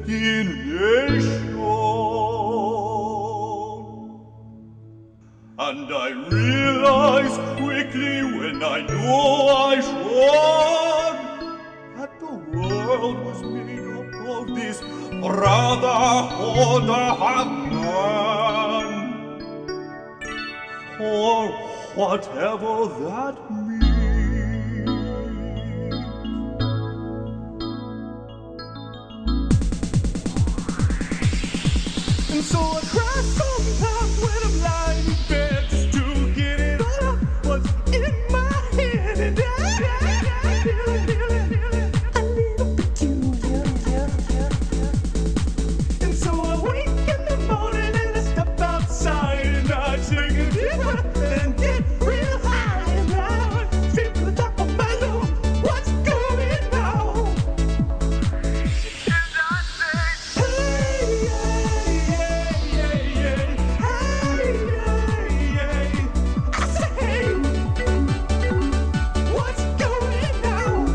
destination. And I realized quickly when I knew I should that the world was made up of this brotherhood of man. For whatever that means. And so I cry sometimes when I'm lying in bed just to get it all out what's in my head. And I feel it a little peculiar. And so I wake in the morning and I step outside and I take a deep breath and get real high. And I feel the top of my lungs, what's going on? And I say, hey, I say, hey, what's going on?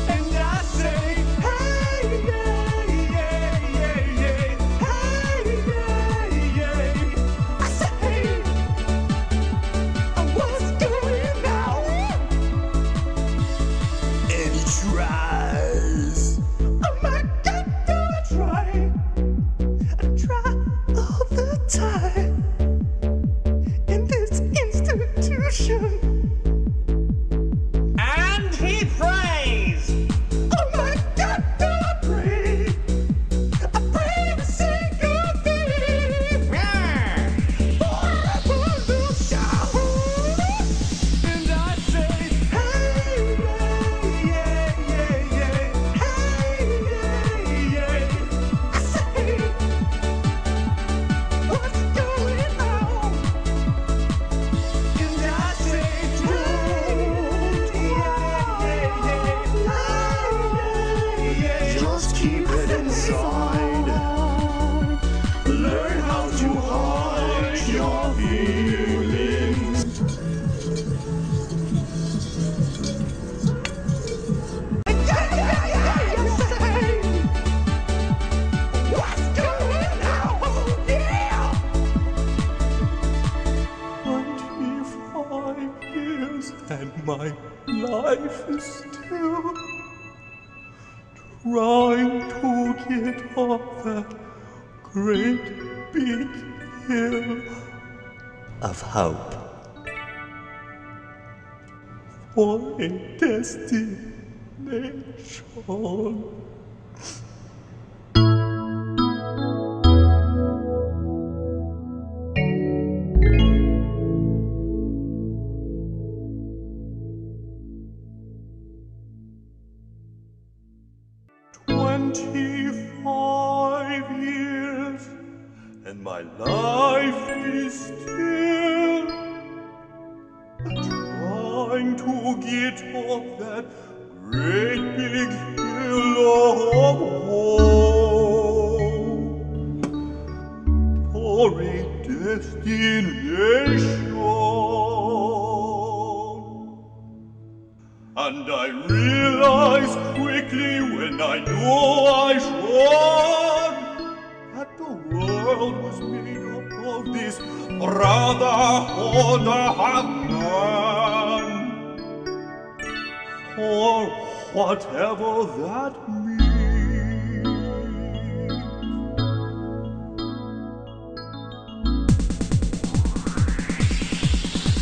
And I say, hey, I say, hey, what's going on? And he tries. Oh my God, do I try? I try all the time in this institution. And he prays. Oh my God, do I pray? I pray to say good thing. For a little shout. And I say, hey, I say, what's going on? And I say, just keep it inside. Learn how to hide your feelings. What's going on? Yeah! 25 years and my life is still trying to get off that great big hill of hope for a destination. "25 years and my life is still trying to get off that great big hill of hope for a destination. And I realized quickly when I knew I should that the world was made up of this brotherhood of man. For whatever that means.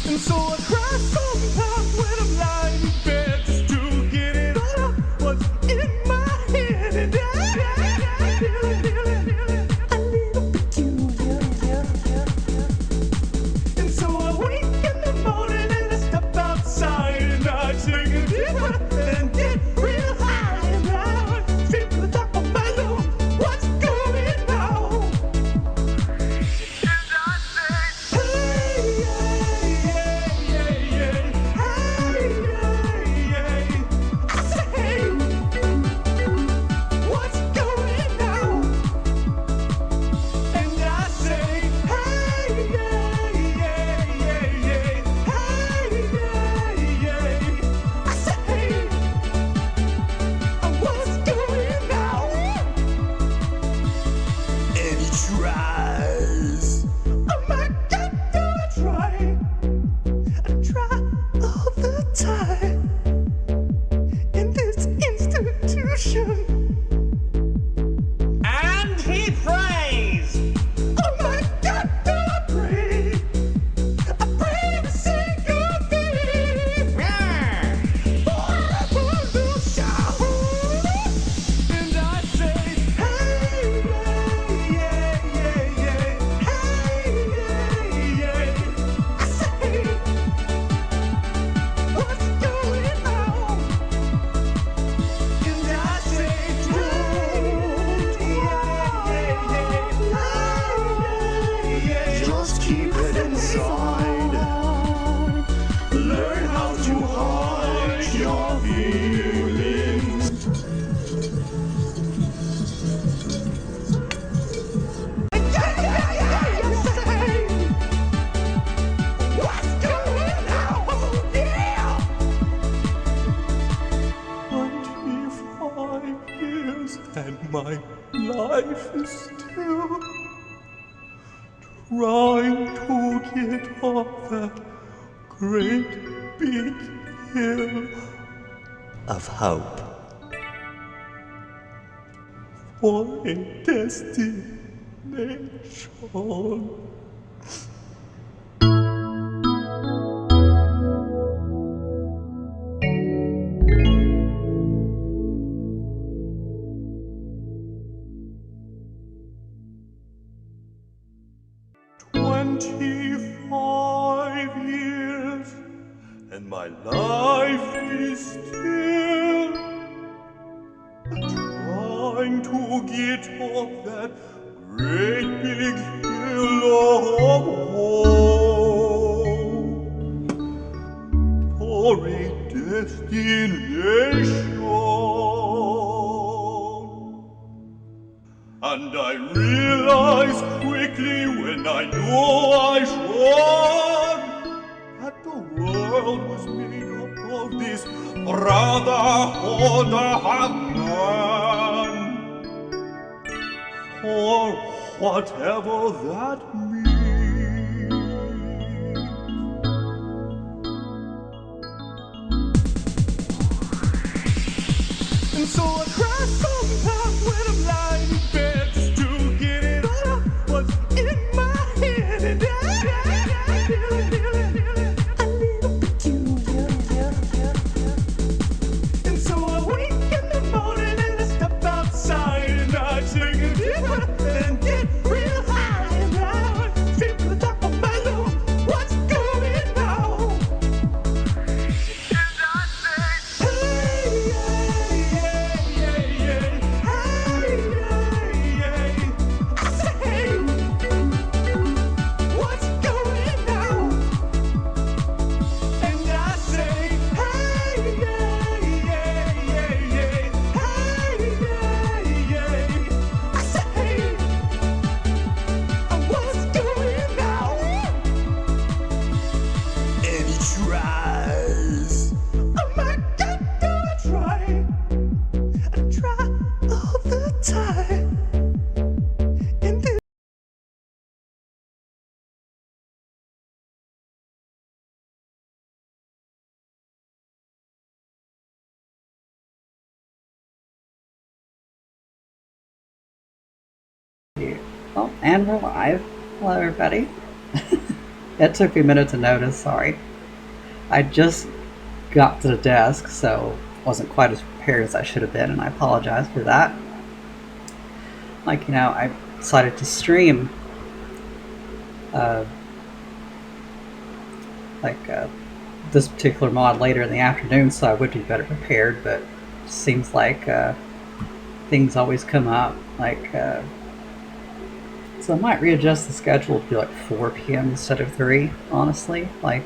And so I cry sometimes when I'm lying in bed just to get it all out what's in my head. And I feel it a little peculiar. And so I wake in the morning and I step outside and I take a deep breath and get real high. And I feel the top of my lungs, what's going on? And I say, hey, My life is still trying to get off that great big hill of hope for a destination. 25 years, and my life is still trying to get off that great big hill of hope for a destination. And I realized quickly when I knew I should that the world was made up of this brotherhood of man, for whatever that means. And so I cry sometimes when I'm lying in bed just to get it all out what's in my head. And I feel it a little peculiar. And so I wake in the morning and I step outside and I take a deep breath and get real high. And I feel to the top of my lungs what's going on. And I say, hey, what's going on? And I say, hey, I say, what's going on? And he tries. Oh my God, do I try? I try all the time. And this Oh, and we're live. Hello, everybody. It took me a minute to notice, sorry. I just got to the desk, so wasn't quite as prepared as I should have been, and I apologize for that. I decided to stream this particular mod later in the afternoon, so I would be better prepared, but it seems like things always come up, so I might readjust the schedule to be like 4 p.m. instead of 3, honestly. I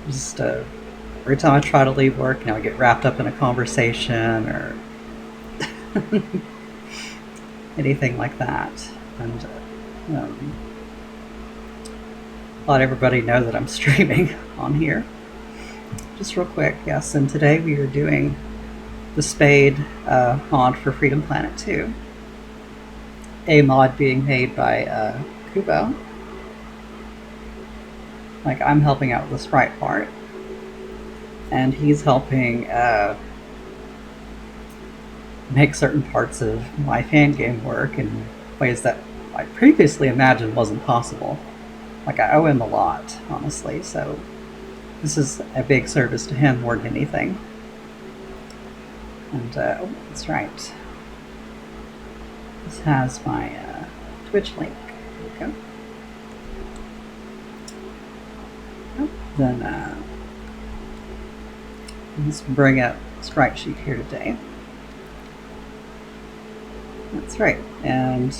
just, every time I try to leave work, I get wrapped up in a conversation or anything like that. And let everybody know that I'm streaming on here. Just real quick, yes, and today we are doing the Spade mod for Freedom Planet 2. A mod being made by Kubo. I'm helping out with the sprite part, and he's helping make certain parts of my fan game work in ways that I previously imagined wasn't possible. I owe him a lot, honestly, so this is a big service to him more than anything. And oh, that's right. This has my Twitch link. There we go. Then let's bring up Sprite Sheet here today. That's right, and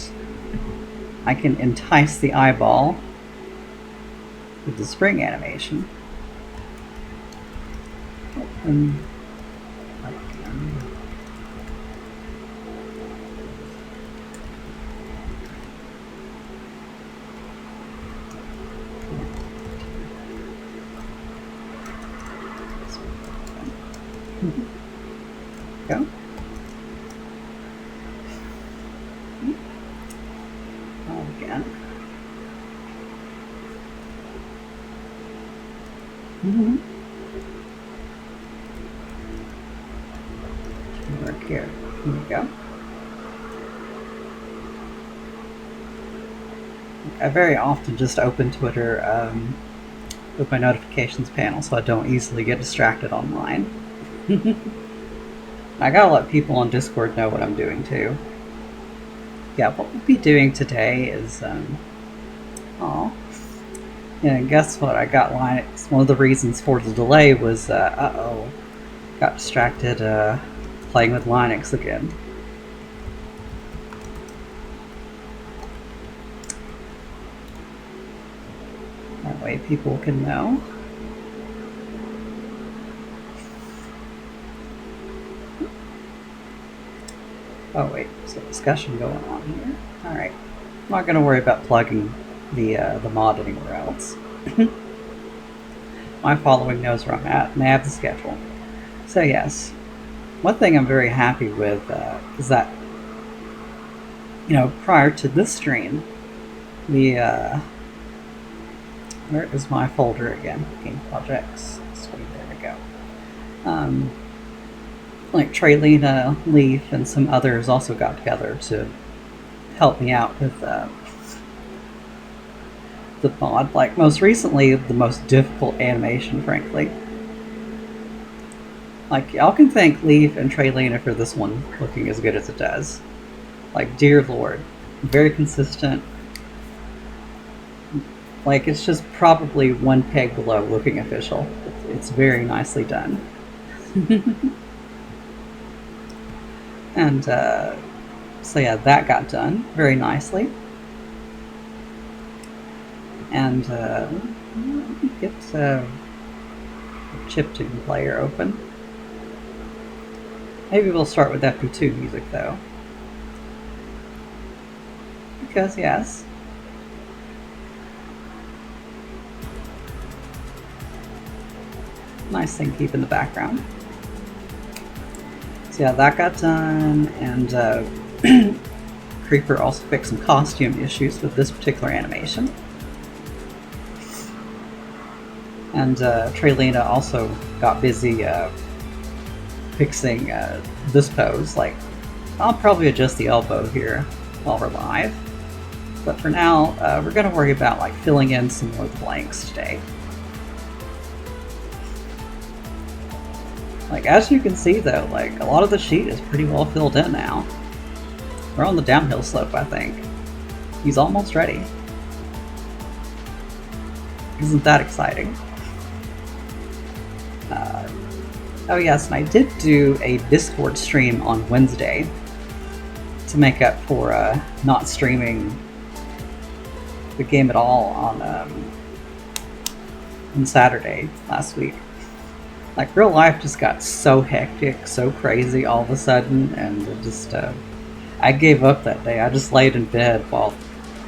I can entice the eyeball with the spring animation. And go. Mm-hmm. Work here. Here we go. I very often just open Twitter with my notifications panel so I don't easily get distracted online. I gotta let people on Discord know what I'm doing too. Yeah, what we'll be doing today is, yeah, guess what? I got Linux. One of the reasons for the delay was, got distracted playing with Linux again. That way people can know. Oh wait, there's a discussion going on here. Alright. I'm not going to worry about plugging the mod anywhere else. My following knows where I'm at, and they have the schedule. So yes, one thing I'm very happy with is that, you know, prior to this stream, the where is my folder again? Game projects. Sweet, there we go. Like Traylina, Leaf, and some others also got together to help me out with the mod. Like most recently, the most difficult animation, frankly. Like y'all can thank Leaf and Traylina for this one looking as good as it does. Like dear lord, very consistent. Like it's just probably one peg below looking official. It's very nicely done. And so yeah, that got done very nicely. And let me get the chiptune player open. Maybe we'll start with FP2 music though. Because yes. Nice thing to keep in the background. So yeah, that got done, and Creeper also fixed some costume issues with this particular animation. And Traylina also got busy fixing this pose. Like, I'll probably adjust the elbow here while we're live. But for now, we're going to worry about like filling in some more blanks today. Like, as you can see though, like, a lot of the sheet is pretty well filled in now. We're on the downhill slope, I think. He's almost ready. Isn't that exciting? Oh yes, and I did do a Discord stream on Wednesday to make up for not streaming the game at all on Saturday last week. Like, real life just got so hectic, so crazy all of a sudden, and it just, I gave up that day. I just laid in bed while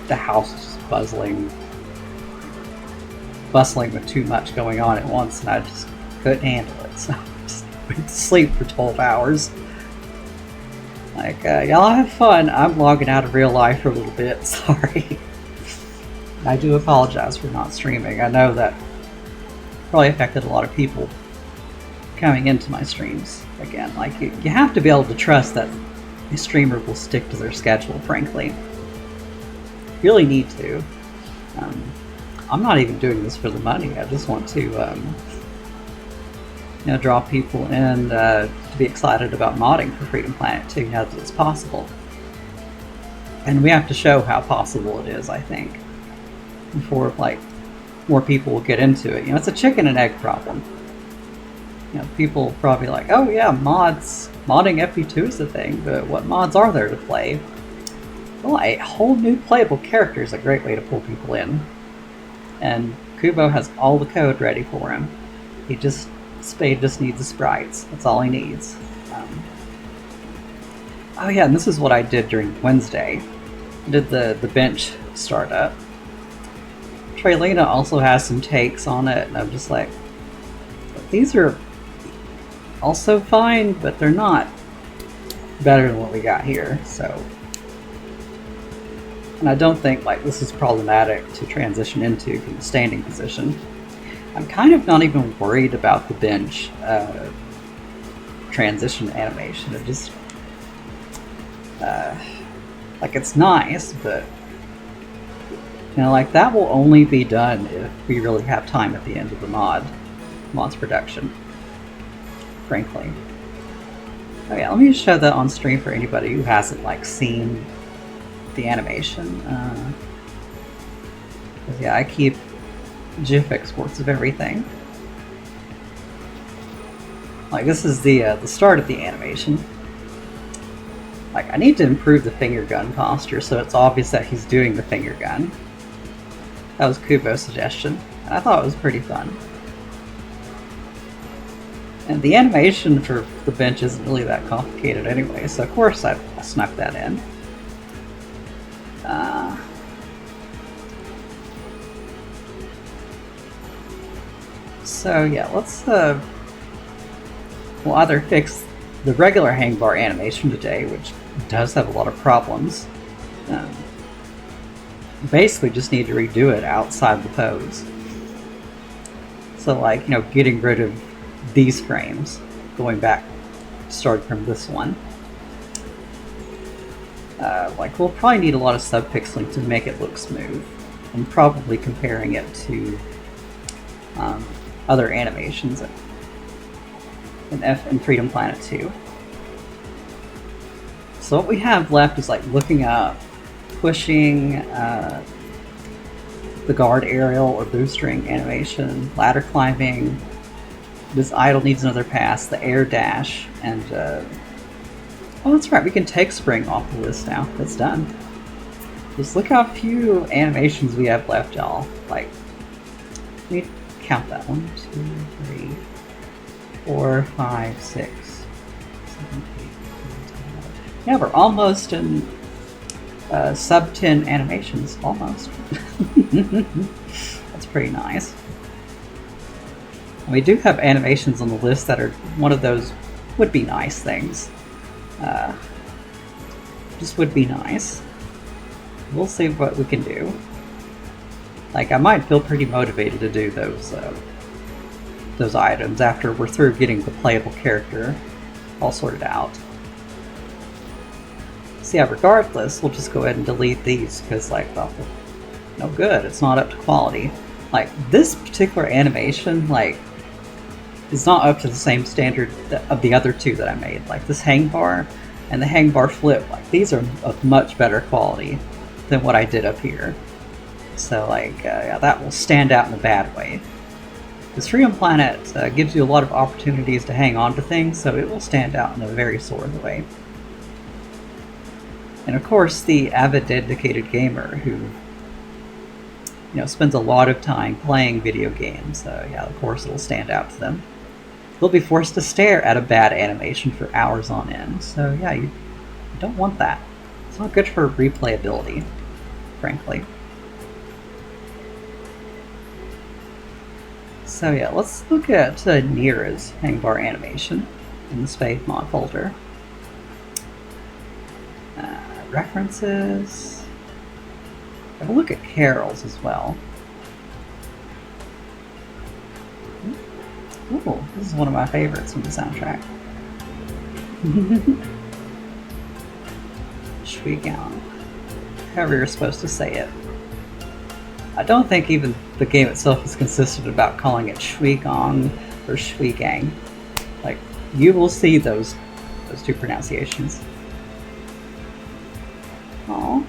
the house was just bustling with too much going on at once, and I just couldn't handle it, so I just went to sleep for 12 hours. Like, y'all have fun. I'm logging out of real life for a little bit, sorry. I do apologize for not streaming. I know that probably affected a lot of people coming into my streams again. Like, you have to be able to trust that a streamer will stick to their schedule, frankly. You really need to. I'm not even doing this for the money. I just want to, you know, draw people in to be excited about modding for Freedom Planet 2 now that it's possible. And we have to show how possible it is, I think, before, like, more people will get into it. You know, it's a chicken and egg problem. You know, people will probably like, oh yeah, modding FP2 is a thing, but what mods are there to play? Well, a whole new playable character is a great way to pull people in. And Kubo has all the code ready for him. Spade just needs the sprites. That's all he needs. Oh yeah, and this is what I did during Wednesday. I did the bench startup. Traylina also has some takes on it, and I'm just like, these are also fine, but they're not better than what we got here, so. And I don't think like this is problematic to transition into from the standing position. I'm kind of not even worried about the bench transition animation. It just like, it's nice, but like, that will only be done if we really have time at the end of the mod's production, frankly. Oh yeah, let me just show that on stream for anybody who hasn't like seen the animation. Yeah, I keep GIF exports of everything. Like, this is the start of the animation. Like, I need to improve the finger gun posture so it's obvious that he's doing the finger gun. That was Kubo's suggestion. I thought it was pretty fun. And the animation for the bench isn't really that complicated anyway, so of course I snuck that in. So yeah, let's we'll either fix the regular hang bar animation today, which does have a lot of problems. Basically just need to redo it outside the pose. So like, getting rid of these frames, going back, starting from this one. Like, we'll probably need a lot of subpixeling to make it look smooth, and probably comparing it to other animations in Freedom Planet 2. So what we have left is like looking up, pushing, the guard aerial or boostering animation, ladder climbing, this idle needs another pass, the air dash, and oh, that's right, we can take spring off the list now. That's done. Just look how few animations we have left, y'all. Like, let me count that. 1, 2, 3, 4, 5, 6, 7, 8, 9, 10, 11. Yeah, we're almost in sub 10 animations. Almost. That's pretty nice. We do have animations on the list that are one of those would be nice things. Just would be nice. We'll see what we can do. Like, I might feel pretty motivated to do those items after we're through getting the playable character all sorted out. So yeah, regardless, we'll just go ahead and delete these because, like, well, no good. It's not up to quality. Like, this particular animation, like, is not up to the same standard of the other two that I made. Like, this hang bar and the hang bar flip, like, these are of much better quality than what I did up here. So, like, yeah, that will stand out in a bad way. This Freedom Planet gives you a lot of opportunities to hang on to things, so it will stand out in a very sort of way. And of course, the avid dedicated gamer who, spends a lot of time playing video games, yeah, of course it'll stand out to them. They'll be forced to stare at a bad animation for hours on end, so yeah, you don't want that. It's not good for replayability, frankly. So yeah, let's look at Nira's hang bar animation in the Spade mod folder. References. Have a look at Carol's as well. Ooh, this is one of my favorites from the soundtrack. Shuigang. However you're supposed to say it. I don't think even the game itself is consistent about calling it Shuigang or Shuigang. Like, you will see those two pronunciations. Oh,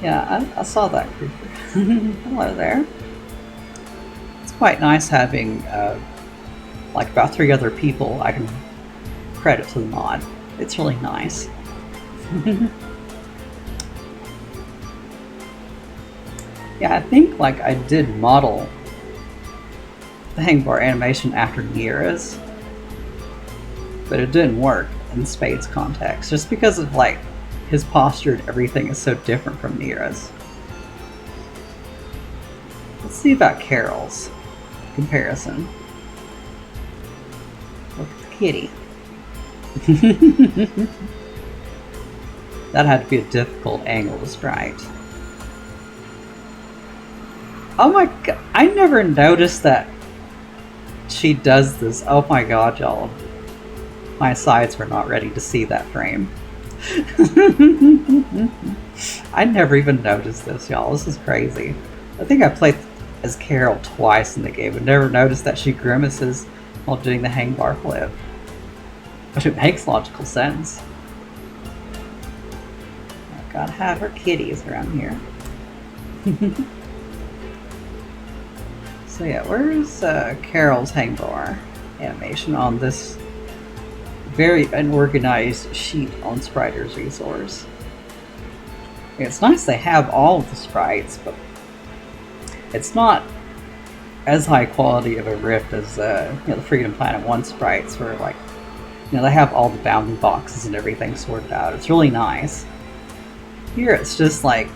yeah, I saw that creeper. Hello there. It's quite nice having like about 3 other people I can credit to the mod. It's really nice. Yeah, I think like I did model the hang bar animation after Nira's, but it didn't work in Spade's context, just because of like his posture and everything is so different from Nira's. Let's see about Carol's comparison. Look at the kitty. That had to be a difficult angle to strike. Oh my god, I never noticed that she does this. Oh my god, y'all. My sides were not ready to see that frame. I never even noticed this, y'all. This is crazy. I think I played as Carol twice in the game and never noticed that she grimaces while doing the hang bar flip. Which it makes logical sense. I've gotta have her kitties around here. So yeah, where's Carol's hang bar animation on this very unorganized sheet on Spritework's resource? It's nice they have all of the sprites, but it's not as high quality of a rift as the Freedom Planet 1 sprites, where like, they have all the bounding boxes and everything sorted out. It's really nice. Here it's just like,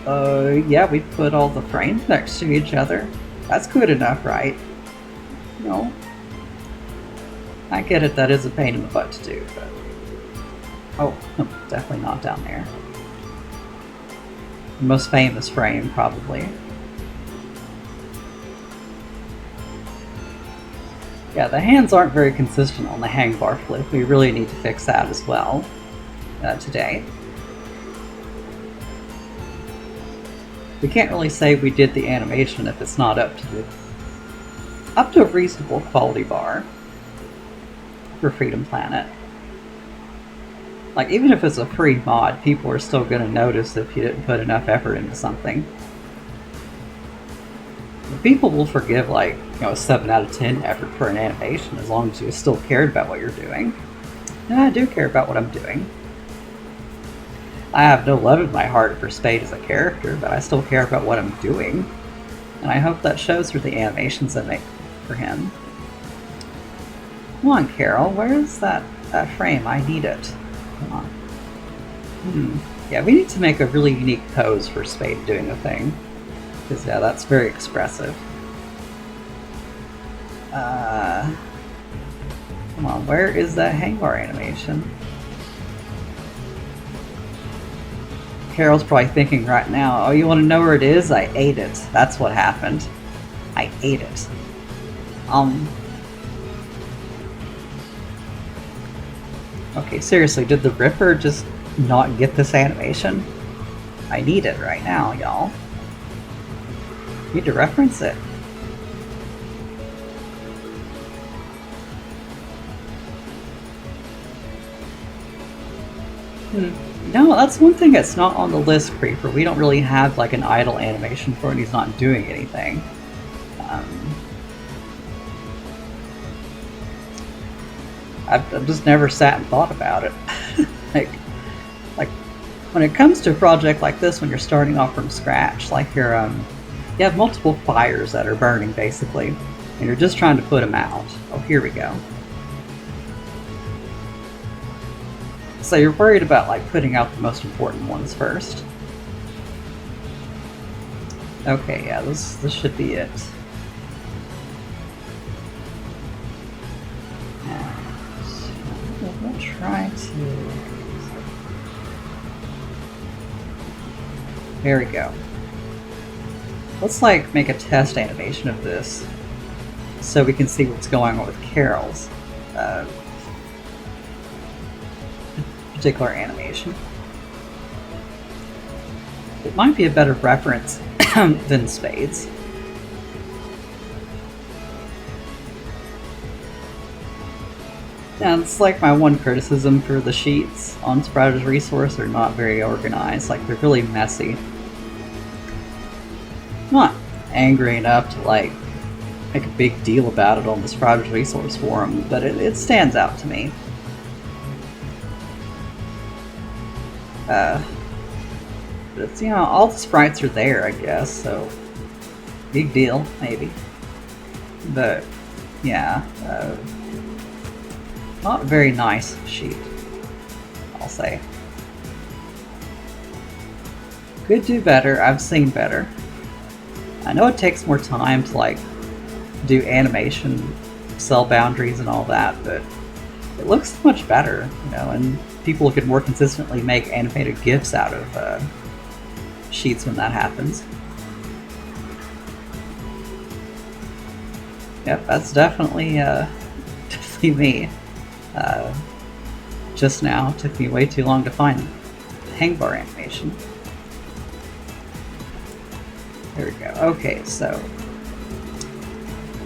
yeah, we put all the frames next to each other. That's good enough, right? I get it, that is a pain in the butt to do, but... Oh, definitely not down there. The most famous frame, probably. Yeah, the hands aren't very consistent on the hang bar flip. We really need to fix that as well today. We can't really say we did the animation if it's not up to a reasonable quality bar for Freedom Planet. Like, even if it's a free mod, people are still going to notice if you didn't put enough effort into something. People will forgive, like, a 7 out of 10 effort for an animation as long as you still cared about what you're doing. And I do care about what I'm doing. I have no love in my heart for Spade as a character, but I still care about what I'm doing. And I hope that shows through the animations I make for him. Come on, Carol, where's that frame? I need it. Come on. Yeah, we need to make a really unique pose for Spade doing a thing. Because, yeah, that's very expressive. Come on, where is that hang bar animation? Carol's probably thinking right now, oh, you want to know where it is? I ate it. That's what happened. I ate it. Okay, seriously, did the Ripper just not get this animation? I need it right now, y'all. Need to reference it. No, that's one thing that's not on the list, Creeper. We don't really have like an idle animation for when he's not doing anything. I've just never sat and thought about it. like when it comes to a project like this, when you're starting off from scratch, like you have multiple fires that are burning basically, and you're just trying to put them out. Oh, here we go. So you're worried about like putting out the most important ones first. Okay, yeah, this should be it. And we'll try to... There we go. Let's like make a test animation of this so we can see what's going on with Carol's particular animation. It might be a better reference than Spade's. Yeah, it's like my one criticism for the sheets on Spritework's resource. They're not very organized, like they're really messy. I'm not angry enough to like make a big deal about it on the Spritework's resource forum, but it stands out to me. But it's, all the sprites are there, I guess, so big deal, maybe. But, yeah, not a very nice sheet, I'll say. Could do better, I've seen better. I know it takes more time to, like, do animation, cell boundaries and all that, but it looks so much better, and people could more consistently make animated GIFs out of sheets when that happens. Yep, that's definitely definitely me. Uh, just now took me way too long to find the hang bar animation. There we go. Okay, so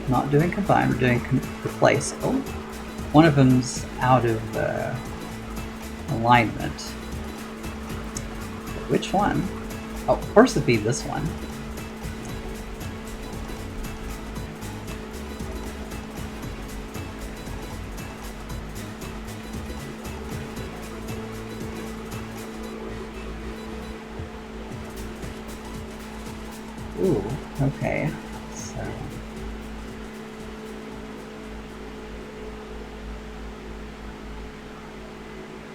not doing combine, we're doing replace. Oh, one of them's out of alignment. Which one? Oh, of course it'd be this one. Ooh, okay. So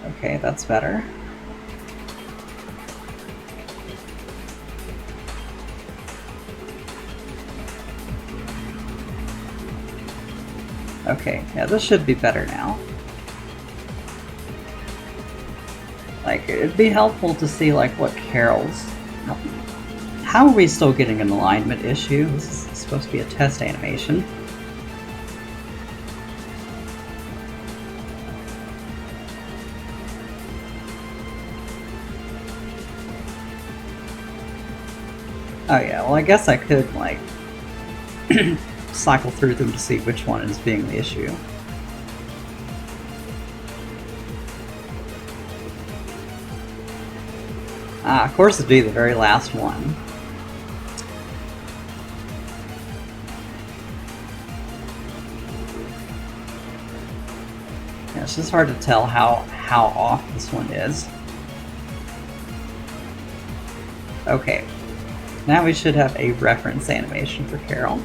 okay, that's better. Okay, yeah, this should be better now. Like, it'd be helpful to see, like, what Carol's... How are we still getting an alignment issue? This is supposed to be a test animation. Oh yeah, well I guess I could, like, cycle through them to see which one is being the issue. Ah, of course it'd be the very last one. Yeah, it's just hard to tell how off this one is. Okay, now we should have a reference animation for Carol.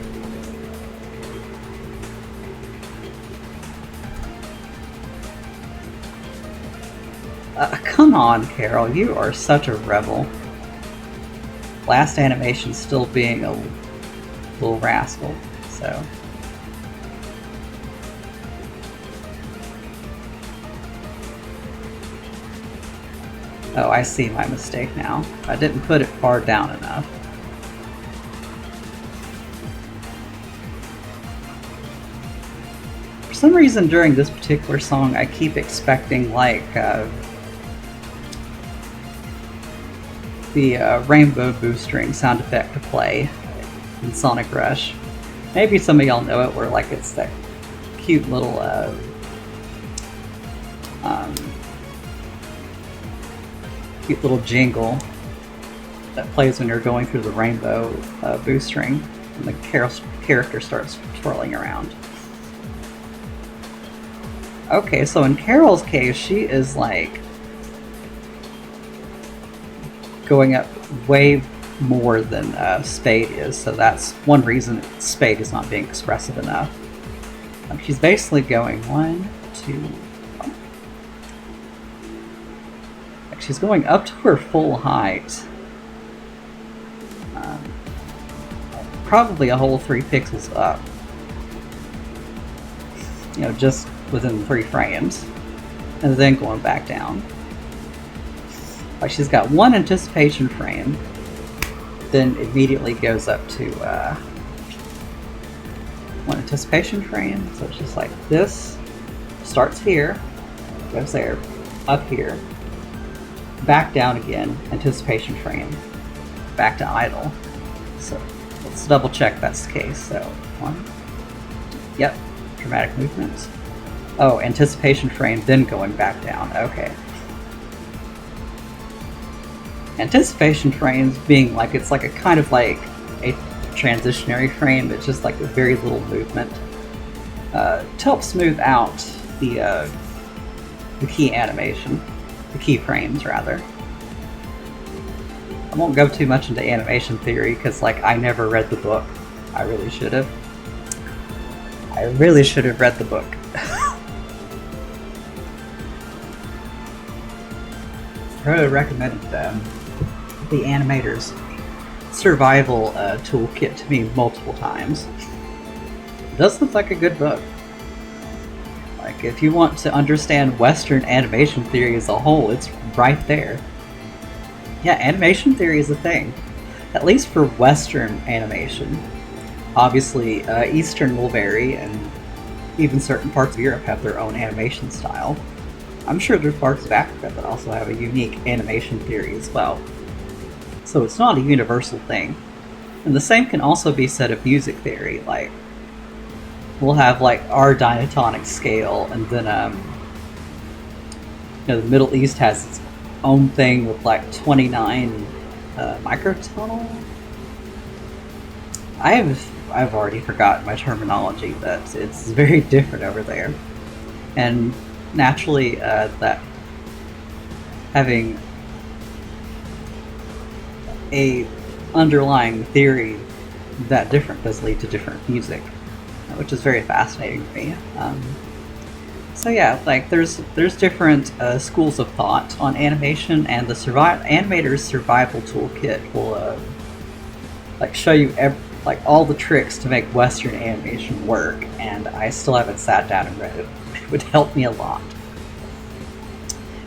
Come on, Carol, you are such a rebel. Last animation still being a little rascal, so... Oh, I see my mistake now. I didn't put it far down enough. For some reason during this particular song I keep expecting, like, the rainbow boostring sound effect to play in Sonic Rush. Maybe some of y'all know it, where like it's that cute little jingle that plays when you're going through the rainbow boostring, and the character starts twirling around. Okay, so in Carol's case, she is like going up way more than Spade is, so that's one reason Spade is not being expressive enough. She's basically going 1, 2, like she's going up to her full height. Probably a whole 3 pixels up. You know, just within 3 frames. And then going back down. Like she's got 1 anticipation frame, then immediately goes up to 1 anticipation frame. So it's just like this, starts here, goes there, up here, back down again, anticipation frame, back to idle. So let's double check that's the case. So 1, yep, dramatic movements. Oh, anticipation frame, then going back down, okay. Anticipation frames being like, it's like a kind of like a transitionary frame, it's just like a very little movement to help smooth out the key animation, the keyframes rather. I won't go too much into animation theory because like I never read the book. I really should have. I really should have read the book. I would have recommended the animator's survival toolkit to me multiple times. It does look like a good book. Like, if you want to understand Western animation theory as a whole, it's right there. Yeah, animation theory is a thing. At least for Western animation. Obviously, Eastern will vary, and even certain parts of Europe have their own animation style. I'm sure there's parts of Africa that also have a unique animation theory as well. So it's not a universal thing. And the same can also be said of music theory. Like, we'll have like our diatonic scale, and then the Middle East has its own thing with like 29 microtonal. I've already forgotten my terminology, but it's very different over there. And naturally, that having a underlying theory that different does lead to different music, which is very fascinating to me. So yeah, like there's different schools of thought on animation, and the animator's survival toolkit will like show you all the tricks to make Western animation work. And I still haven't sat down and read it. It would help me a lot,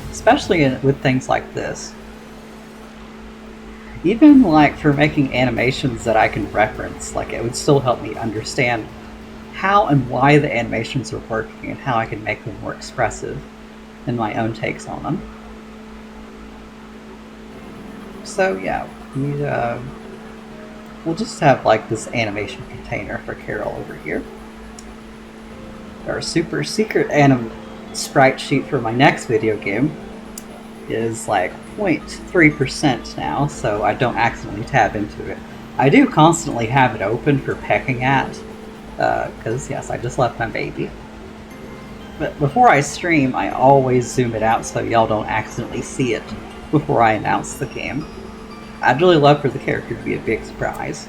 especially with things like this. Even like for making animations that I can reference, like it would still help me understand how and why the animations are working and how I can make them more expressive and my own takes on them. So yeah, we'll just have like this animation container for Carol over here. Our super secret sprite sheet for my next video game is like 0.3% now, so I don't accidentally tab into it. I do constantly have it open for pecking at, because yes, I just left my baby. But before I stream, I always zoom it out so y'all don't accidentally see it before I announce the game. I'd really love for the character to be a big surprise.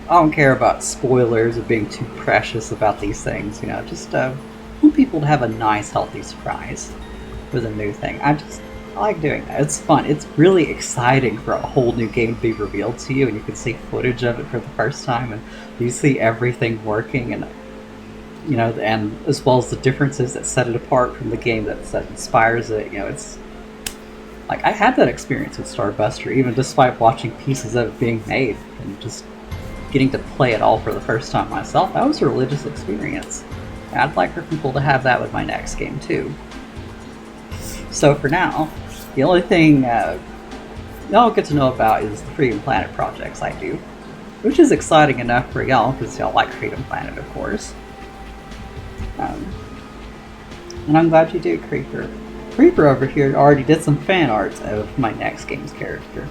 I don't care about spoilers or being too precious about these things, just want people to have a nice, healthy surprise with a new thing. I like doing that. It's fun. It's really exciting for a whole new game to be revealed to you, and you can see footage of it for the first time, and you see everything working, and and as well as the differences that set it apart from the game that inspires it. It's like I had that experience with Starbuster, even despite watching pieces of it being made and just getting to play it all for the first time myself. That was a religious experience. And I'd like for people to have that with my next game too. So for now, the only thing y'all get to know about is the Freedom Planet projects I do, which is exciting enough for y'all because y'all like Freedom Planet, of course. And I'm glad you do, Creeper. Creeper over here already did some fan art of my next game's character.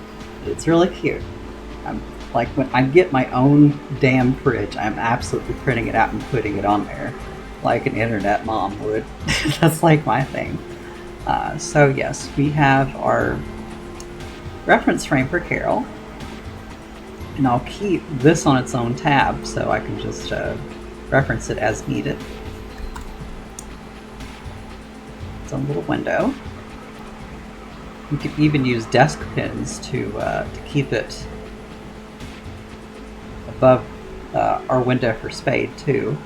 It's really cute. Like when I get my own damn fridge, I'm absolutely printing it out and putting it on there, like an internet mom would. That's like my thing. So yes, we have our reference frame for Carol, and I'll keep this on its own tab so I can just reference it as needed. It's a little window. You can even use desk pins to keep it above our window for Spade too.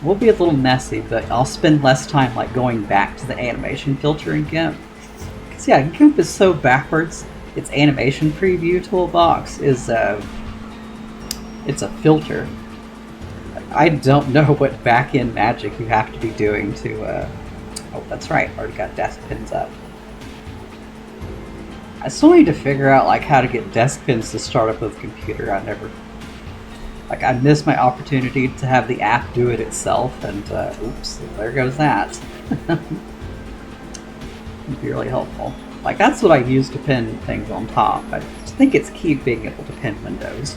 Will be a little messy, but I'll spend less time like going back to the animation filter in GIMP. Because yeah, GIMP is so backwards. Its animation preview toolbox is it's a filter. I don't know what back-end magic you have to be doing to oh, that's right, already got desk pins up. I still need to figure out like how to get desk pins to start up with a computer. I missed my opportunity to have the app do it itself, and oops, there goes that. It'd be really helpful. Like that's what I use to pin things on top. I think it's key being able to pin windows.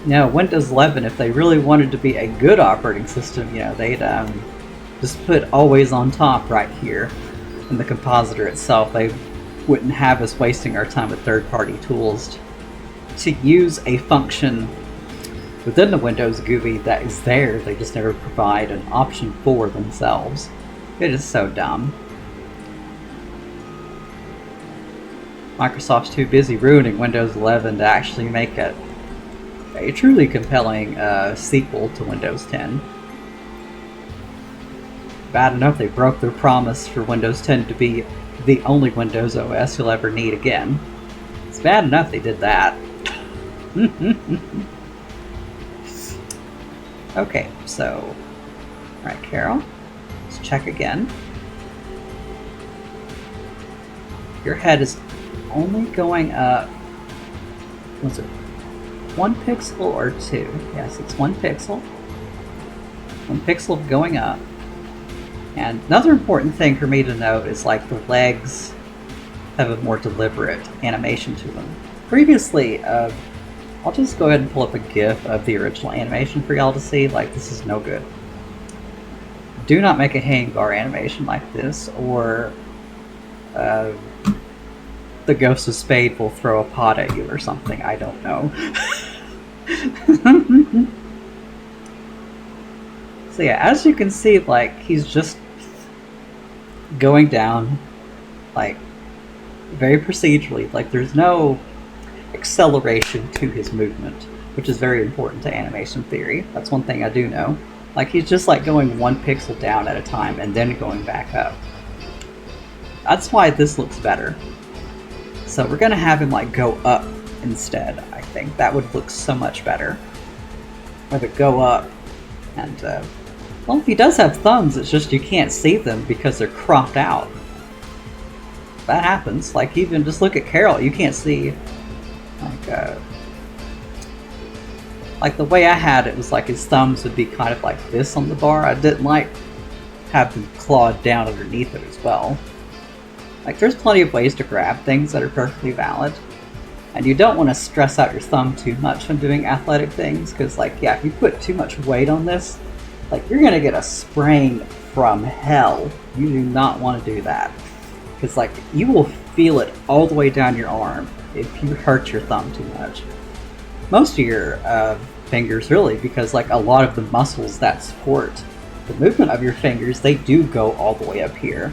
Windows 11, if they really wanted to be a good operating system, they'd just put always on top right here in the compositor itself. They wouldn't have us wasting our time with third-party tools to use a function within the Windows GUI that is there. They just never provide an option for themselves. It is so dumb. Microsoft's too busy ruining Windows 11 to actually make it a truly compelling sequel to Windows 10. Bad enough they broke their promise for Windows 10 to be the only Windows OS you'll ever need again. It's bad enough they did that. Okay, so, alright, Carol, let's check again. Your head is only going up, was it 1 pixel or 2? Yes, it's 1 pixel. 1 pixel going up. And another important thing for me to note is like the legs have a more deliberate animation to them. Previously, I'll just go ahead and pull up a GIF of the original animation for y'all to see. Like, this is no good. Do not make a hanging bar animation like this, or the ghost of Spade will throw a pot at you or something. I don't know. So yeah, as you can see, like, he's just going down, like, very procedurally. Like, there's no acceleration to his movement, which is very important to animation theory. That's one thing I do know. Like, he's just like going 1 pixel down at a time and then going back up. That's why this looks better. So we're gonna have him like go up instead. I think that would look so much better. Have it go up, and well, he does have thumbs. It's just you can't see them because they're cropped out. That happens. Like, even just look at Carol. You can't see. Like the way I had it was like his thumbs would be kind of like this on the bar. I didn't like have them clawed down underneath it as well. Like, there's plenty of ways to grab things that are perfectly valid. And you don't want to stress out your thumb too much when doing athletic things, because, like, yeah, if you put too much weight on this, like, you're going to get a sprain from hell. You do not want to do that. Because, like, you will feel it all the way down your arm if you hurt your thumb too much. Most of your fingers, really, because, like, a lot of the muscles that support the movement of your fingers, they do go all the way up here.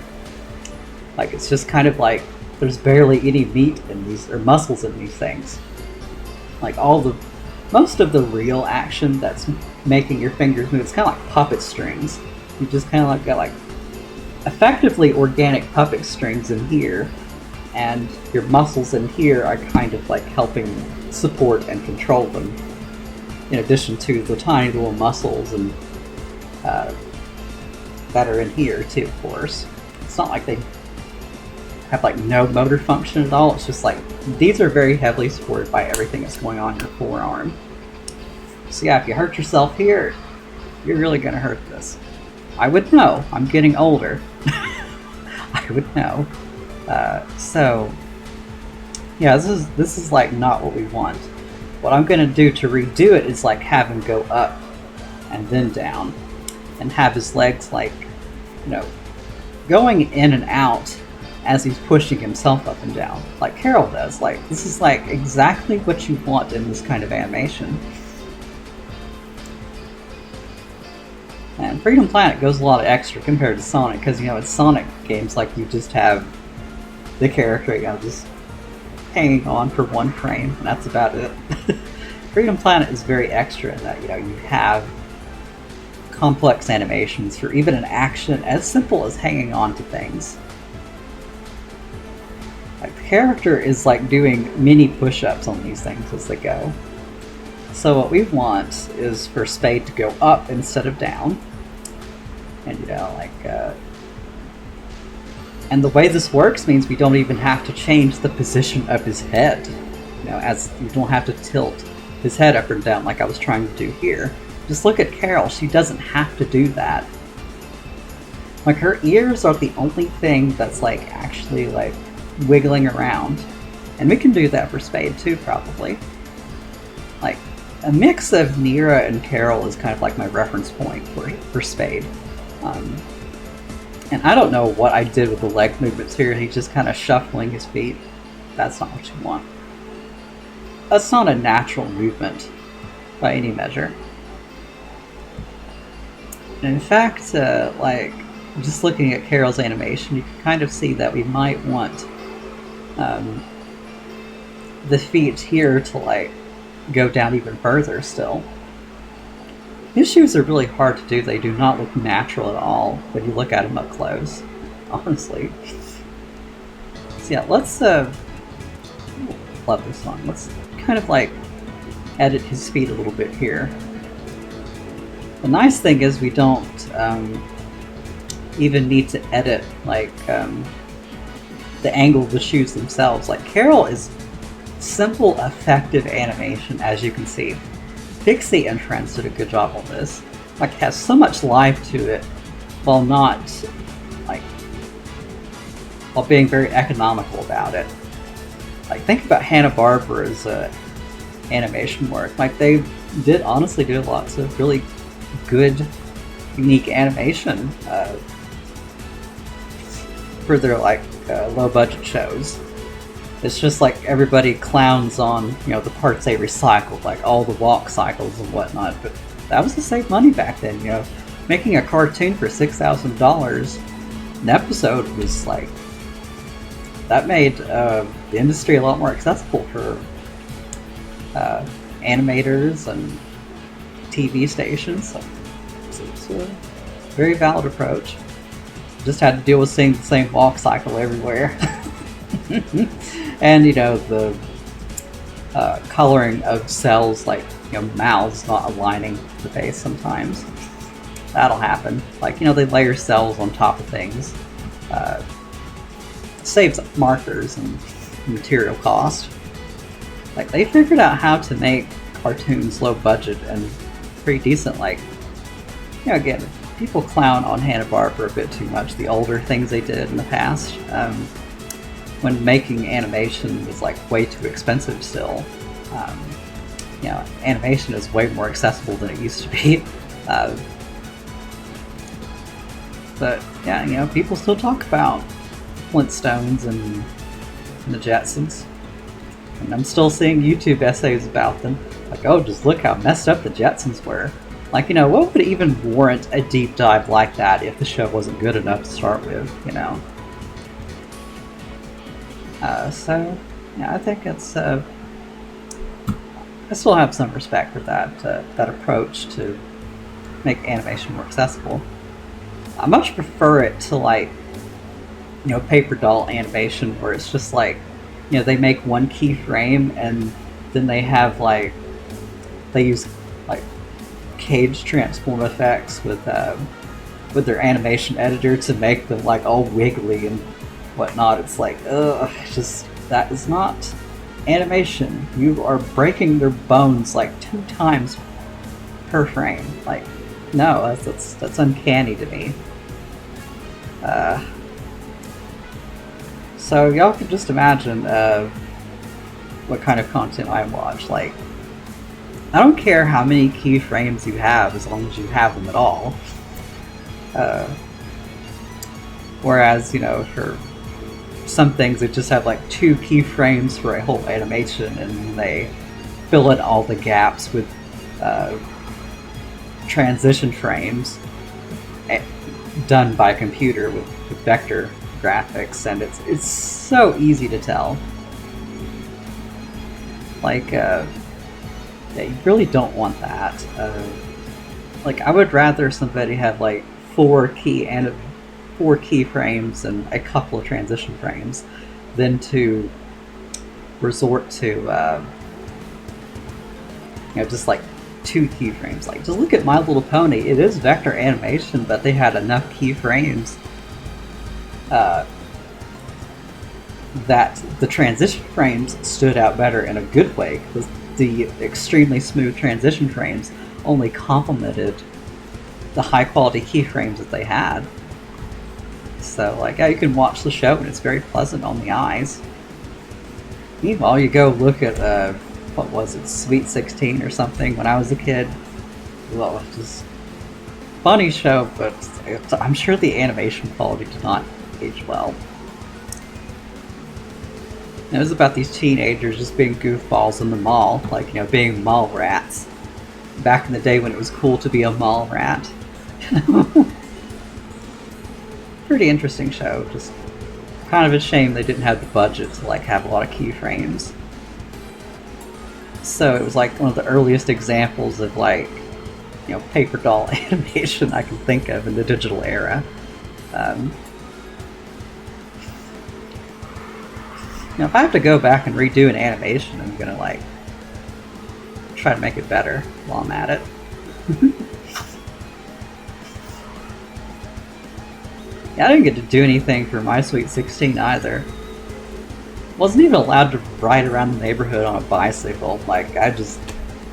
Like, it's just kind of like there's barely any meat in these, or muscles in these things. Like, most of the real action that's making your fingers move, it's kind of like puppet strings. You just kind of like got like effectively organic puppet strings in here, and your muscles in here are kind of like helping support and control them, in addition to the tiny little muscles and that are in here too, of course. It's not like they have like no motor function at all. It's just like these are very heavily supported by everything that's going on in your forearm. So yeah, if you hurt yourself here, you're really gonna hurt this. I would know. I'm getting older. I would know. So yeah, this is like not what we want. What I'm gonna do to redo it is like have him go up and then down, and have his legs like, you know, going in and out as he's pushing himself up and down, like Carol does. Like, this is like exactly what you want in this kind of animation. And Freedom Planet goes a lot extra compared to Sonic, because, you know, in Sonic games, like, you just have the character, you know, just hanging on for 1 frame, and that's about it. Freedom Planet is very extra in that, you know, you have complex animations for even an action as simple as hanging on to things. Like, the character is like doing mini push-ups on these things as they go. So what we want is for Spade to go up instead of down. And, you know, like, and the way this works means we don't even have to change the position of his head. You know, as you don't have to tilt his head up or down like I was trying to do here. Just look at Carol, she doesn't have to do that. Like, her ears are the only thing that's like actually like wiggling around. And we can do that for Spade too, probably. Like, a mix of Nira and Carol is kind of like my reference point for Spade. And I don't know what I did with the leg movements here. He's just kind of shuffling his feet. That's not what you want. That's not a natural movement by any measure. And in fact, like, just looking at Carol's animation, you can kind of see that we might want the feet here to like go down even further still. His shoes are really hard to do. They do not look natural at all when you look at them up close, honestly. So yeah, let's love this song. Let's kind of like edit his speed a little bit here. The nice thing is we don't even need to edit like the angle of the shoes themselves. Like Carol is simple, effective animation, as you can see. Pixie and Friends did a good job on this. Like, it has so much life to it, while not like while being very economical about it. Like, think about Hanna-Barbera's animation work. Like, they did honestly do lots of really good, unique animation for their like low budget shows. It's just like everybody clowns on, you know, the parts they recycled, like all the walk cycles and whatnot, but that was to save money back then, you know. Making a cartoon for $6,000 an episode was like, that made the industry a lot more accessible for animators and TV stations. So it's a very valid approach. Just had to deal with seeing the same walk cycle everywhere. And, you know, the coloring of cells, like, you know, mouths not aligning with the face sometimes. That'll happen. Like, you know, they layer cells on top of things. Saves markers and material cost. Like, they figured out how to make cartoons low budget and pretty decent. Like, you know, again, people clown on Hanna-Barbera a bit too much, the older things they did in the past. When making animation was like way too expensive still. You know, animation is way more accessible than it used to be. But yeah, you know, people still talk about Flintstones and the Jetsons. And I'm still seeing YouTube essays about them. Like, oh, just look how messed up the Jetsons were. Like, you know, what would even warrant a deep dive like that if the show wasn't good enough to start with, you know? So, yeah, I think it's, I still have some respect for that, that approach to make animation more accessible. I much prefer it to, like, you know, paper doll animation where it's just like, you know, they make one keyframe and then they have, like, they use, like, cage transform effects with their animation editor to make them, like, all wiggly and whatnot. It's like, ugh, just, that is not animation. You are breaking their bones like 2 times per frame. Like, no, that's uncanny to me. So y'all can just imagine what kind of content I watch. Like, I don't care how many keyframes you have as long as you have them at all. Whereas, you know, for some things that just have like 2 keyframes for a whole animation and they fill in all the gaps with transition frames done by computer with vector graphics, and it's so easy to tell. Like, yeah, you really don't want that. Like, I would rather somebody have like 4 keyframes and a couple of transition frames than to resort to you know, just like 2 keyframes. Like, just look at My Little Pony. It is vector animation, but they had enough keyframes that the transition frames stood out better in a good way, because the extremely smooth transition frames only complemented the high quality keyframes that they had. So, like, yeah, you can watch the show and it's very pleasant on the eyes. Meanwhile, you go look at, what was it, Sweet 16 or something when I was a kid. Well, just funny show, but I'm sure the animation quality did not age well. It was about these teenagers just being goofballs in the mall, like, you know, being mall rats. Back in the day when it was cool to be a mall rat. Pretty interesting show, just kind of a shame they didn't have the budget to, like, have a lot of keyframes. So it was like one of the earliest examples of, like, you know, paper doll animation I can think of in the digital era. You know, if I have to go back and redo an animation, I'm gonna like try to make it better while I'm at it. Yeah, I didn't get to do anything for My Sweet 16 either. Wasn't even allowed to ride around the neighborhood on a bicycle. Like, I just,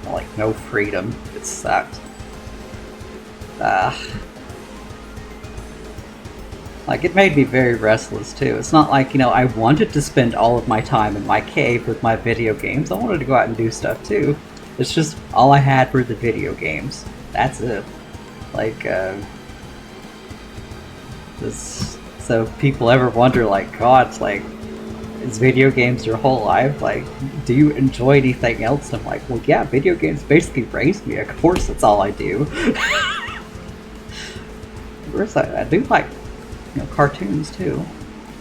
like, no freedom. It sucked. Like, it made me very restless, too. It's not like, you know, I wanted to spend all of my time in my cave with my video games. I wanted to go out and do stuff, too. It's just, all I had were the video games. That's it. Like, so if people ever wonder, like, God, like, is video games your whole life? Like, do you enjoy anything else? I'm like, well, yeah, video games basically raised me. Of course, that's all I do. Of course, I do like, you know, cartoons too,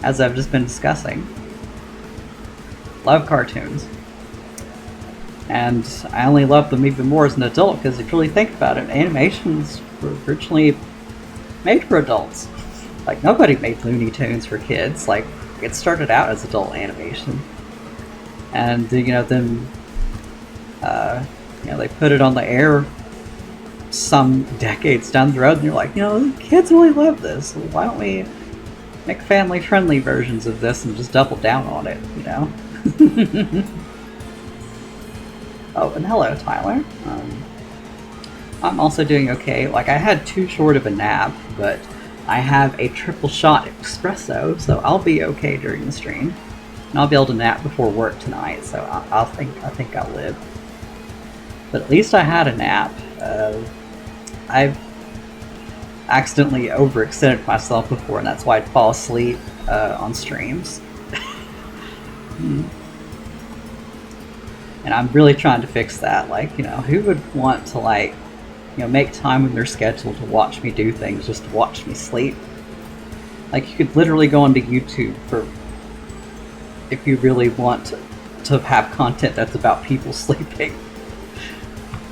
as I've just been discussing. Love cartoons. And I only love them even more as an adult, because if you really think about it, animations were originally made for adults. Like, nobody made Looney Tunes for kids. Like, it started out as adult animation. And, you know, then, you know, they put it on the air some decades down the road, and you're like, you know, kids really love this. Why don't we make family-friendly versions of this and just double down on it, you know? Oh, and hello, Tyler. I'm also doing okay. Like, I had too short of a nap, but I have a triple shot espresso, so I'll be okay during the stream. And I'll be able to nap before work tonight, so I think I'll live. But at least I had a nap. I've accidentally overextended myself before, and that's why I'd fall asleep on streams. And I'm really trying to fix that. Like, you know, who would want to, like, you know, make time in their schedule to watch me do things just to watch me sleep? Like, you could literally go onto YouTube for, if you really want to have content that's about people sleeping.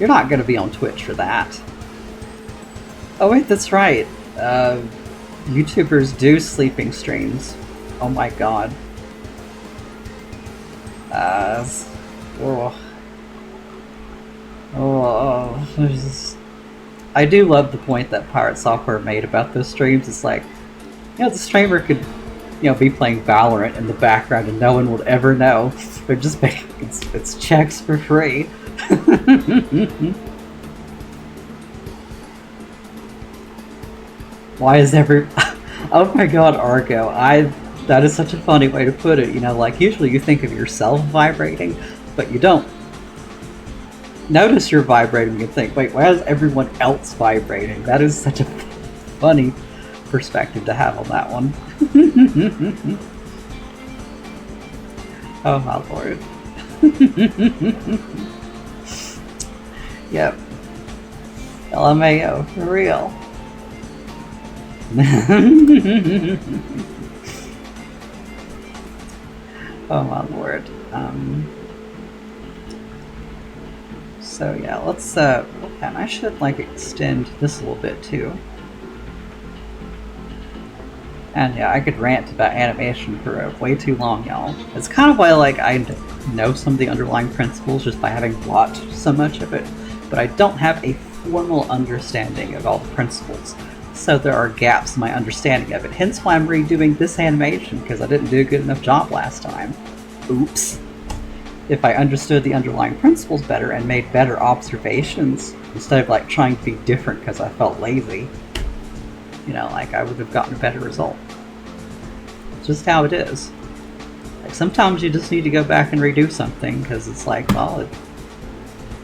You're not going to be on Twitch for that. Oh wait, that's right. YouTubers do sleeping streams. Oh my god. I do love the point that Pirate Software made about those streams. It's like, you know, the streamer could, you know, be playing Valorant in the background and no one would ever know. They're just making it's checks for free. Why is oh my god, Argo, that is such a funny way to put it. You know, like, usually you think of yourself vibrating, but you don't. Notice you're vibrating and think, wait, why is everyone else vibrating? That is such a funny perspective to have on that one. Oh my lord. Yep. LMAO, for real. Oh my lord. So yeah, let's and I should like extend this a little bit too. And yeah, I could rant about animation for way too long, y'all. It's kind of why, like, I know some of the underlying principles just by having watched so much of it, but I don't have a formal understanding of all the principles. So there are gaps in my understanding of it. Hence why I'm redoing this animation, because I didn't do a good enough job last time. Oops. If I understood the underlying principles better and made better observations, instead of like trying to be different because I felt lazy, you know, like, I would have gotten a better result. It's just how it is. Like, sometimes you just need to go back and redo something, because it's like, well,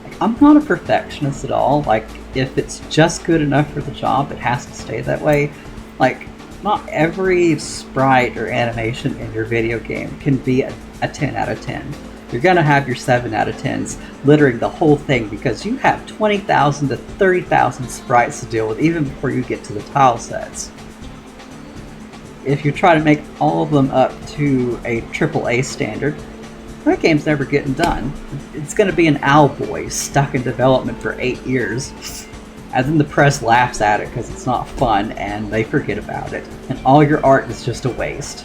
like, I'm not a perfectionist at all. Like, if it's just good enough for the job, it has to stay that way. Like, not every sprite or animation in your video game can be a 10 out of 10. You're gonna have your 7 out of 10s littering the whole thing, because you have 20,000 to 30,000 sprites to deal with even before you get to the tile sets. If you try to make all of them up to a AAA standard, that game's never getting done. It's gonna be an Owlboy stuck in development for 8 years, and then the press laughs at it because it's not fun and they forget about it, and all your art is just a waste.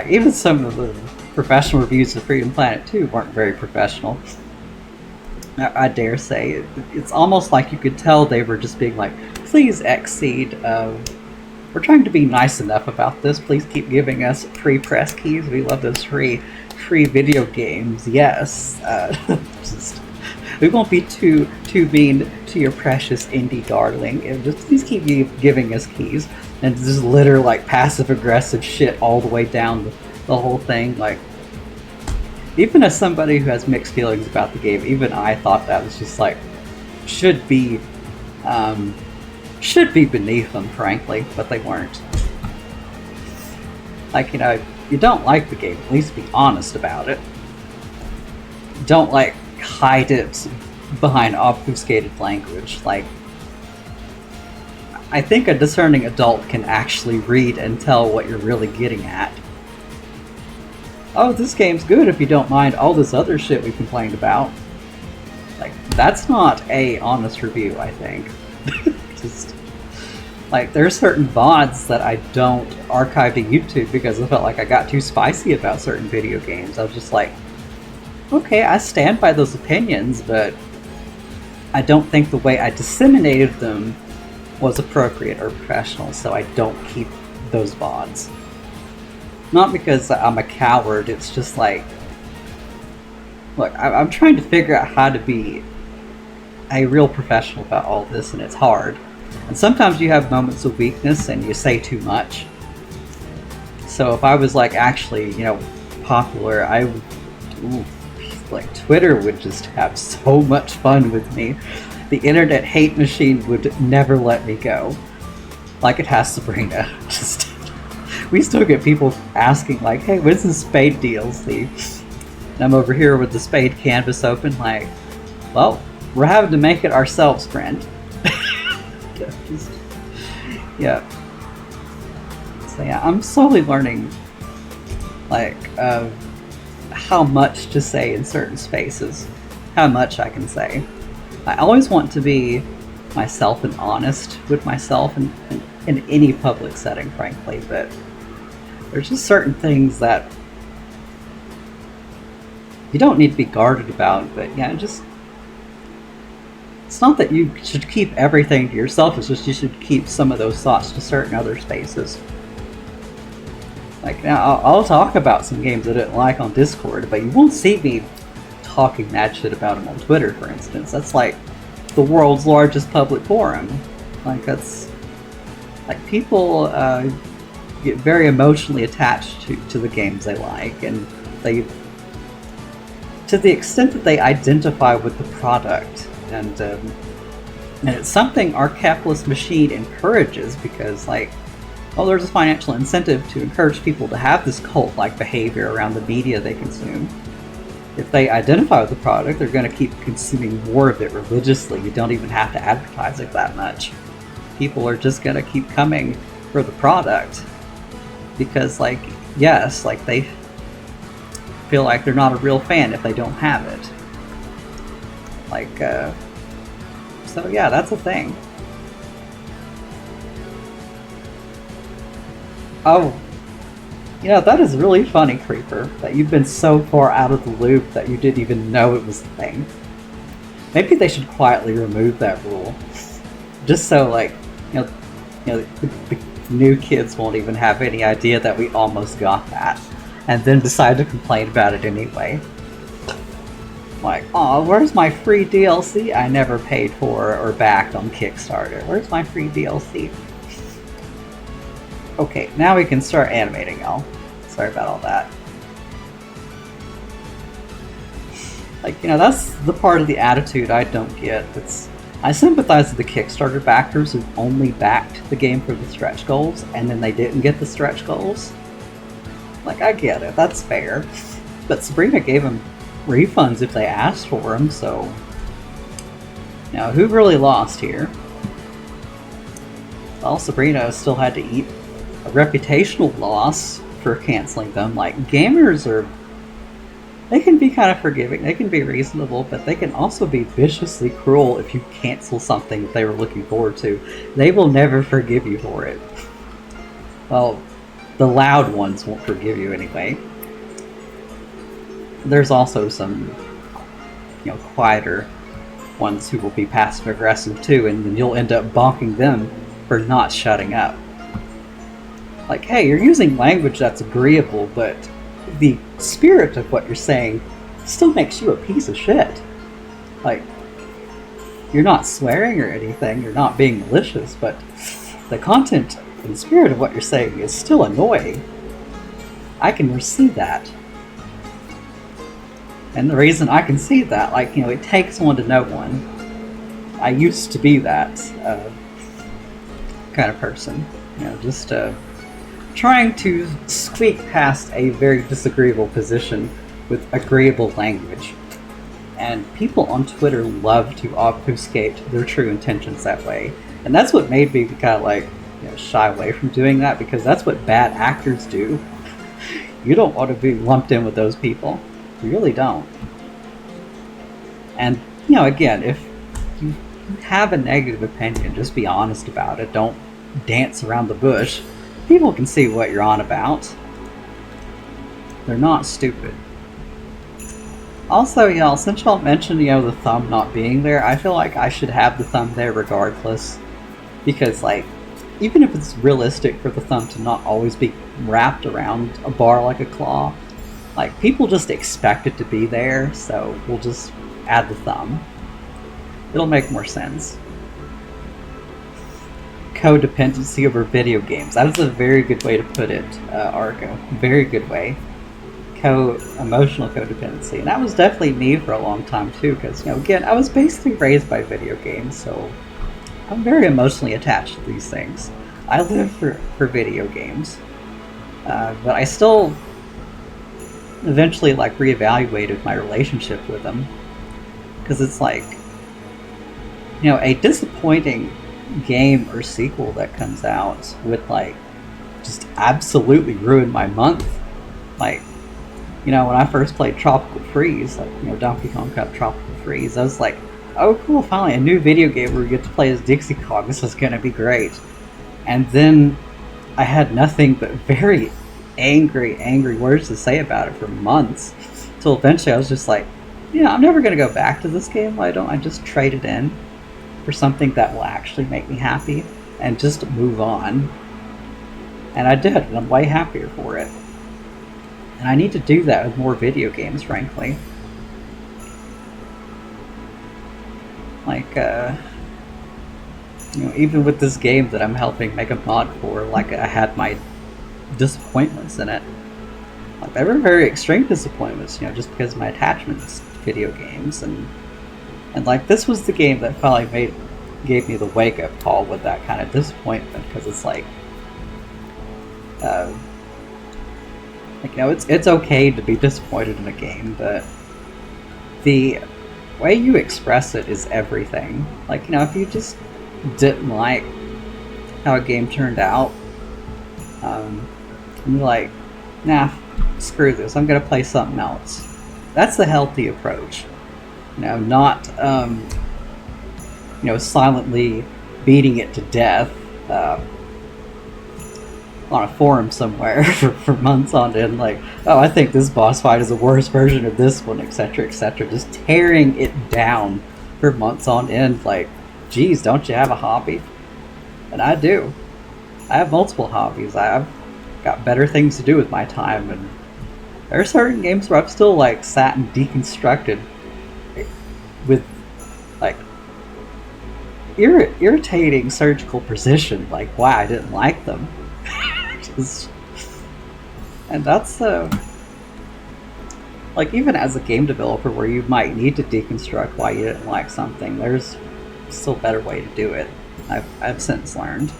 Like, even some of the professional reviews of Freedom Planet 2 weren't very professional. I dare say. It's almost like you could tell they were just being like, please exceed. We're trying to be nice enough about this. Please keep giving us free press keys. We love those free video games. Yes. We won't be too mean to your precious indie darling. Just please keep giving us keys. And just litter like passive aggressive shit all the way down the whole thing. Like, even as somebody who has mixed feelings about the game, even I thought that was just like should be beneath them, frankly, but they weren't. Like, you don't like the game, at least be honest about it. Don't like hide it behind obfuscated language. Like, I think a discerning adult can actually read and tell what you're really getting at. Oh, this game's good if you don't mind all this other shit we complained about. Like, that's not a honest review, I think. Just, like, there are certain VODs that I don't archive to YouTube because I felt like I got too spicy about certain video games. I was just like, okay, I stand by those opinions, but I don't think the way I disseminated them was appropriate or professional, so I don't keep those VODs. Not because I'm a coward, it's just like, look, I'm trying to figure out how to be a real professional about all this, and it's hard. And sometimes you have moments of weakness and you say too much. So if I was like actually, popular, I would, like, Twitter would just have so much fun with me. The internet hate machine would never let me go. Like it has Sabrina. Just, we still get people asking like, hey, when's the Spade DLC? And I'm over here with the Spade canvas open like, well, we're having to make it ourselves, friend. Just, yeah. So yeah, I'm slowly learning like how much to say in certain spaces. How much I can say. I always want to be myself and honest with myself in any public setting, frankly, but there's just certain things that you don't need to be guarded about, but yeah, just, it's not that you should keep everything to yourself, it's just you should keep some of those thoughts to certain other spaces. Like, now, I'll talk about some games I didn't like on Discord, but you won't see me talking mad shit about them on Twitter, for instance. That's like the world's largest public forum. Like, that's, like, people get very emotionally attached to the games they like, and they, to the extent that they identify with the product, and it's something our capitalist machine encourages, because, like, well, there's a financial incentive to encourage people to have this cult-like behavior around the media they consume. If they identify with the product, they're going to keep consuming more of it religiously. You don't even have to advertise it that much. People are just going to keep coming for the product. Because, like, yes, like, they feel like they're not a real fan if they don't have it. Like, so yeah, that's a thing. Oh, that is really funny, Creeper, that you've been so far out of the loop that you didn't even know it was a thing. Maybe they should quietly remove that rule. Just so, like, the new kids won't even have any idea that we almost got that, and then decide to complain about it anyway. Like, oh, where's my free DLC I never paid for or backed on Kickstarter? Where's my free DLC? Okay, now we can start animating, y'all. Sorry about all that. Like, that's the part of the attitude I don't get. I sympathize with the Kickstarter backers who only backed the game for the stretch goals, and then they didn't get the stretch goals. Like, I get it, that's fair. But Sabrina gave them refunds if they asked for them, so... Now, who really lost here? Well, Sabrina still had to eat a reputational loss for canceling them. Like, gamers they can be kind of forgiving, they can be reasonable, but they can also be viciously cruel if you cancel something that they were looking forward to. They will never forgive you for it. Well, the loud ones won't forgive you anyway. There's also some, quieter ones who will be passive aggressive too, and then you'll end up bonking them for not shutting up. Like, hey, you're using language that's agreeable, but the spirit of what you're saying still makes you a piece of shit. Like, you're not swearing or anything, you're not being malicious, but the content and spirit of what you're saying is still annoying. I can receive that. And the reason I can see that, it takes one to know one. I used to be that kind of person. Just trying to squeak past a very disagreeable position with agreeable language. And people on Twitter love to obfuscate their true intentions that way. And that's what made me kind of shy away from doing that, because that's what bad actors do. You don't want to be lumped in with those people. You really don't. And, again, if you have a negative opinion, just be honest about it. Don't dance around the bush. People can see what you're on about. They're not stupid. Also, y'all, since y'all mentioned, the thumb not being there, I feel like I should have the thumb there regardless. Because, even if it's realistic for the thumb to not always be wrapped around a bar like a claw, people just expect it to be there, so we'll just add the thumb. It'll make more sense. Codependency over video games. That is a very good way to put it, Argo. Very good way. Emotional codependency. And that was definitely me for a long time too, because, again, I was basically raised by video games, so I'm very emotionally attached to these things. I live for video games. But I still eventually reevaluated my relationship with them, because it's a disappointing game or sequel that comes out would just absolutely ruin my month. When I first played Tropical Freeze, Donkey Kong Cup Tropical Freeze, I was like, oh cool, finally a new video game where we get to play as Dixie Kong, this is gonna be great. And then I had nothing but very angry words to say about it for months, till eventually I was just like, I'm never going to go back to this game. Why don't I just trade it in for something that will actually make me happy and just move on? And I did, and I'm way happier for it. And I need to do that with more video games, frankly. Even with this game that I'm helping make a mod for, I had my disappointments in it. They were very extreme disappointments, just because of my attachments to video games, and this was the game that finally gave me the wake-up call with that kind of disappointment, because it's it's okay to be disappointed in a game, but the way you express it is everything. If you just didn't like how a game turned out, and you're like, nah, screw this, I'm gonna play something else. That's the healthy approach. Not silently beating it to death on a forum somewhere for months on end, oh, I think this boss fight is a worse version of this one, etc., etc., just tearing it down for months on end. Geez, don't you have a hobby? And I do. I have multiple hobbies. I've got better things to do with my time, and there are certain games where I've still sat and deconstructed with irritating surgical precision, why I didn't like them. And that's even as a game developer, where you might need to deconstruct why you didn't like something, there's still a better way to do it. I've since learned.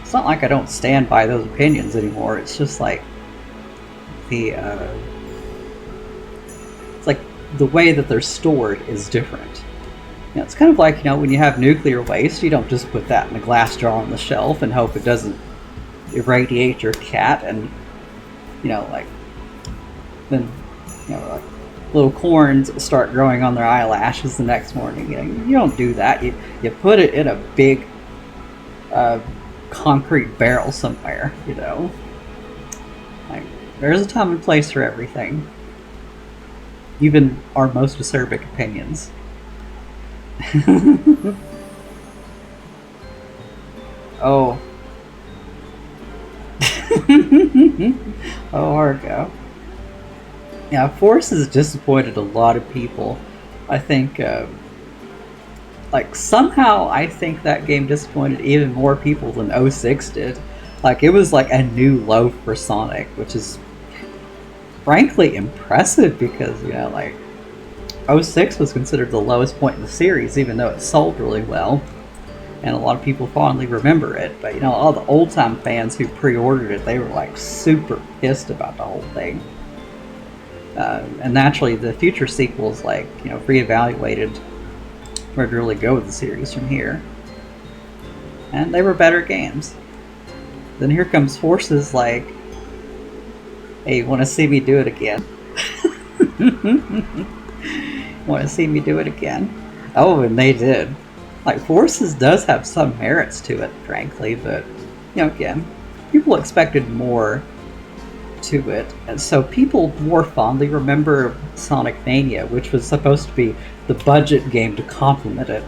It's not like I don't stand by those opinions anymore. It's just the way that they're stored is different. It's kind of when you have nuclear waste, you don't just put that in a glass jar on the shelf and hope it doesn't irradiate your cat and then little corns start growing on their eyelashes the next morning. You don't do that. You put it in a big concrete barrel somewhere, you know? Like, there's a time and place for everything. Even our most acerbic opinions. Oh. Oh, Argo. Yeah, Force has disappointed a lot of people. I think, like, somehow I think that game disappointed even more people than 06 did. Like, it was like a new low for Sonic, which is frankly impressive because, you know, like, 06 was considered the lowest point in the series, even though it sold really well. And a lot of people fondly remember it. But, you know, all the old-time fans who pre-ordered it, they were, like, super pissed about the whole thing. And naturally, the future sequels, like, you know, reevaluated where to really go with the series from here. And they were better games. Then here comes Forces like, hey, you want to see me do it again? Want to see me do it again? Oh, and they did. Like, Forces does have some merits to it, frankly, but, you know, again, people expected more to it, and so people more fondly remember Sonic Mania, which was supposed to be the budget game to complement it.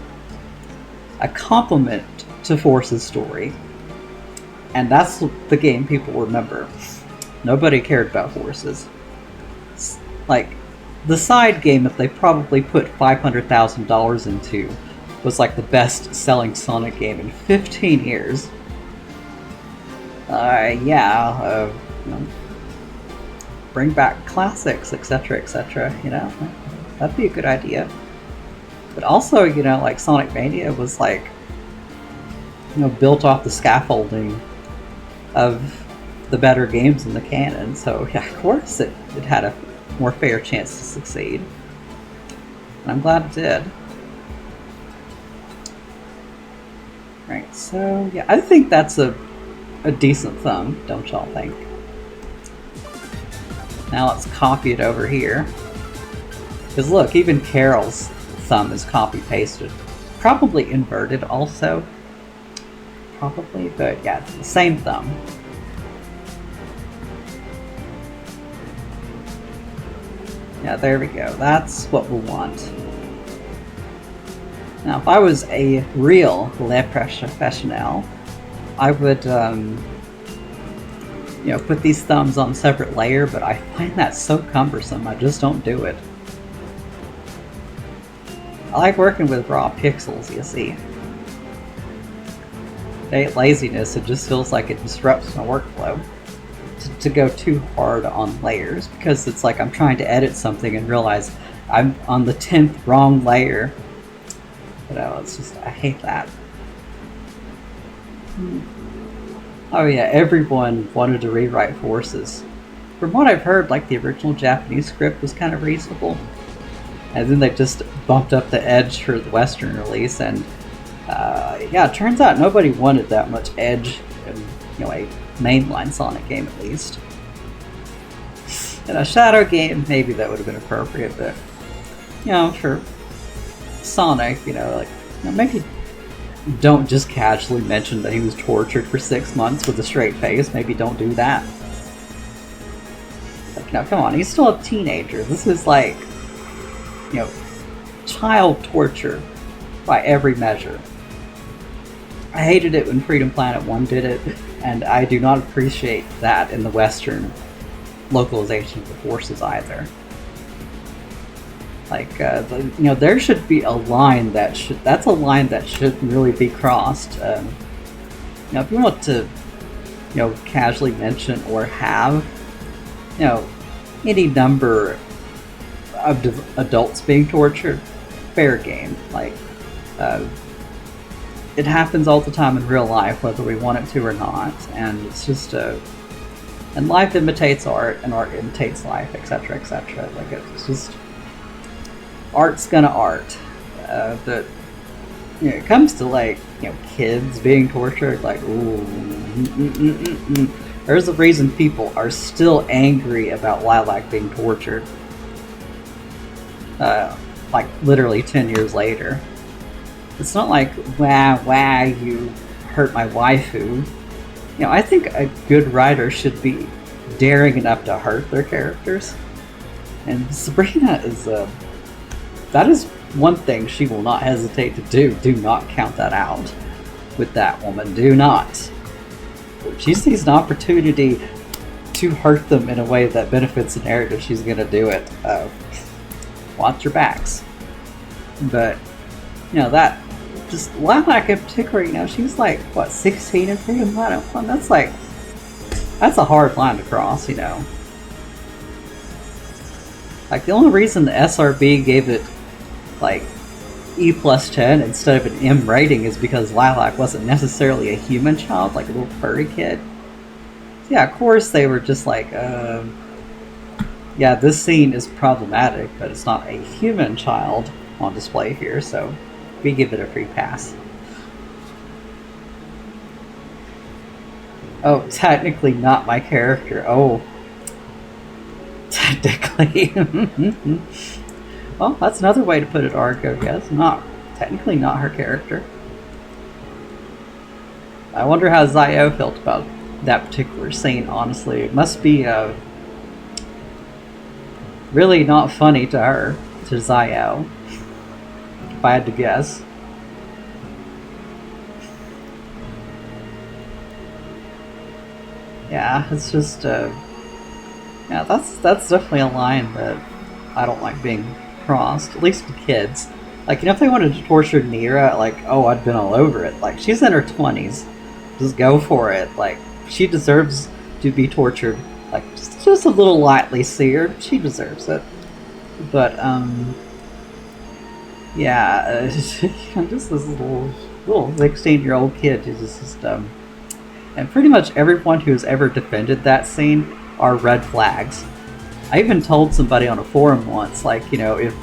A complement to Force's story. And that's the game people remember. Nobody cared about Forces. Like, the side game that they probably put $500,000 into was like the best-selling Sonic game in 15 years. You know, bring back classics, etc., etc., you know? That'd be a good idea. But also, you know, like, Sonic Mania was like, you know, built off the scaffolding of the better games in the canon, so yeah, of course it had a more fair chance to succeed. And I'm glad it did. Right, so yeah, I think that's a decent thumb, don't y'all think? Now let's copy it over here. Because look, even Carol's thumb is copy-pasted. Probably inverted also. Probably, but yeah, it's the same thumb. Yeah, there we go. That's what we want. Now, if I was a real Le Professionnel, I would, you know, put these thumbs on a separate layer, but I find that so cumbersome, I just don't do it. I like working with raw pixels, you see. It ain't laziness, it just feels like it disrupts my workflow to go too hard on layers, because it's like I'm trying to edit something and realize I'm on the 10th wrong layer. You know, it's just, I hate that. Oh yeah, everyone wanted to rewrite Forces. From what I've heard, like, the original Japanese script was kind of reasonable. And then they just bumped up the edge for the Western release, and yeah, it turns out nobody wanted that much edge in, you know, a mainline Sonic game at least. In a Shadow game, maybe that would have been appropriate, but, you know, for Sonic, you know, like, you know, maybe don't just casually mention that he was tortured for 6 months with a straight face. Maybe don't do that. Like, now, come on, he's still a teenager. This is like, you know, child torture by every measure. I hated it when Freedom Planet 1 did it, and I do not appreciate that in the Western localization of the Forces either. Like, you know, there should be a line that's a line that shouldn't really be crossed. You know, if you want to, you know, casually mention or have, you know, any number of adults being tortured, fair game. Like, it happens all the time in real life, whether we want it to or not, and it's just and life imitates art, and art imitates life, etc., etc. Like, it's just, art's gonna art. But, you know, it comes to, like, you know, kids being tortured, like, ooh, there's a reason people are still angry about Lilac being tortured. Like, literally 10 years later. It's not like, wow, you hurt my waifu. I think a good writer should be daring enough to hurt their characters. And Sabrina is that is one thing she will not hesitate to do. Do not count that out with that woman. Do not. If she sees an opportunity to hurt them in a way that benefits the narrative, she's going to do it. Watch your backs. But, that, just Lilac in particular, she's like, what, 16 in Freedom Planet 1? That's a hard line to cross, Like, the only reason the SRB gave it, like, E+10 instead of an M rating is because Lilac wasn't necessarily a human child, like a little furry kid. So yeah, of course they were just like, yeah, this scene is problematic, but it's not a human child on display here, so we give it a free pass. Oh, technically not my character. Oh. Technically. Well, that's another way to put it, Argo. Yes, technically not her character. I wonder how Zio felt about that particular scene, honestly. It must be really not funny to her, to Zio, if I had to guess. Yeah, it's just, yeah, that's definitely a line that I don't like being crossed, at least with kids. Like, if they wanted to torture Nira, like, oh, I'd been all over it. Like, she's in her 20s. Just go for it. Like, she deserves to be tortured. Like, just a little lightly seared. She deserves it. But, yeah, just this little 16-year-old kid who's just, and pretty much everyone who's ever defended that scene are red flags. I even told somebody on a forum once, like, if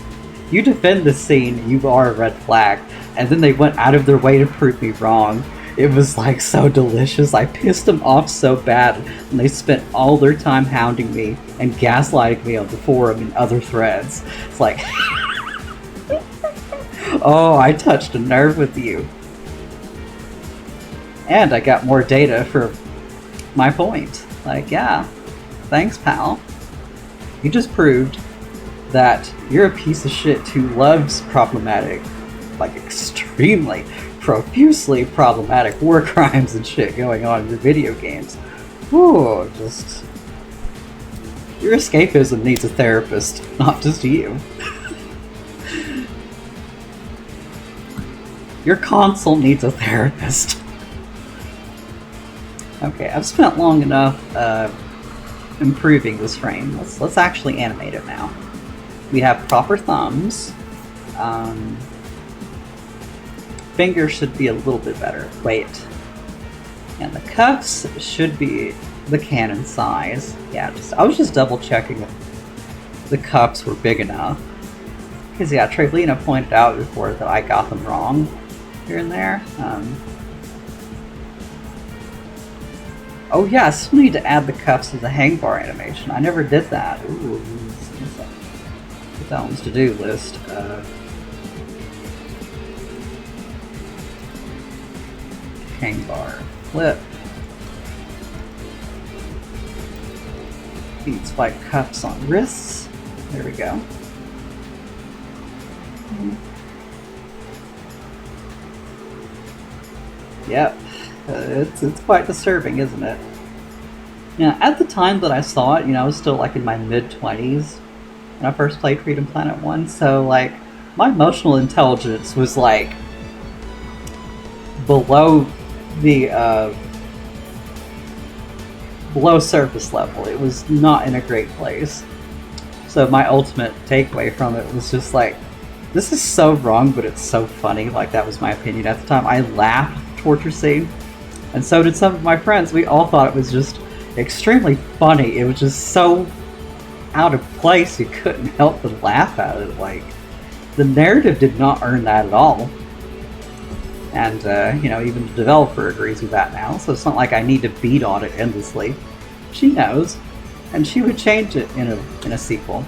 you defend this scene, you are a red flag. And then they went out of their way to prove me wrong. It was, like, so delicious. I pissed them off so bad, and they spent all their time hounding me and gaslighting me on the forum and other threads. It's like, oh, I touched a nerve with you. And I got more data for my point. Like, yeah, thanks, pal. You just proved that you're a piece of shit who loves problematic, like extremely, profusely problematic war crimes and shit going on in your video games. Ooh, just... Your escapism needs a therapist, not just you. Your console needs a therapist. Okay, I've spent long enough improving this frame. Let's actually animate it now. We have proper thumbs. Fingers should be a little bit better. Wait. And the cuffs should be the Canon size. Yeah, I was just double checking if the cuffs were big enough. Because yeah, Trelina pointed out before that I got them wrong here and there. Oh yeah, I still need to add the cuffs to the hang bar animation. I never did that. Ooh, put that one's to-do list. Hang bar. Flip. Feet spike cuffs on wrists. There we go. Yep. It's quite disturbing, isn't it? Yeah, at the time that I saw it, I was still like in my mid-20s when I first played Freedom Planet 1, so like my emotional intelligence was like below the below surface level. It was not in a great place. So my ultimate takeaway from it was just like, this is so wrong, but it's so funny. Like, that was my opinion at the time. I laughed at the torture scene, and so did some of my friends. We all thought it was just extremely funny. It was just so out of place, you couldn't help but laugh at it. Like, the narrative did not earn that at all. And, even the developer agrees with that now, so it's not like I need to beat on it endlessly. She knows, and she would change it in a sequel.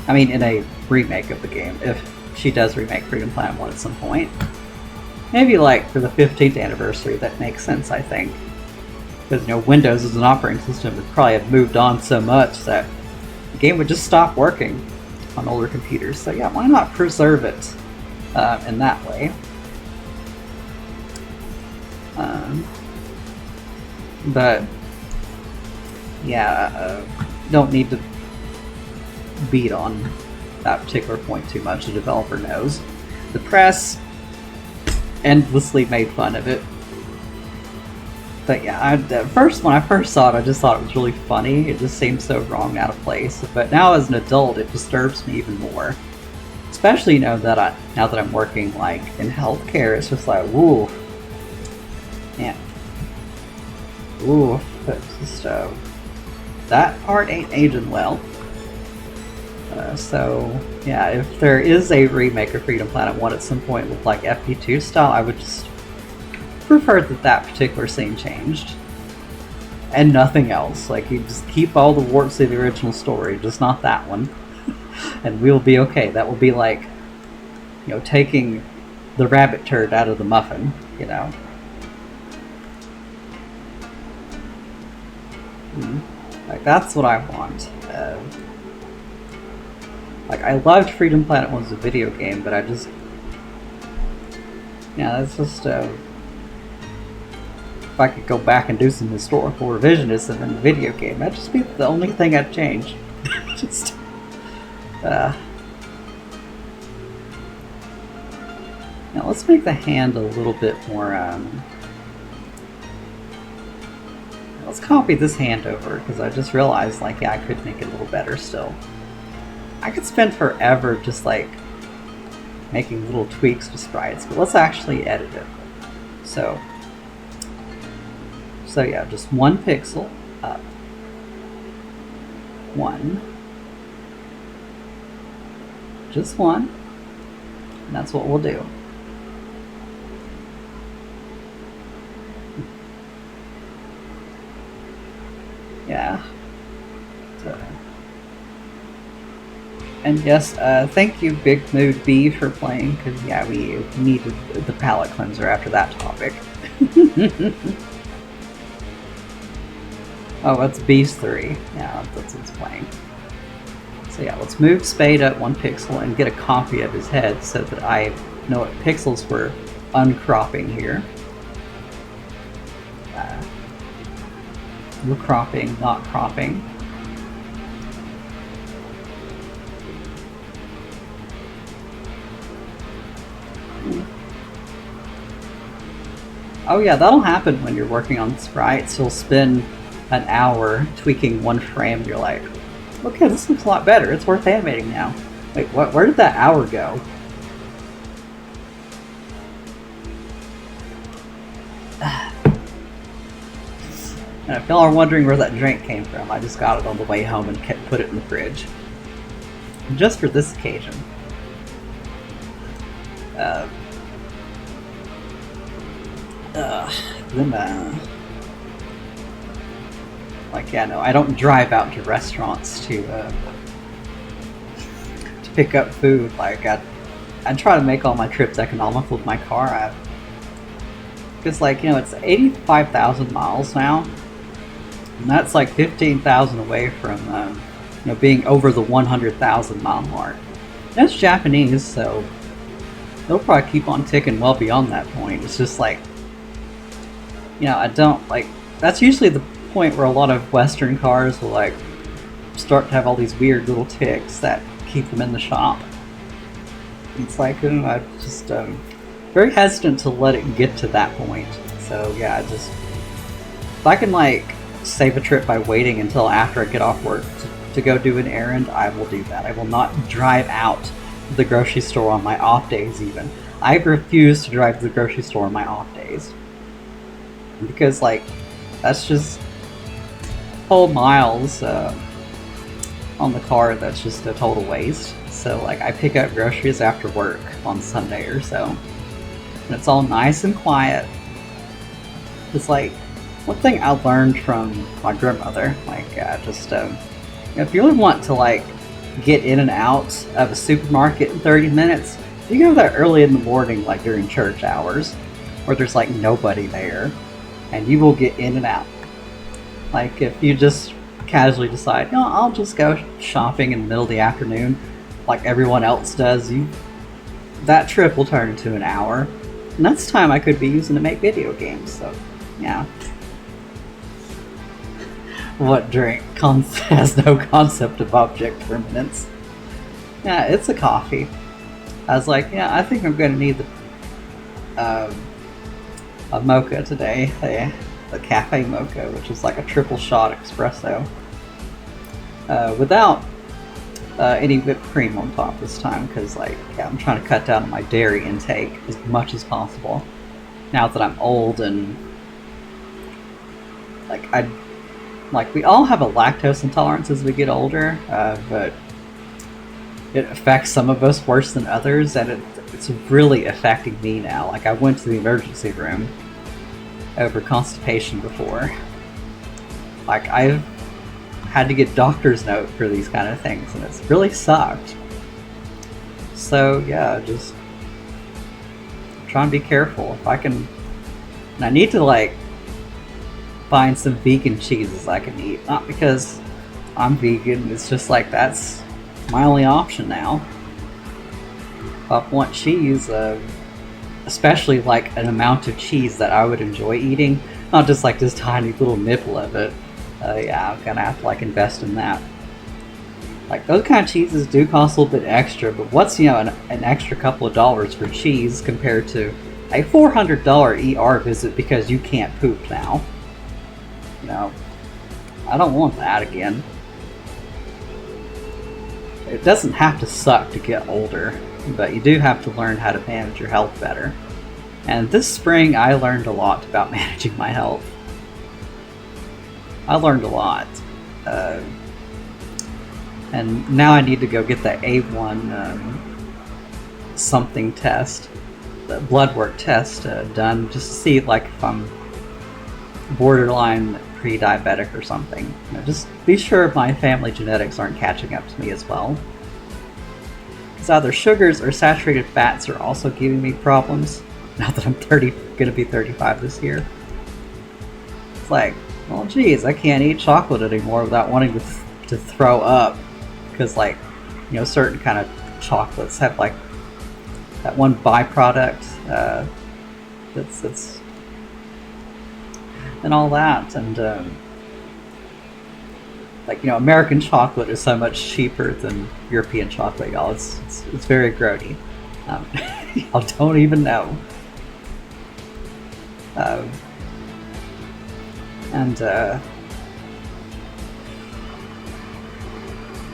I mean, in a remake of the game, if she does remake Freedom Planet 1 at some point. Maybe like for the 15th anniversary, that makes sense, I think. Because, you know, Windows as an operating system would probably have moved on so much that the game would just stop working on older computers. So yeah, why not preserve it in that way? But yeah, don't need to beat on that particular point too much. The developer knows. The press endlessly made fun of it. But yeah, when I first saw it, I just thought it was really funny. It just seemed so wrong, out of place. But now as an adult, it disturbs me even more. Especially now that I'm working like in healthcare, it's just like, woo, yeah, woo. It's just that part ain't aging well. So yeah, if there is a remake of Freedom Planet 1 at some point with like FP2 style, I would just prefer that particular scene changed. And nothing else. Like, you just keep all the warts of the original story, just not that one. And we'll be okay. That will be like, you know, taking the rabbit turd out of the muffin, you know. Like, that's what I want. Like, I loved Freedom Planet 1 as a video game, but I just... yeah, that's just... if I could go back and do some historical revisionism in the video game, that'd just be the only thing I'd change. Just... now, let's make the hand a little bit more... let's copy this hand over, because I just realized, like, yeah, I could make it a little better still. I could spend forever just, like, making little tweaks to sprites, but let's actually edit it. So yeah, just one pixel up. One. Just one. And that's what we'll do. Yeah. So. And yes, thank you, Big Mood B, for playing, because yeah, we needed the palate cleanser after that topic. Oh, that's Beast 3. Yeah, that's what's playing. So yeah, let's move Spade up one pixel and get a copy of his head so that I know what pixels we're uncropping here. We're cropping, not cropping. Oh yeah, that'll happen when you're working on sprites. You'll spend an hour tweaking one frame. You're like, okay, this looks a lot better. It's worth animating now. Wait, what? Where did that hour go? And if y'all are wondering where that drink came from, I just got it on the way home and put it in the fridge. Just for this occasion. Like, yeah, no, I don't drive out to restaurants to pick up food. Like, I try to make all my trips economical with my car. Because, like, you know, it's 85,000 miles now. And that's like 15,000 away from, you know, being over the 100,000 mile mark. That's Japanese, so they'll probably keep on ticking well beyond that point. It's just like, you know, I don't, like, that's usually the point where a lot of Western cars will, like, start to have all these weird little ticks that keep them in the shop. It's like, I'm just very hesitant to let it get to that point. So, yeah, if I can, like, save a trip by waiting until after I get off work to go do an errand, I will do that. I will not drive out to the grocery store on my off days even. I refuse to drive to the grocery store on my off days. Because, like, that's just whole miles on the car that's just a total waste. So, like, I pick up groceries after work on Sunday or so. And it's all nice and quiet. It's like, one thing I learned from my grandmother, like, if you really want to, like, get in and out of a supermarket in 30 minutes, you go that early in the morning, like during church hours, where there's like nobody there, and you will get in and out. Like if you just casually decide, no, I'll just go shopping in the middle of the afternoon, like everyone else does, that trip will turn into an hour, and that's time I could be using to make video games. So, yeah. What drink has no concept of object permanence? Yeah, it's a coffee. I was like, yeah, I think I'm going to need a mocha today, a cafe mocha, which is like a triple shot espresso, without any whipped cream on top this time, because like, yeah, I'm trying to cut down on my dairy intake as much as possible now that I'm old, and like we all have a lactose intolerance as we get older, but it affects some of us worse than others, and it's really affecting me now. Like, I went to the emergency room over constipation before. Like, I've had to get doctor's note for these kind of things, and it's really sucked. So yeah, just trying to be careful. If I can, and I need to like find some vegan cheeses I can eat. Not because I'm vegan, it's just like that's my only option now. If I want cheese, especially like an amount of cheese that I would enjoy eating, not just like this tiny little nibble of it, yeah, I'm gonna have to like invest in that. Like, those kind of cheeses do cost a little bit extra, but what's, you know, an extra couple of dollars for cheese compared to a $400 ER visit because you can't poop now? You know, I don't want that again. It doesn't have to suck to get older, but you do have to learn how to manage your health better. And this spring, I learned a lot about managing my health. I learned a lot. And now I need to go get that A1 something test, the blood work test done, just to see like if I'm borderline pre-diabetic or something. You know, just be sure my family genetics aren't catching up to me as well. Because either sugars or saturated fats are also giving me problems now that I'm gonna be 35 this year. It's like, well, geez, I can't eat chocolate anymore without wanting to throw up. Because, like, you know, certain kind of chocolates have like that one byproduct that's and all that, and like, you know, American chocolate is so much cheaper than European chocolate, y'all. It's very grody. Y'all don't even know.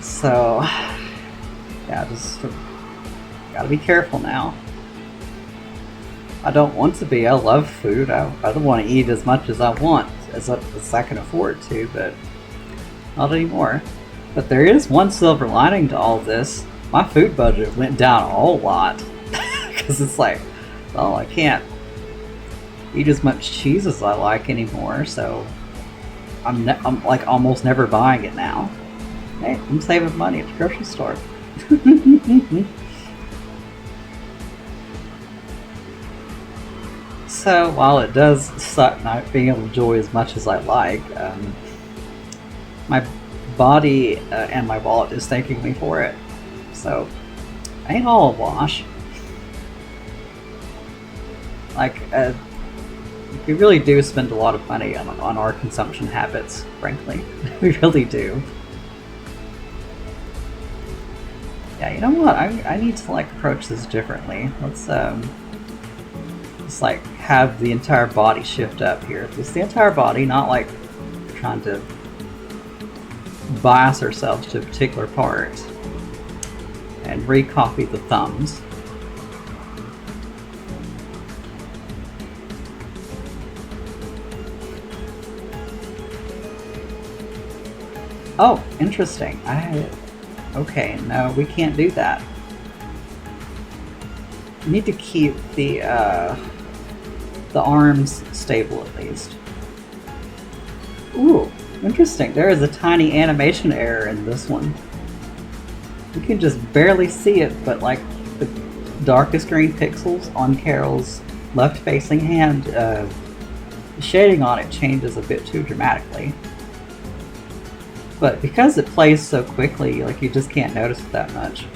So, yeah, just gotta be careful now. I don't want to be. I love food. I don't want to eat as much as I want, as I can afford to, but not anymore. But there is one silver lining to all this. My food budget went down a whole lot. Because it's like, well, I can't eat as much cheese as I like anymore, so I'm like almost never buying it now. Hey, I'm saving money at the grocery store. So while it does suck not being able to enjoy as much as I like, my body and my wallet is thanking me for it. So I ain't all a wash. Like, we really do spend a lot of money on our consumption habits, frankly. We really do. Yeah, you know what? I need to like approach this differently. Let's just like have the entire body shift up here. Just the entire body, not like trying to bias ourselves to a particular part. And re-copy the thumbs. Oh, interesting. Okay, no, we can't do that. We need to keep the arms stable at least. Ooh, interesting. There is a tiny animation error in this one. You can just barely see it, but like darkest green pixels on Carol's left-facing hand, the shading on it changes a bit too dramatically. But because it plays so quickly, like, you just can't notice it that much.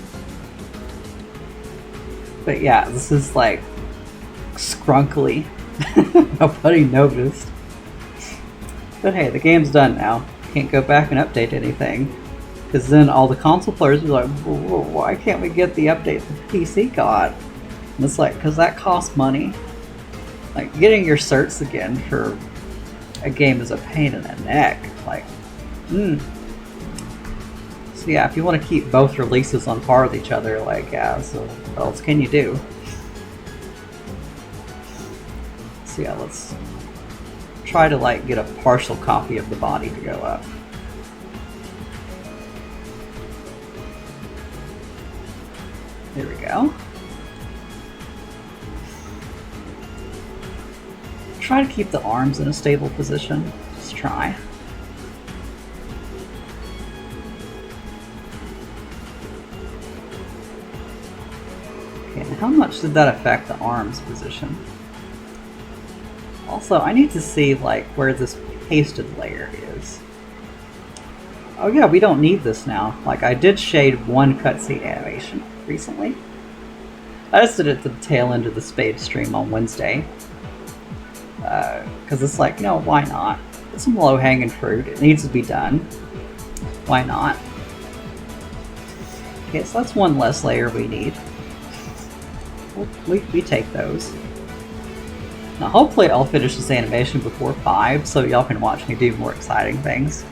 But yeah, this is like scrunkily. Nobody noticed. But hey, the game's done now. Can't go back and update anything. Because then all the console players are like, why can't we get the update that the PC got? And it's like, because that costs money. Like, getting your certs again for a game is a pain in the neck. Like, So yeah, if you want to keep both releases on par with each other, like, yeah, so what else can you do? So yeah, let's try to, like, get a partial copy of the body to go up. There we go. Try to keep the arms in a stable position. Just try. Okay, how much did that affect the arms position? Also, I need to see, like, where this pasted layer is. Oh yeah, we don't need this now. Like, I did shade one cutscene animation recently. I just did it at the tail end of the Spade stream on Wednesday. Because it's like, why not? It's some low-hanging fruit. It needs to be done. Why not? Okay, so that's one less layer we need. We take those. Now hopefully I'll finish this animation before 5 so y'all can watch me do more exciting things.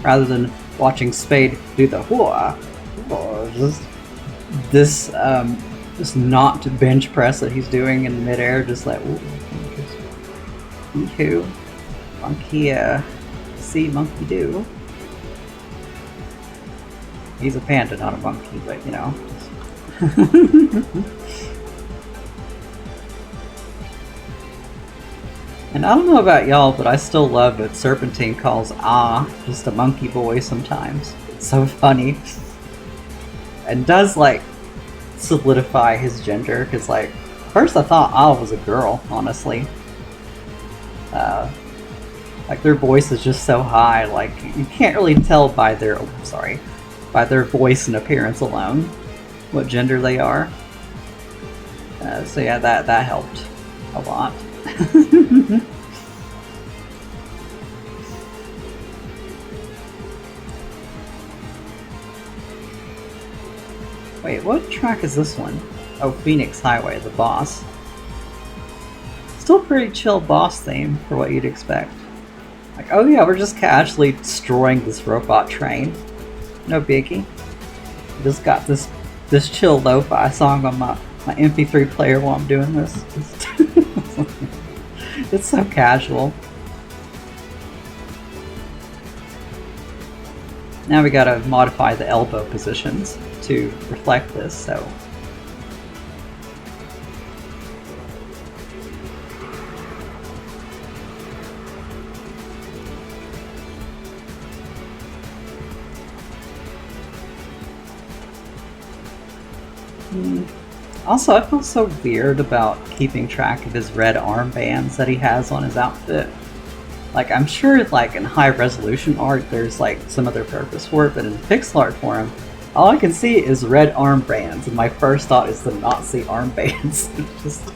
Rather than watching Spade do the hua. This not bench press that he's doing in midair, just like who? Monkey see monkey do. He's a panda, not a monkey, but And I don't know about y'all, but I still love that Serpentine calls just a monkey boy sometimes. It's so funny. And does, like, solidify his gender, because, like, first I thought was a girl, honestly. Like, their voice is just so high, like, you can't really tell by their, by their voice and appearance alone what gender they are. So yeah, that helped a lot. Wait, what track is this one? Oh, Phoenix Highway, the boss. Still pretty chill boss theme for what you'd expect. Like, oh yeah, we're just casually destroying this robot train. No biggie. Just got this chill lo-fi song on my MP3 player while I'm doing this. It's so casual. Now we gotta modify the elbow positions to reflect this, so. Also, I feel so weird about keeping track of his red armbands that he has on his outfit. Like, I'm sure, like, in high resolution art, there's, like, some other purpose for it, but in pixel art form, all I can see is red armbands, and my first thought is the Nazi armbands. Just,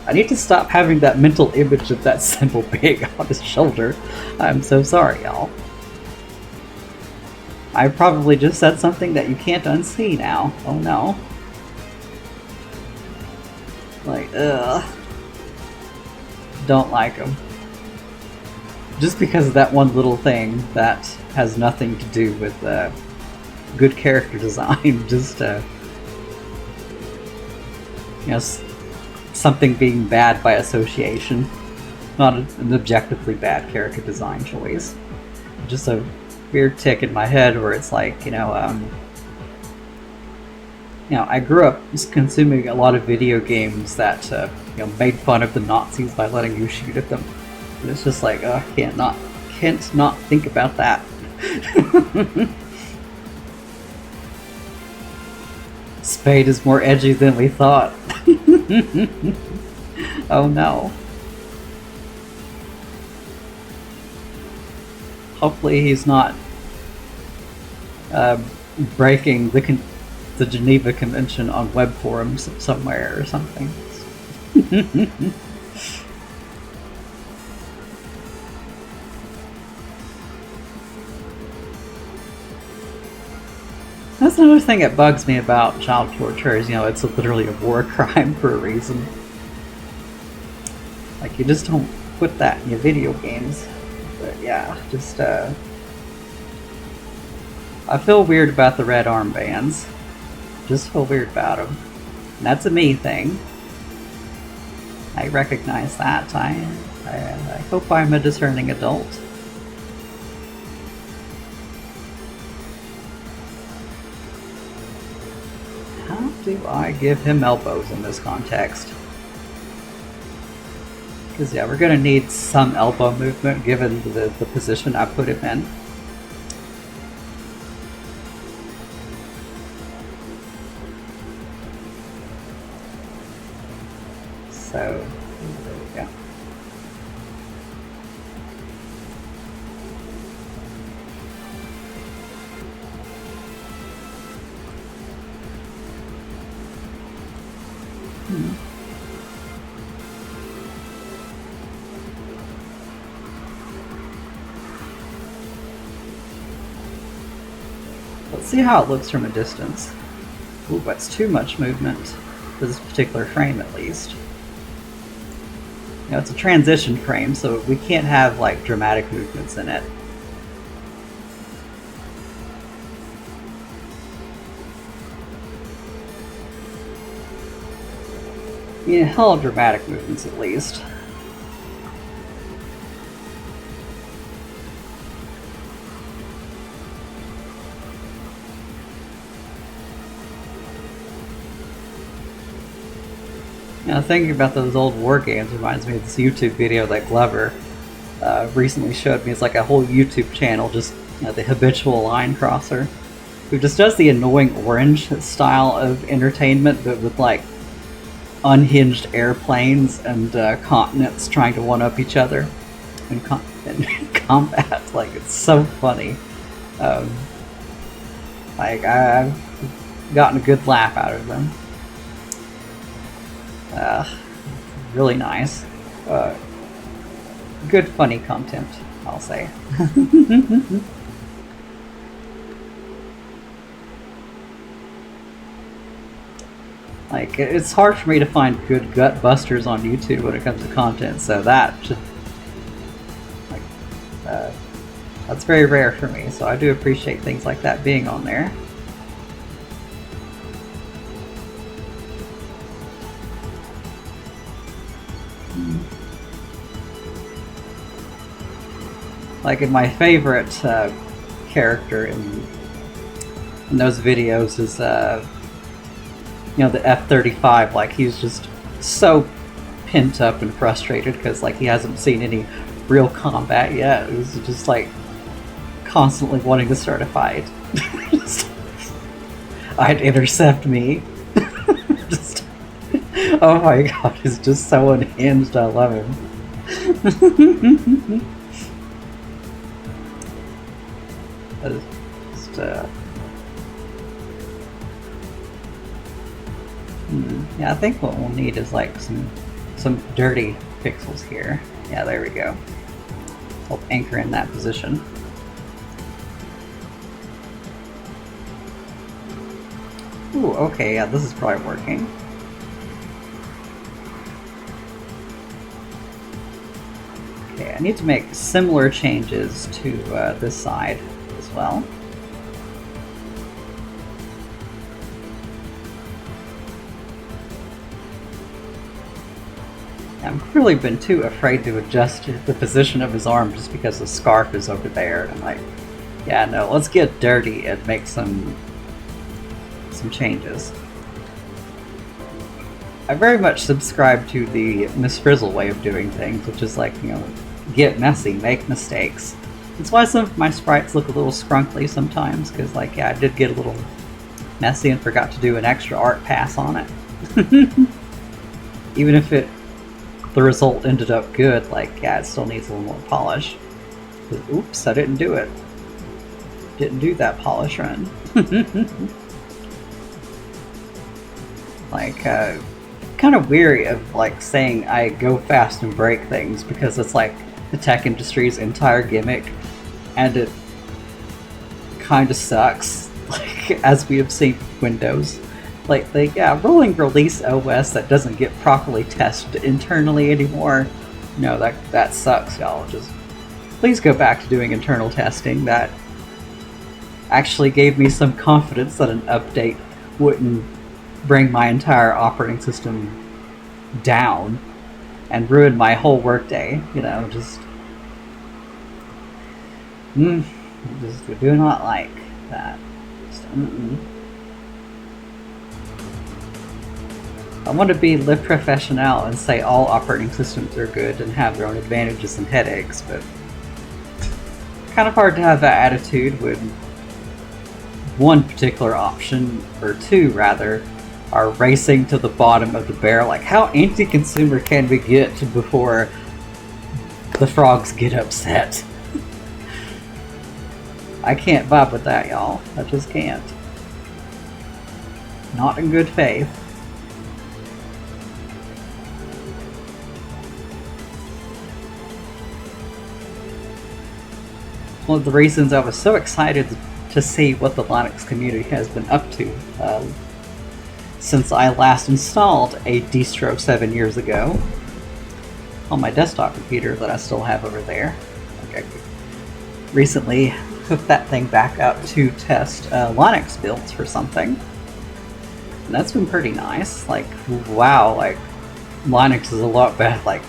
I need to stop having that mental image of that symbol big on his shoulder. I'm so sorry, y'all. I probably just said something that you can't unsee now. Oh no. Like, ugh. Don't like him. Just because of that one little thing that has nothing to do with good character design. Just, something being bad by association. Not an objectively bad character design choice. Just a weird tick in my head where it's like, I grew up just consuming a lot of video games that, made fun of the Nazis by letting you shoot at them. And it's just like, can't not think about that. Spade is more edgy than we thought. Oh no. Hopefully he's not breaking the Geneva Convention on web forums somewhere or something. That's another thing that bugs me about child torture is, it's literally a war crime for a reason. Like, you just don't put that in your video games. But yeah, just, I feel weird about the red armbands. Just feel weird about them. And that's a me thing. I recognize that. I hope I'm a discerning adult. How do I give him elbows in this context? Because yeah, we're going to need some elbow movement given the position I put him in. So, there we go. Let's see how it looks from a distance. Ooh, that's too much movement for this particular frame, at least. It's a transition frame, so we can't have like dramatic movements in it. Yeah, hell of dramatic movements at least. Thinking about those old war games reminds me of this YouTube video that Glover recently showed me. It's like a whole YouTube channel, just the habitual line crosser, who just does the annoying orange style of entertainment, but with like unhinged airplanes and continents trying to one-up each other in combat. Like, it's so funny. Like, I've gotten a good laugh out of them. Really nice. Good funny content, I'll say. Like, it's hard for me to find good gut busters on YouTube when it comes to content, so that should, like, that's very rare for me, so I do appreciate things like that being on there. Like, in my favorite character in those videos is, the F-35. Like, he's just so pent up and frustrated because, like, he hasn't seen any real combat yet. He's just, like, constantly wanting to start a fight. I'd intercept me. Just, oh my god, he's just so unhinged. I love him. Just, yeah, I think what we'll need is like some dirty pixels here. Yeah, there we go. Help anchor in that position. Ooh, okay, yeah, this is probably working. Okay, I need to make similar changes to this side as well. I've really been too afraid to adjust the position of his arm just because the scarf is over there. I'm like, yeah, no, let's get dirty and make some changes. I very much subscribe to the Miss Frizzle way of doing things, which is like, get messy, make mistakes. That's why some of my sprites look a little scrunkly sometimes, because, like, yeah, I did get a little messy and forgot to do an extra art pass on it. Even if the result ended up good, like, yeah, it still needs a little more polish. Oops, I didn't do it. Didn't do that polish run. Like, kind of weary of, like, saying I go fast and break things, because it's like the tech industry's entire gimmick, and it kind of sucks, like, as we have seen with Windows. Like, rolling release OS that doesn't get properly tested internally anymore. No, that sucks, y'all. Just please go back to doing internal testing. That actually gave me some confidence that an update wouldn't bring my entire operating system down and ruin my whole workday. You know, just do not like that. Just, I want to be Le Professionnel and say all operating systems are good and have their own advantages and headaches, but kind of hard to have that attitude when one particular option, or two rather, are racing to the bottom of the barrel. Like, how anti-consumer can we get before the frogs get upset? I can't vibe with that, y'all. I just can't. Not in good faith. One of the reasons I was so excited to see what the Linux community has been up to since I last installed a distro 7 years ago on my desktop computer that I still have over there. Okay. Recently hooked that thing back up to test Linux builds for something, and that's been pretty nice. Like, wow, like, Linux is a lot better. Like,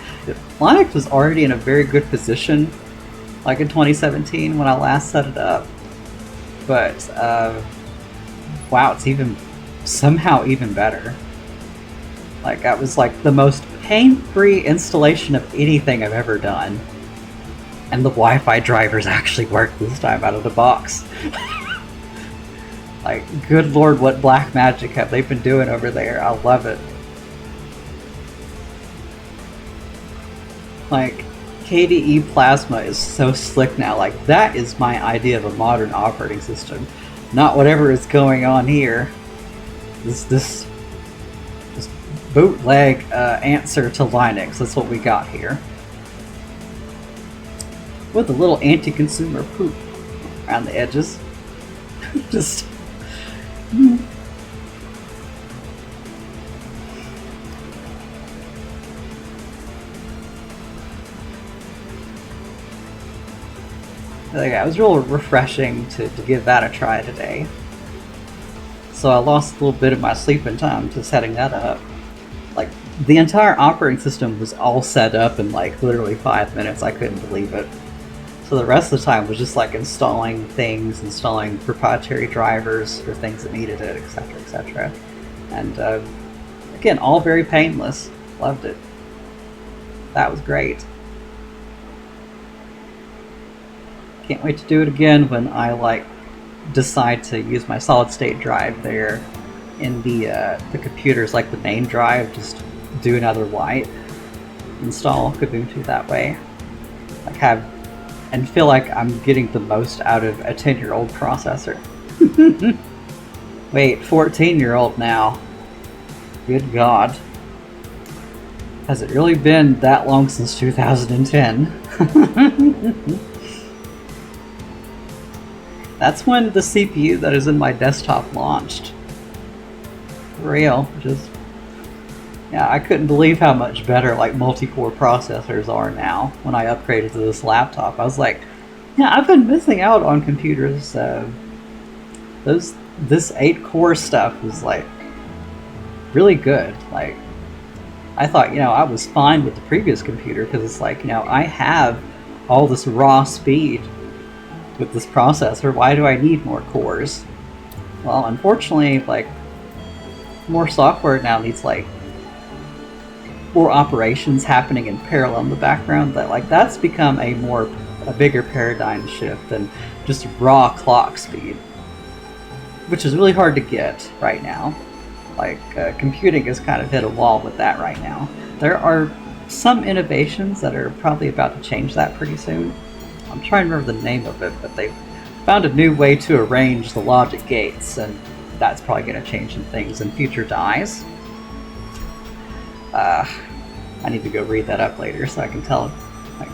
Linux was already in a very good position, like in 2017 when I last set it up, but wow, it's somehow even better. Like, that was like the most pain-free installation of anything I've ever done, and the Wi-Fi drivers actually work this time out of the box. Like, good lord, what black magic have they been doing over there? I love it. Like, KDE Plasma is so slick now. Like, that is my idea of a modern operating system, not whatever is going on here. This bootleg answer to Linux. That's what we got here, with a little anti-consumer poop around the edges. Just like, it was real refreshing to give that a try today. So I lost a little bit of my sleeping time to setting that up. Like, the entire operating system was all set up in like literally 5 minutes. I couldn't believe it. So the rest of the time was just like installing things, installing proprietary drivers for things that needed it, etc., etc. And again, all very painless. Loved it. That was great. Can't wait to do it again when I like decide to use my solid state drive there in the computers, like the main drive. Just do another wipe, install Kubuntu that way. Like, have and feel like I'm getting the most out of a 10-year-old processor. Wait, 14-year-old now. Good God. Has it really been that long since 2010? That's when the CPU that is in my desktop launched. For real. Just, yeah, I couldn't believe how much better like multi-core processors are now when I upgraded to this laptop. I was like, yeah, I've been missing out on computers. This 8-core stuff was like really good. Like, I thought, I was fine with the previous computer because it's like, I have all this raw speed with this processor. Why do I need more cores? Well, unfortunately, like, more software now needs like more operations happening in parallel in the background. That's become a bigger paradigm shift than just raw clock speed. which is really hard to get right now. Like, computing has kind of hit a wall with that right now. There are some innovations that are probably about to change that pretty soon. I'm trying to remember the name of it, but they found a new way to arrange the logic gates, and that's probably going to change some things in future dies. I need to go read that up later so I can tell, like,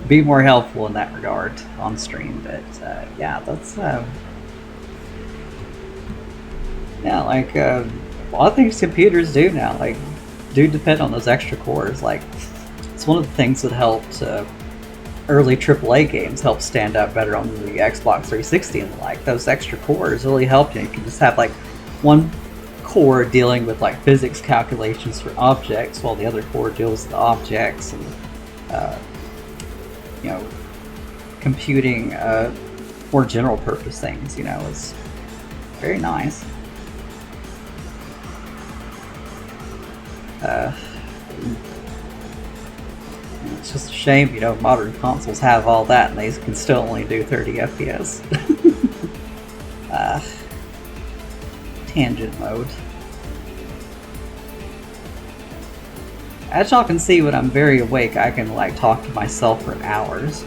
be more helpful in that regard on stream. But yeah, that's yeah, like a lot of things computers do now, like, do depend on those extra cores. Like, it's one of the things that helped early AAA games help stand out better on the Xbox 360 and the like. Those extra cores really helped you. You can just have like one core dealing with like physics calculations for objects, while the other core deals with the objects and you know, computing more general purpose things. You know, it's very nice. It's just a shame, you know, modern consoles have all that and they can still only do 30 FPS. Tangent mode. As y'all can see, when I'm very awake, I can like talk to myself for hours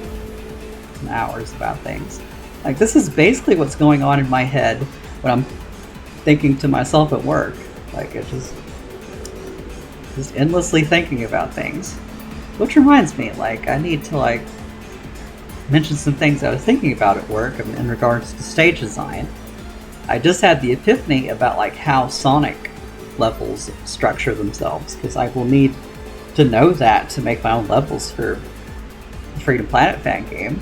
and hours about things. Like, this is basically what's going on in my head when I'm thinking to myself at work. Like, it's just endlessly thinking about things. Which reminds me, like, I need to like mention some things I was thinking about at work in regards to stage design. I just had the epiphany about like how Sonic levels structure themselves, because I will need to know that to make my own levels for the Freedom Planet fan game.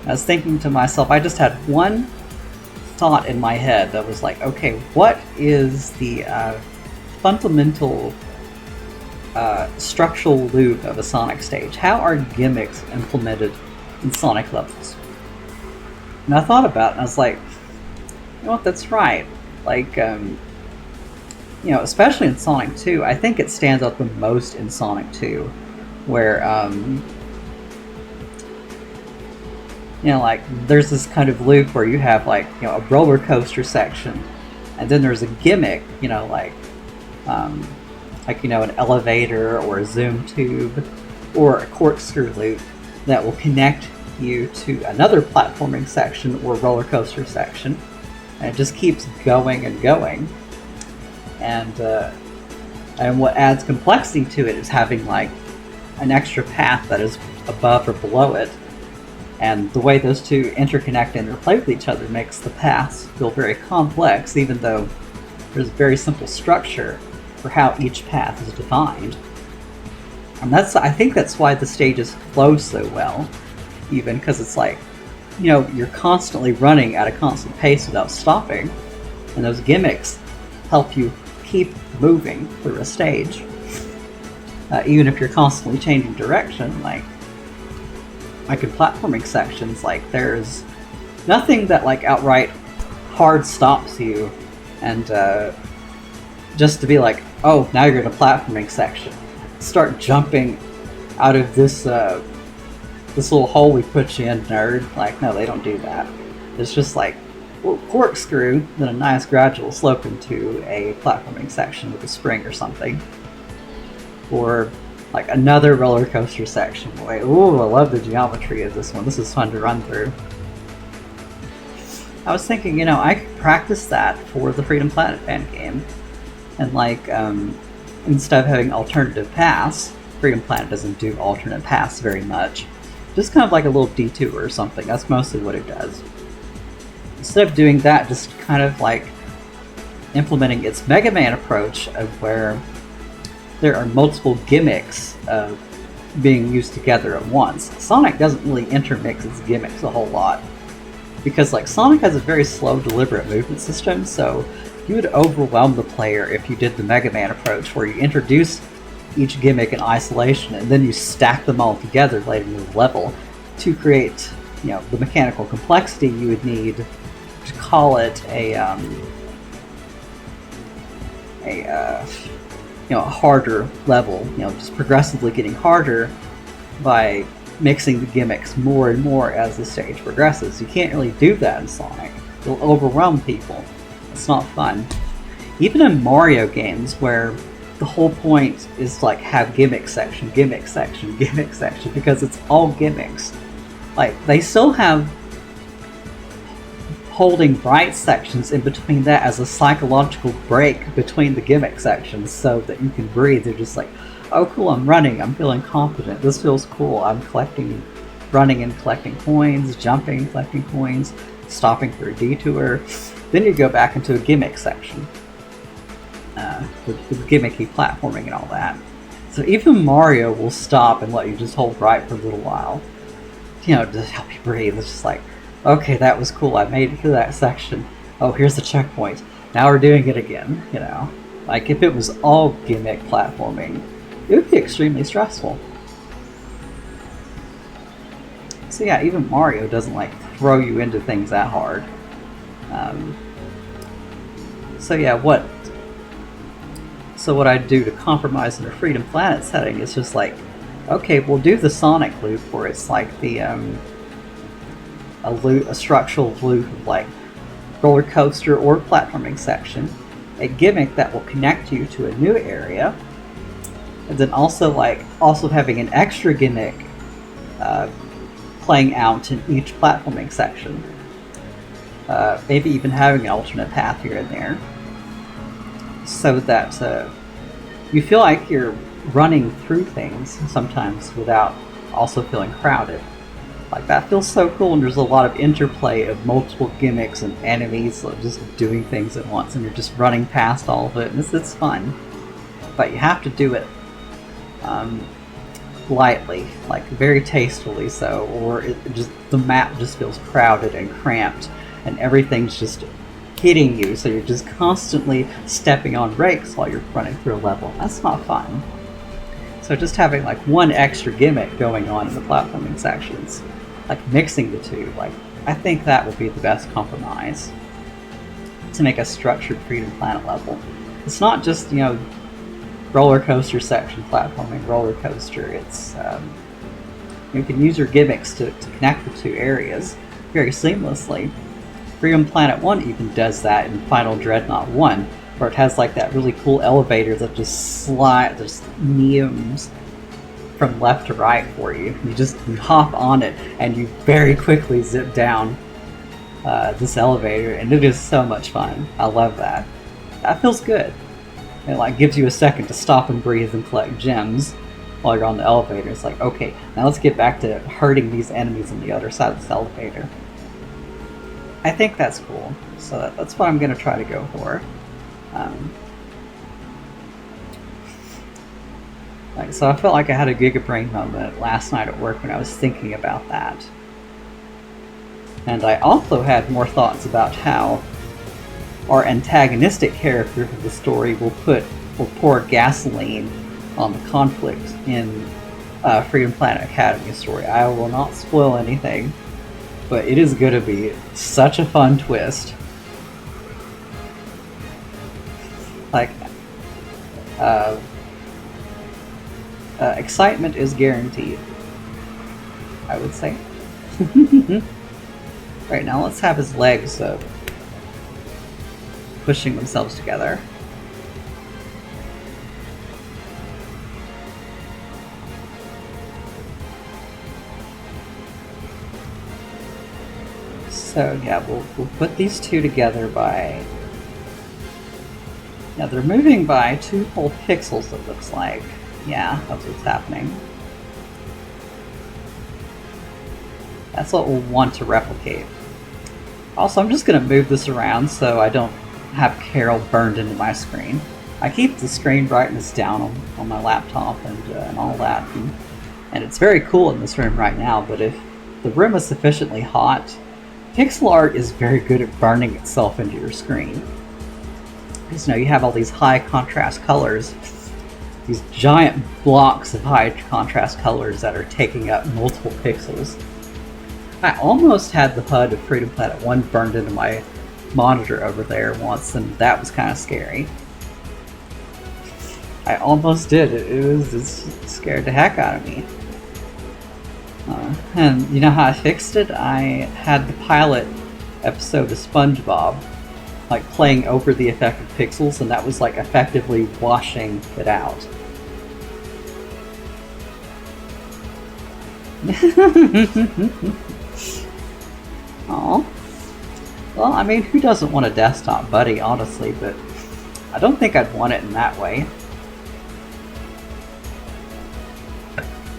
I was thinking to myself, I just had one thought in my head that was like, okay, what is the fundamental structural loop of a Sonic stage? How are gimmicks implemented in Sonic levels? And I thought about it and I was like, you know what, that's right. Like, you know, especially in Sonic 2, I think it stands out the most in Sonic 2, where, you know, like, there's this kind of loop where you have, like, you know, a roller coaster section, and then there's a gimmick, you know, like, you know, an elevator or a zoom tube or a corkscrew loop that will connect you to another platforming section or roller coaster section, and it just keeps going and going. And what adds complexity to it is having like an extra path that is above or below it, and the way those two interconnect and interplay with each other makes the paths feel very complex, even though there's a very simple structure for how each path is defined. And I think that's why the stages flow so well, even because it's like, you know, you're constantly running at a constant pace without stopping, and those gimmicks help you keep moving through a stage, even if you're constantly changing direction. Like in platforming sections, like, there's nothing that like outright hard stops you and just to be like, oh, now you're in a platforming section, start jumping out of this this little hole we put you in, nerd. Like, no, they don't do that. It's just like a little corkscrew, then a nice gradual slope into a platforming section with a spring or something. Or like another roller coaster section. Wait, ooh, I love the geometry of this one. This is fun to run through. I was thinking, you know, I could practice that for the Freedom Planet fan game. And like, instead of having alternative paths, Freedom Planet doesn't do alternate paths very much. Just kind of like a little detour or something. That's mostly what it does. Instead of doing that, just kind of like implementing its Mega Man approach of where there are multiple gimmicks being used together at once. Sonic doesn't really intermix its gimmicks a whole lot, because like Sonic has a very slow, deliberate movement system, so you would overwhelm the player if you did the Mega Man approach, where you introduce each gimmick in isolation and then you stack them all together later in the level to create, you know, the mechanical complexity you would need to call it a harder level. You know, just progressively getting harder by mixing the gimmicks more and more as the stage progresses. You can't really do that in Sonic. It'll overwhelm people. It's not fun. Even in Mario games where the whole point is like have gimmick section, gimmick section, gimmick section, because it's all gimmicks. Like, they still have holding bright sections in between that as a psychological break between the gimmick sections so that you can breathe. They're just like, oh cool, I'm running, I'm feeling confident, this feels cool, I'm running and collecting coins, jumping, collecting coins, stopping for a detour. Then you go back into a gimmick section with gimmicky platforming and all that. So even Mario will stop and let you just hold right for a little while, to help you breathe. It's just like, okay, that was cool, I made it through that section. Oh, here's the checkpoint. Now we're doing it again, Like, if it was all gimmick platforming, it would be extremely stressful. So yeah, even Mario doesn't like throw you into things that hard. So yeah, what I do to compromise in a Freedom Planet setting is just like, okay, we'll do the Sonic loop where it's like the a structural loop of like roller coaster or platforming section, a gimmick that will connect you to a new area, and then also having an extra gimmick playing out in each platforming section. Maybe even having an alternate path here and there, so that you feel like you're running through things sometimes without also feeling crowded. Like, that feels so cool, and there's a lot of interplay of multiple gimmicks and enemies just doing things at once, and you're just running past all of it, and it's fun. But you have to do it lightly, like very tastefully so, or the map just feels crowded and cramped, and everything's just hitting you, so you're just constantly stepping on brakes while you're running through a level. That's not fun. So just having like one extra gimmick going on in the platforming sections, like mixing the two, like, I think that would be the best compromise to make a structured Freedom Planet level. It's not just, roller coaster section platforming roller coaster. It's you can use your gimmicks to connect the two areas very seamlessly. Freedom Planet 1 even does that in Final Dreadnought 1, where it has like that really cool elevator that just mews from left to right for you. You hop on it and you very quickly zip down this elevator, and it is so much fun. I love that. That feels good. It like gives you a second to stop and breathe and collect gems while you're on the elevator. It's like, okay, now let's get back to hurting these enemies on the other side of this elevator. I think that's cool, so that's what I'm going to try to go for. So I felt like I had a Giga Brain moment last night at work when I was thinking about that. And I also had more thoughts about how our antagonistic character of the story will pour gasoline on the conflict in Freedom Planet Academy story. I will not spoil anything, but it is going to be such a fun twist. Like, excitement is guaranteed, I would say. Right, now let's have his legs pushing themselves together. So yeah, we'll put these two together by... Yeah, they're moving by 2 whole pixels, it looks like. Yeah, that's what's happening. That's what we'll want to replicate. Also, I'm just going to move this around so I don't have Carol burned into my screen. I keep the screen brightness down on my laptop and all that. And it's very cool in this room right now, but if the room is sufficiently hot, pixel art is very good at burning itself into your screen. Because you have all these high contrast colors, these giant blocks of high contrast colors that are taking up multiple pixels. I almost had the HUD of Freedom Planet 1 burned into my monitor over there once, and that was kind of scary. I almost did. It scared the heck out of me. And you know how I fixed it? I had the pilot episode of SpongeBob, like playing over the effect of pixels, and that was like effectively washing it out. Aw. Well, I mean, who doesn't want a desktop buddy, honestly, but I don't think I'd want it in that way.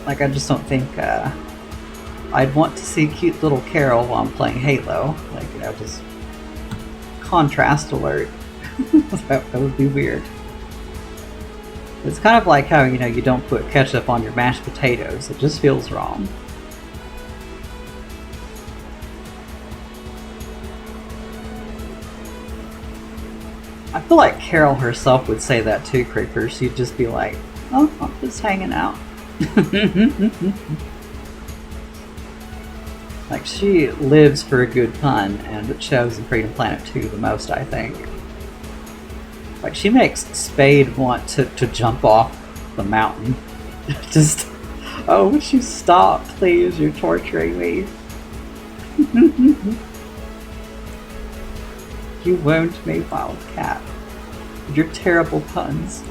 Like, I just don't think I'd want to see cute little Carol while I'm playing Halo. Like, you know, just contrast alert. That would be weird. It's kind of like how, you know, you don't put ketchup on your mashed potatoes. It just feels wrong. I feel like Carol herself would say that too, Creeper. She'd just be like, oh, I'm just hanging out. Like, she lives for a good pun, and it shows in Freedom Planet 2 the most, I think. Like, she makes Spade want to jump off the mountain. Just, oh, would you stop, please? You're torturing me. You won't, me, Wildcat. Your terrible puns.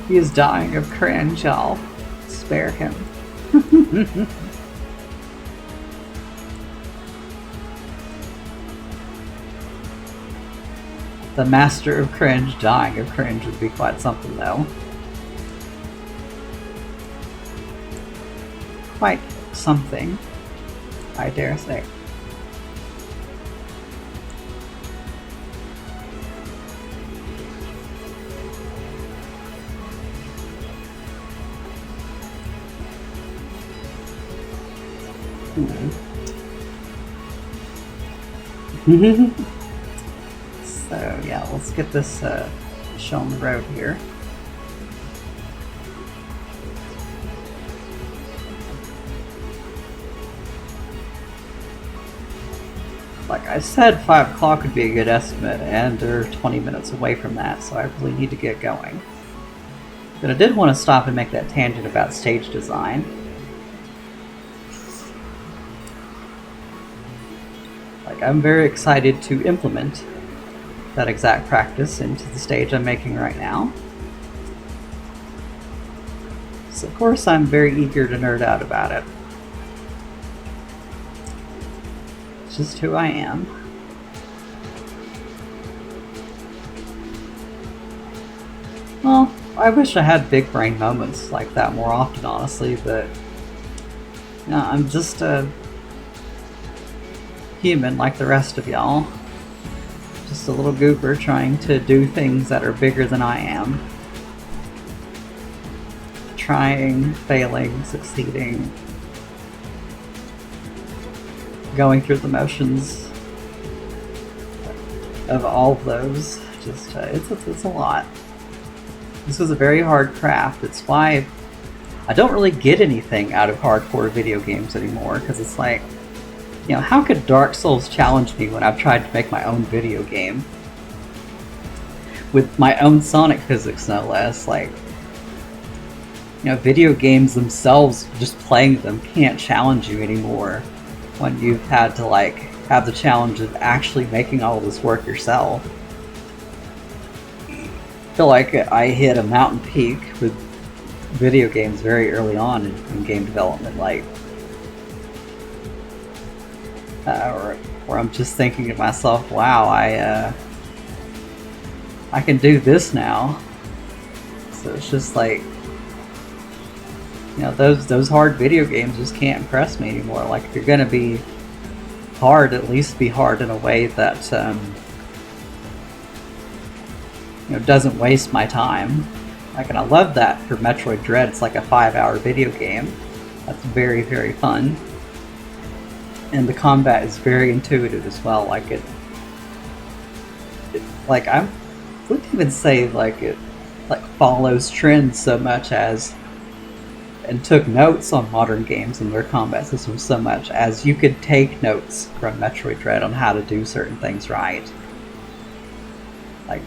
He is dying of cringe, y'all. Spare him. The master of cringe dying of cringe would be quite something, though. Quite something, I dare say. So yeah, let's get this show on the road here. Like I said, 5 o'clock would be a good estimate, and they're 20 minutes away from that, so I really need to get going. But I did want to stop and make that tangent about stage design. Like, I'm very excited to implement that exact practice into the stage I'm making right now. So of course I'm very eager to nerd out about it. It's just who I am. Well, I wish I had big brain moments like that more often, honestly, but no, I'm just a human like the rest of y'all. Just a little goober trying to do things that are bigger than I am. Trying, failing, succeeding. Going through the motions of all of those. Just, it's a lot. This was a very hard craft. It's why I don't really get anything out of hardcore video games anymore, because it's like, you know, how could Dark Souls challenge me when I've tried to make my own video game? With my own Sonic physics, no less. Like, you know, video games themselves, just playing them, can't challenge you anymore when you've had to, like, have the challenge of actually making all this work yourself. I feel like I hit a mountain peak with video games very early on in game development, like, where I'm just thinking to myself, wow, I can do this now. So it's just like, you know, those hard video games just can't impress me anymore. Like, if you're gonna be hard, at least be hard in a way that you know, doesn't waste my time. Like, and I love that for Metroid Dread. It's like a 5-hour video game. That's very, very fun. And the combat is very intuitive as well. Like, it like, I wouldn't even say like it like follows trends so much as, and took notes on modern games and their combat systems so much as you could take notes from Metroid Dread on how to do certain things right. Like,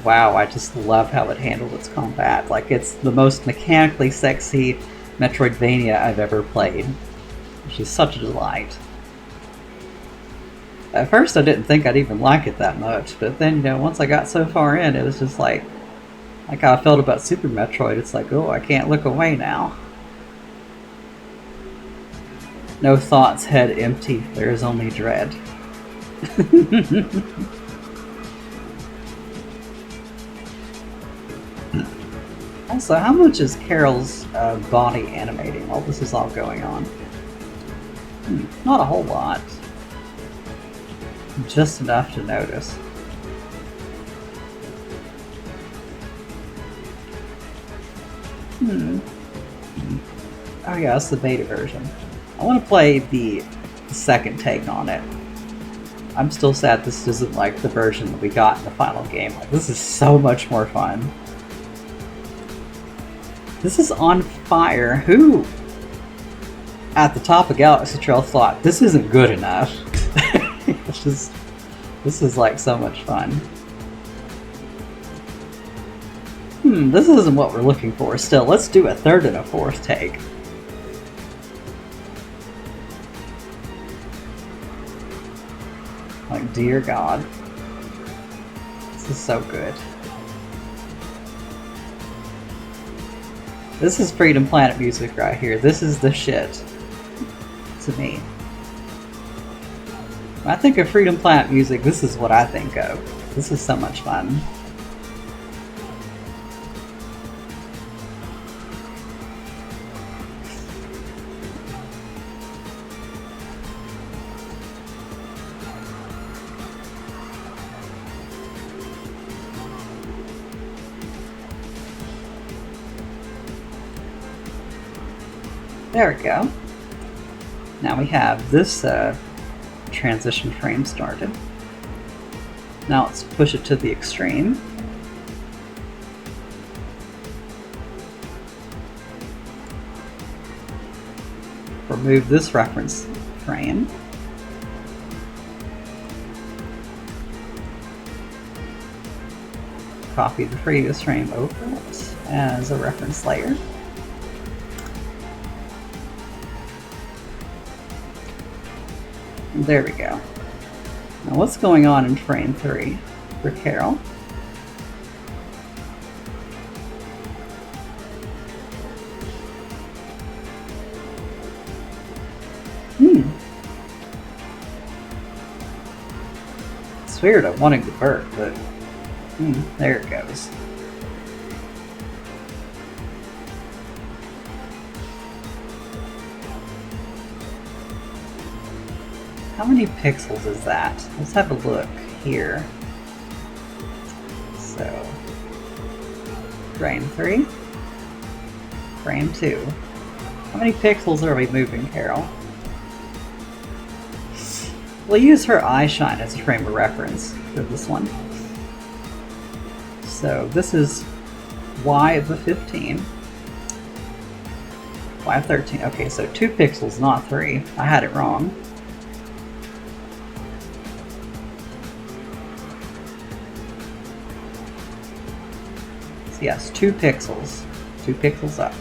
wow, I just love how it handled its combat. Like, it's the most mechanically sexy Metroidvania I've ever played. She's such a delight. At first I didn't think I'd even like it that much, but then, you know, once I got so far in, it was just like how I felt about Super Metroid. It's like, oh, I can't look away now. No thoughts, head empty, there is only dread. Also, how much is Carol's body animating while this is all going on? Not a whole lot. Just enough to notice. Oh yeah, that's the beta version. I want to play the second take on it. I'm still sad this isn't like the version that we got in the final game. Like, this is so much more fun. This is on fire. Who at the top of Galaxy Trail thought this isn't good enough? It's just, this is like so much fun. This isn't what we're looking for. Still, let's do a third and a fourth take. Like, dear God. This is so good. This is Freedom Planet music right here. This is the shit. To me. When I think of Freedom Planet music, this is what I think of. This is so much fun. There we go. Now we have this transition frame started. Now let's push it to the extreme. Remove this reference frame. Copy the previous frame over it as a reference layer. There we go. Now what's going on in frame 3 for Carol? It's weird, I'm wanting to burp, but there it goes. How many pixels is that? Let's have a look here. So, frame 3, frame 2. How many pixels are we moving, Carol? We'll use her eye shine as a frame of reference for this one. So this is Y of the 15. Y of 13. Okay, so 2 pixels, not 3. I had it wrong. Yes, 2 pixels. 2 pixels up.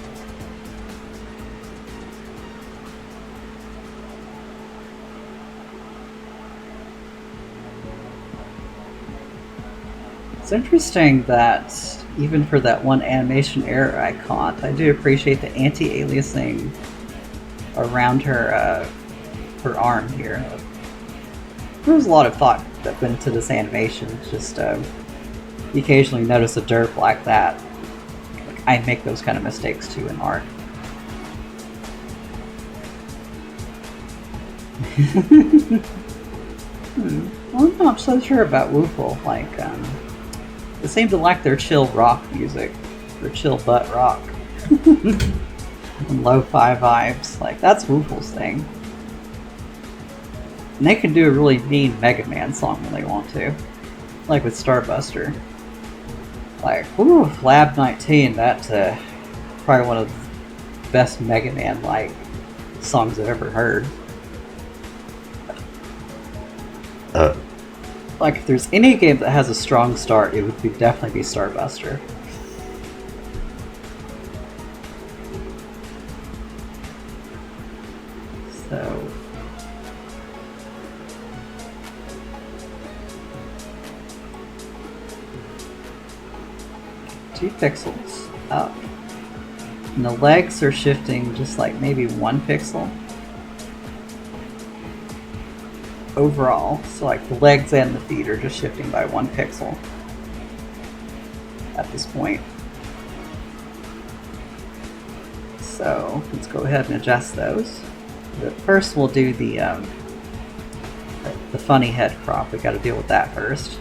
It's interesting that even for that one animation error I caught, I do appreciate the anti-aliasing around her her arm here. There was a lot of thought that went into this animation. Just you occasionally notice a derp like that. Like, I make those kind of mistakes too in art. Well, I'm not so sure about Woofle. Like, they seem to like their chill rock music, or chill butt rock, and lo-fi vibes. Like, that's Woofle's thing. And they can do a really mean Mega Man song when they want to, like with Starbuster. Like, ooh, Lab 19, that's probably one of the best Mega Man-like songs I've ever heard. Like, if there's any game that has a strong start, it would definitely be Starbuster. So 2 pixels up. And the legs are shifting just like maybe 1 pixel overall. So like the legs and the feet are just shifting by 1 pixel at this point. So let's go ahead and adjust those. But first we'll do the funny head crop. We got to deal with that first.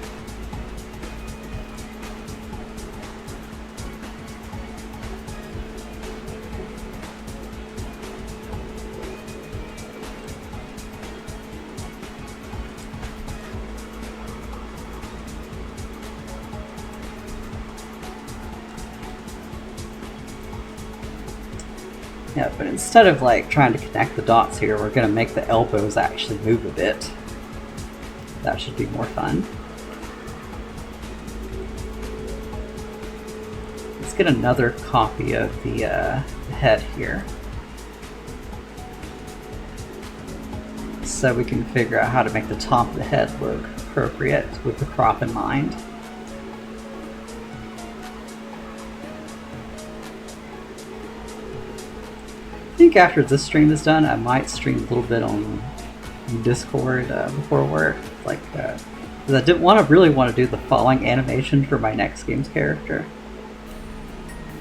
Yeah, but instead of like trying to connect the dots here, we're going to make the elbows actually move a bit. That should be more fun. Let's get another copy of the head here, so we can figure out how to make the top of the head look appropriate with the crop in mind. I think after this stream is done, I might stream a little bit on Discord before work, like because I didn't really want to do the falling animation for my next game's character.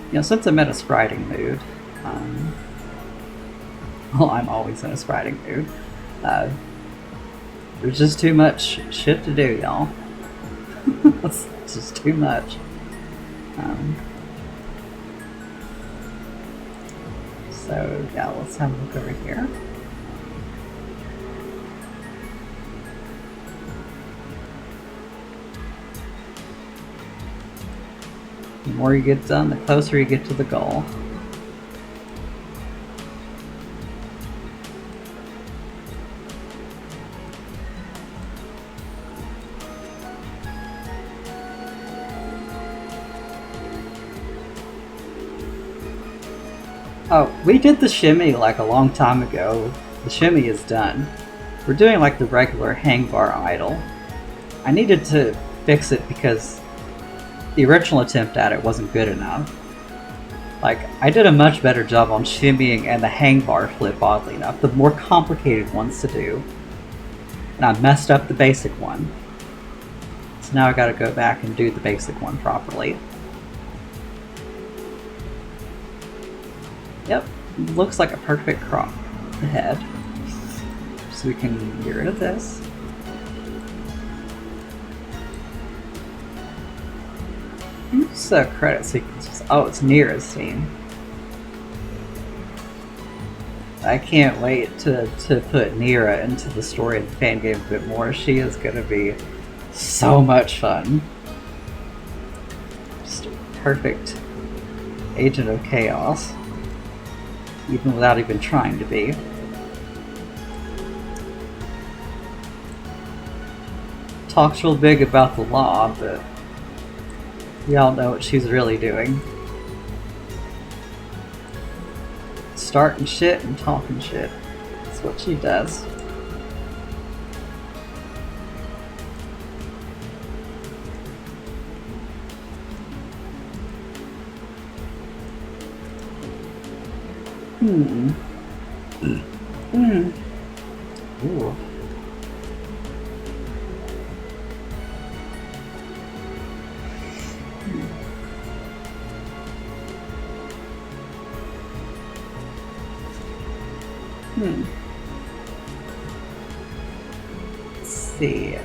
You know, since I'm in a spriting mood, well, I'm always in a spriting mood. There's just too much shit to do, y'all. It's just too much. So yeah, let's have a look over here. The more you get done, the closer you get to the goal. Oh, we did the shimmy like a long time ago. The shimmy is done. We're doing like the regular hang bar idle. I needed to fix it because the original attempt at it wasn't good enough. Like, I did a much better job on shimmying and the hang bar flip, oddly enough, the more complicated ones to do. And I messed up the basic one. So now I gotta go back and do the basic one properly. Yep, looks like a perfect crop of the head. So we can get rid of this. Oops, credit sequences. Oh, it's Nira's team. I can't wait to put Nira into the story of the fan game a bit more. She is going to be so much fun. Just a perfect agent of chaos. Even without even trying to be. Talks real big about the law, but y'all know what she's really doing. Starting shit and talking shit. That's what she does. Ooh. Let's see.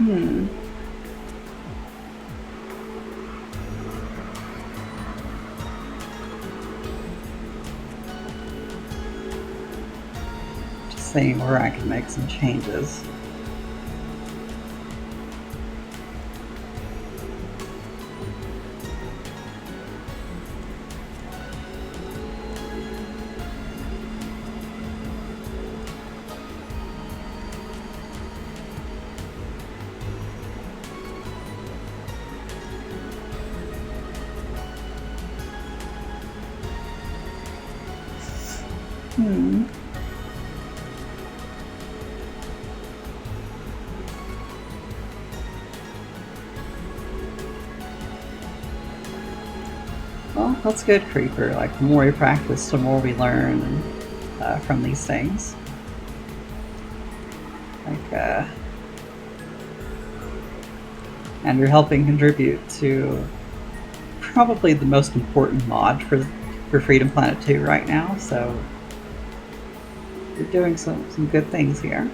Hmm. Just seeing where I can make some changes. Hmm. Well, that's good, Creeper. Like, the more we practice, the more we learn from these things. Like, and you're helping contribute to probably the most important mod for Freedom Planet 2 right now, so you're doing some good things here.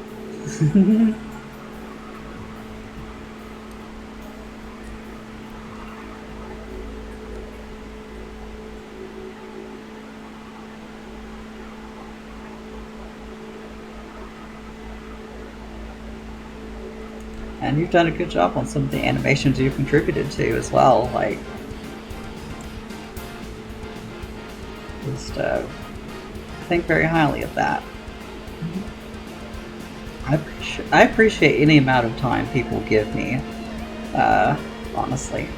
And you've done a good job on some of the animations you've contributed to as well. Like, just think very highly of that. I appreciate any amount of time people give me, honestly.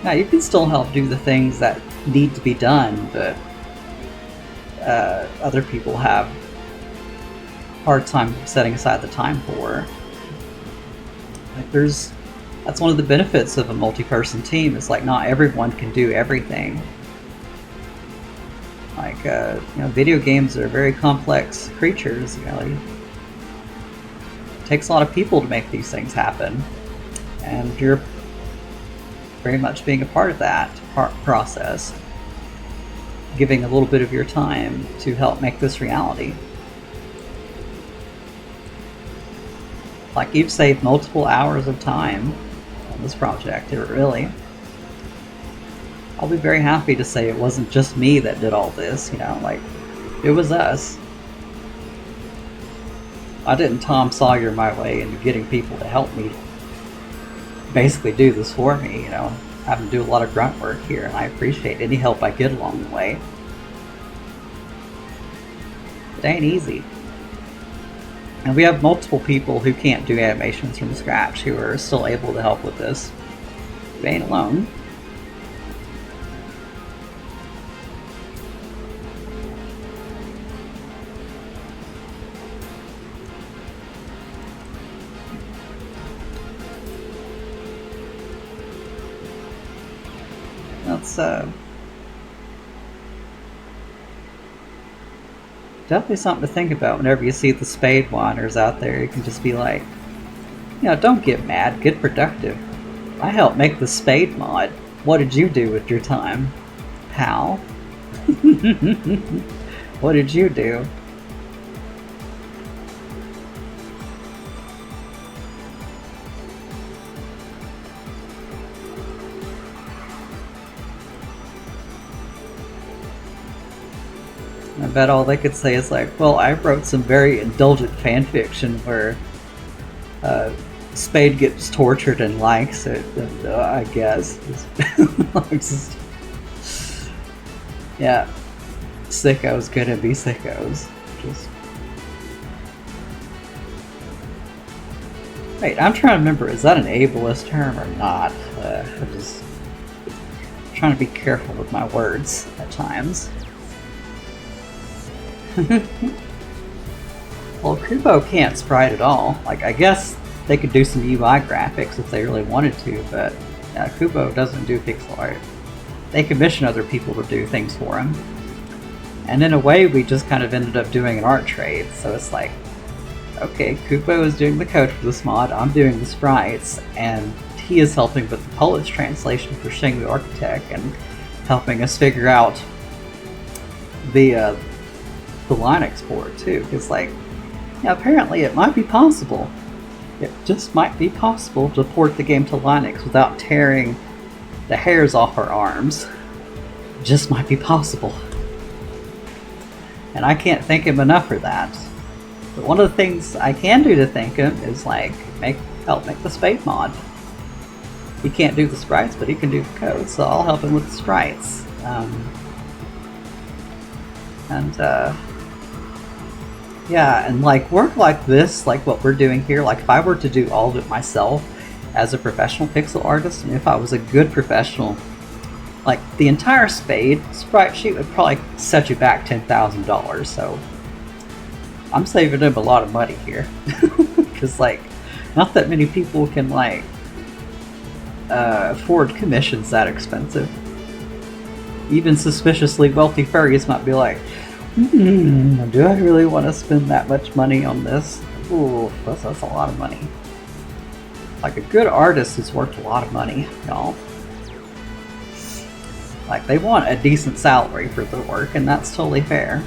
Now, you can still help do the things that need to be done, but other people have a hard time setting aside the time for. Like, that's one of the benefits of a multi-person team, is like not everyone can do everything. Like, video games are very complex creatures, it takes a lot of people to make these things happen. And you're very much being a part of that process, giving a little bit of your time to help make this reality. Like, you've saved multiple hours of time on this project, really. I'll be very happy to say it wasn't just me that did all this, like, it was us. I didn't Tom Sawyer my way into getting people to help me basically do this for me, having to do a lot of grunt work here, and I appreciate any help I get along the way. It ain't easy. And we have multiple people who can't do animations from scratch who are still able to help with this. We ain't alone. That's definitely something to think about whenever you see the Spade wanders out there. You can just be like, don't get mad, get productive. I helped make the Spade mod. What did you do with your time, pal? What did you do? I bet all they could say is like, well, I wrote some very indulgent fanfiction where Spade gets tortured and likes it, and I guess. Yeah, sickos gonna be sickos. Wait, I'm trying to remember, is that an ableist term or not? I'm just trying to be careful with my words at times. Well, Kubo can't sprite at all. Like, I guess they could do some UI graphics if they really wanted to, but Kubo doesn't do pixel art. They commission other people to do things for him. And in a way, we just kind of ended up doing an art trade, so it's like, okay, Kubo is doing the code for this mod, I'm doing the sprites, and he is helping with the Polish translation for Shing the Architect, and helping us figure out the line export too, because like, Now, apparently it might be possible. It just might be possible to port the game to Linux without tearing the hairs off our arms. Just might be possible. And I can't thank him enough for that. But one of the things I can do to thank him is like help make the Spade mod. He can't do the sprites, but he can do the code, so I'll help him with the sprites. Yeah, and like work like this, like what we're doing here, like if I were to do all of it myself as a professional pixel artist, and if I was a good professional, like the entire Spade sprite sheet would probably set you back $10,000. So I'm saving him a lot of money here, because like not that many people can like afford commissions that expensive. Even suspiciously wealthy furries might be like, do I really want to spend that much money on this? Ooh, that's a lot of money. Like a good artist is worth a lot of money, y'all. Like they want a decent salary for their work, and that's totally fair.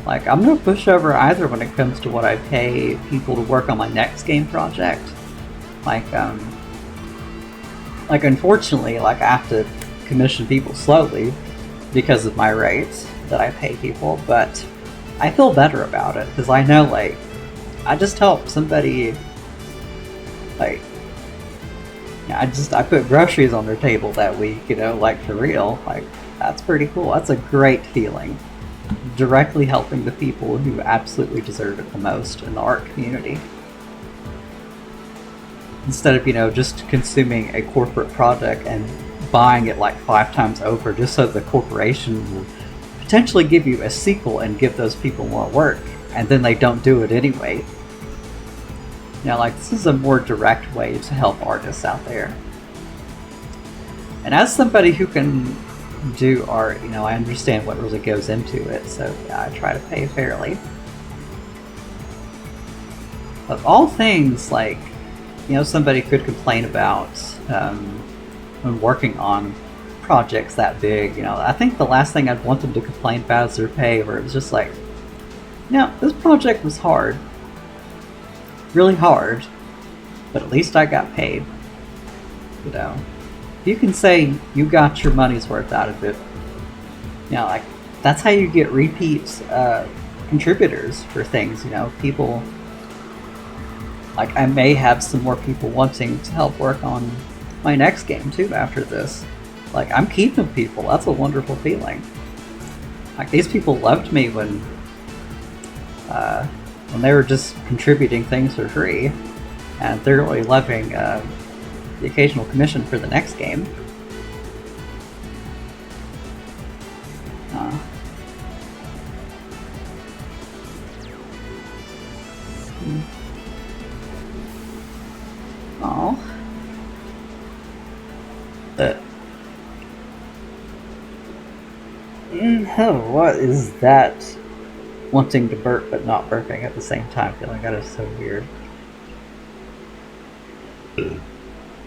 Like I'm no pushover either when it comes to what I pay people to work on my next game project. Like unfortunately, like I have to commission people slowly because of my rates that I pay people, but I feel better about it because I know like I just helped somebody, like I put groceries on their table that week, you know, like for real. Like that's pretty cool. That's a great feeling. Directly helping the people who absolutely deserve it the most in the art community. Instead of, you know, just consuming a corporate product and buying it like 5 times over just so the corporation will potentially give you a sequel and give those people more work, and then they don't do it anyway. You know, like this is a more direct way to help artists out there. And as somebody who can do art, you know, I understand what really goes into it, so yeah, I try to pay fairly. Of all things, like, you know, somebody could complain about when working on projects that big, you know, I think the last thing I'd want them to complain about is their pay, where it was just like, no, this project was hard. Really hard, but at least I got paid. You know, you can say you got your money's worth out of it. You know, like that's how you get repeat contributors for things. You know, people like I may have some more people wanting to help work on my next game too after this. Like I'm keeping people. That's a wonderful feeling. Like these people loved me when they were just contributing things for free, and they're really loving the occasional commission for the next game. Oh. Oh, what is that? Wanting to burp but not burping at the same time. Feeling that is so weird.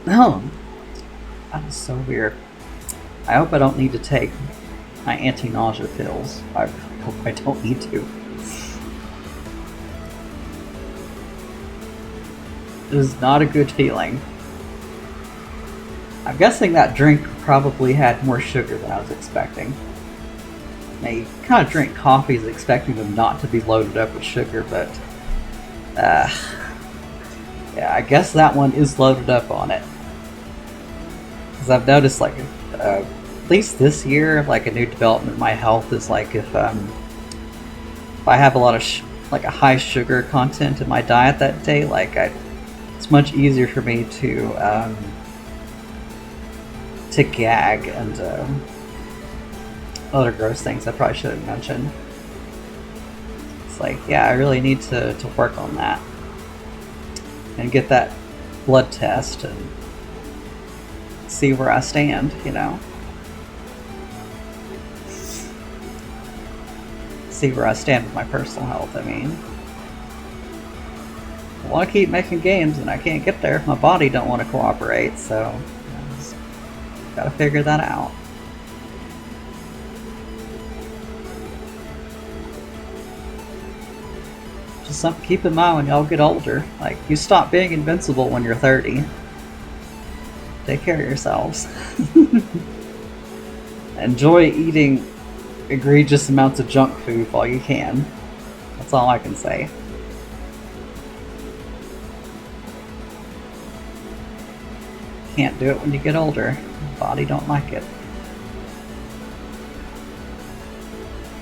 Oh, that is so weird. I hope I don't need to take my anti-nausea pills. I hope I don't need to. It is not a good feeling. I'm guessing that drink probably had more sugar than I was expecting. Now, you kind of drink coffees expecting them not to be loaded up with sugar, but yeah, I guess that one is loaded up on it. Because I've noticed, like, at least this year, like a new development in my health is like if I have a lot of like a high sugar content in my diet that day, like it's much easier for me to gag and other gross things I probably should have mentioned. It's like, yeah, I really need to work on that and get that blood test and see where I stand, you know. See where I stand with my personal health, I mean. I want to keep making games and I can't get there if my body don't want to cooperate, so I just gotta figure that out. Just something to keep in mind when y'all get older. Like, you stop being invincible when you're 30. Take care of yourselves. Enjoy eating egregious amounts of junk food while you can. That's all I can say. Can't do it when you get older. Your body don't like it.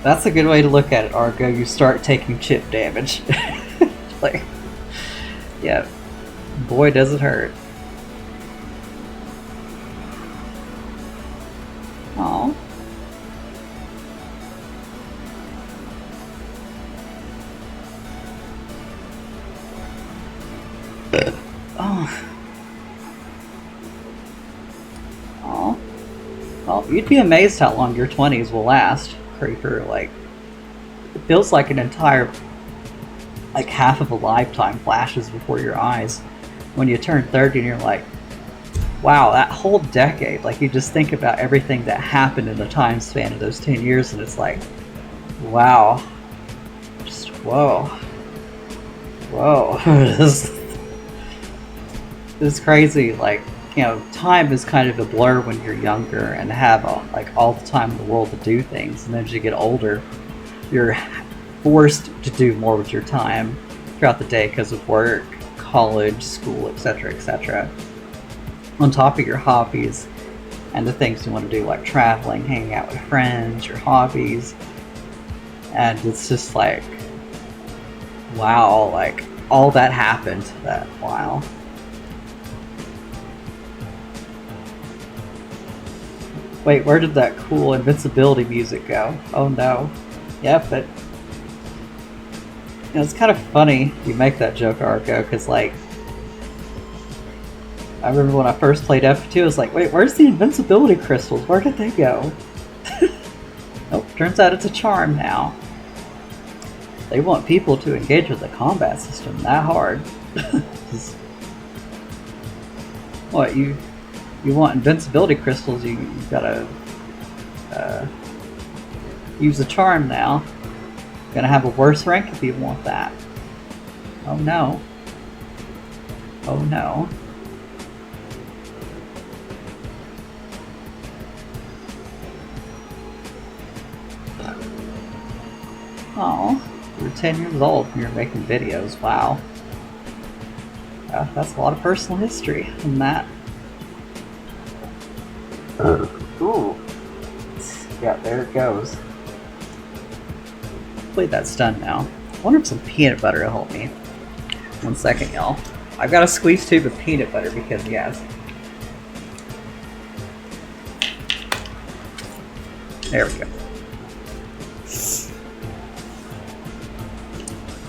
That's a good way to look at it, Argo. You start taking chip damage. Like, yeah, boy does it hurt. Aw. Oh. Oh. Well, you'd be amazed how long your 20s will last, Creeper. Like, it feels like an entire, like, half of a lifetime flashes before your eyes when you turn 30 and you're like, wow, that whole decade. Like, you just think about everything that happened in the time span of those 10 years and it's like, wow. Just, whoa. Whoa. It's crazy. Like, you know, time is kind of a blur when you're younger and have like all the time in the world to do things, and then as you get older you're forced to do more with your time throughout the day because of work, college, school, etc., etc., on top of your hobbies and the things you want to do, like traveling, hanging out with friends, your hobbies. And it's just like, wow, like all that happened that while. Wait, where did that cool invincibility music go? Oh no. Yeah, but you know, it's kind of funny you make that joke, Arco, because like, I remember when I first played F2, I was like, wait, where's the invincibility crystals? Where did they go? Nope, turns out it's a charm now. They want people to engage with the combat system that hard. What, you want invincibility crystals, you gotta use a charm now. Gonna have a worse rank if you want that. Oh no. Oh no. Oh, you're 10 years old and you're making videos. Wow. That's a lot of personal history in that. Ooh. Yeah, there it goes. Hopefully that's done now. I wonder if some peanut butter will help me. 1 second, y'all. I've got a squeeze tube of peanut butter because, yes. There we go.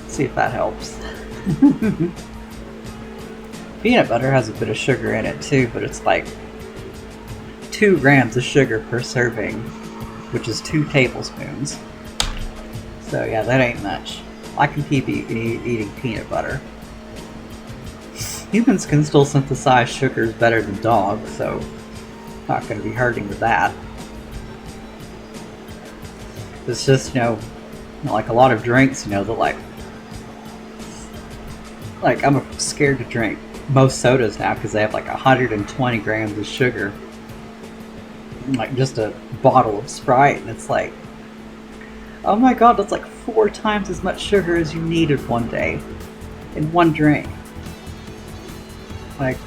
See if that helps. Peanut butter has a bit of sugar in it too, but it's like 2 grams of sugar per serving, which is 2 tablespoons. So yeah, that ain't much. I can keep eating peanut butter. Humans can still synthesize sugars better than dogs, so not going to be hurting with that. It's just, you know, like a lot of drinks, you know, they're like I'm scared to drink most sodas now because they have like 120 grams of sugar. Like just a bottle of Sprite, and it's like, oh my god, that's like 4 times as much sugar as you needed one day in one drink. Like,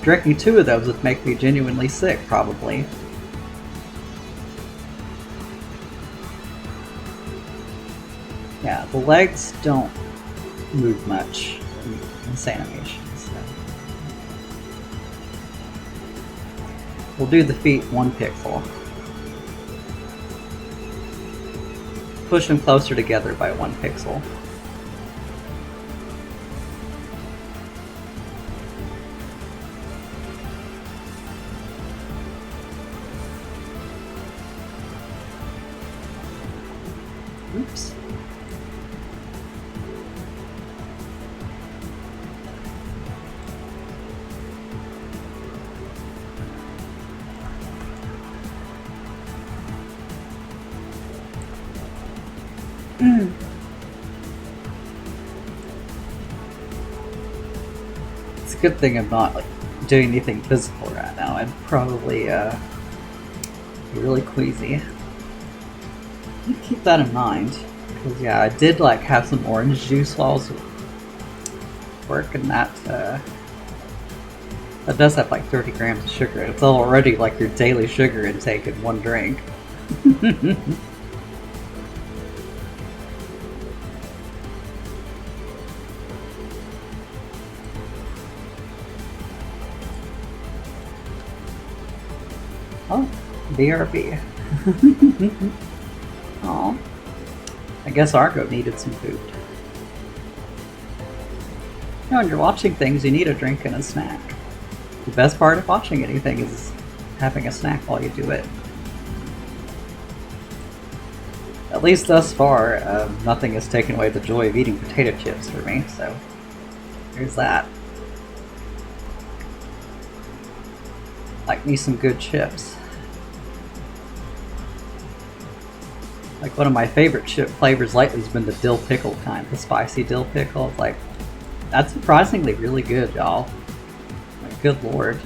drinking 2 of those would make me genuinely sick, probably. Yeah, the legs don't move much in this animation, so. We'll do the feet 1 pixel. Push them closer together by 1 pixel. Oops. It's a good thing I'm not like doing anything physical right now. I'd probably be really queasy. Keep that in mind, because yeah, I did like have some orange juice while I was working. That does have like 30 grams of sugar. It's already like your daily sugar intake in one drink. Oh, BRB. Oh, I guess Argo needed some food. You know, when you're watching things, you need a drink and a snack. The best part of watching anything is having a snack while you do it. At least thus far, nothing has taken away the joy of eating potato chips for me, so there's that. Like me some good chips. Like one of my favorite chip flavors lately has been the dill pickle kind, the spicy dill pickle. It's like, that's surprisingly really good, y'all. Like, good lord.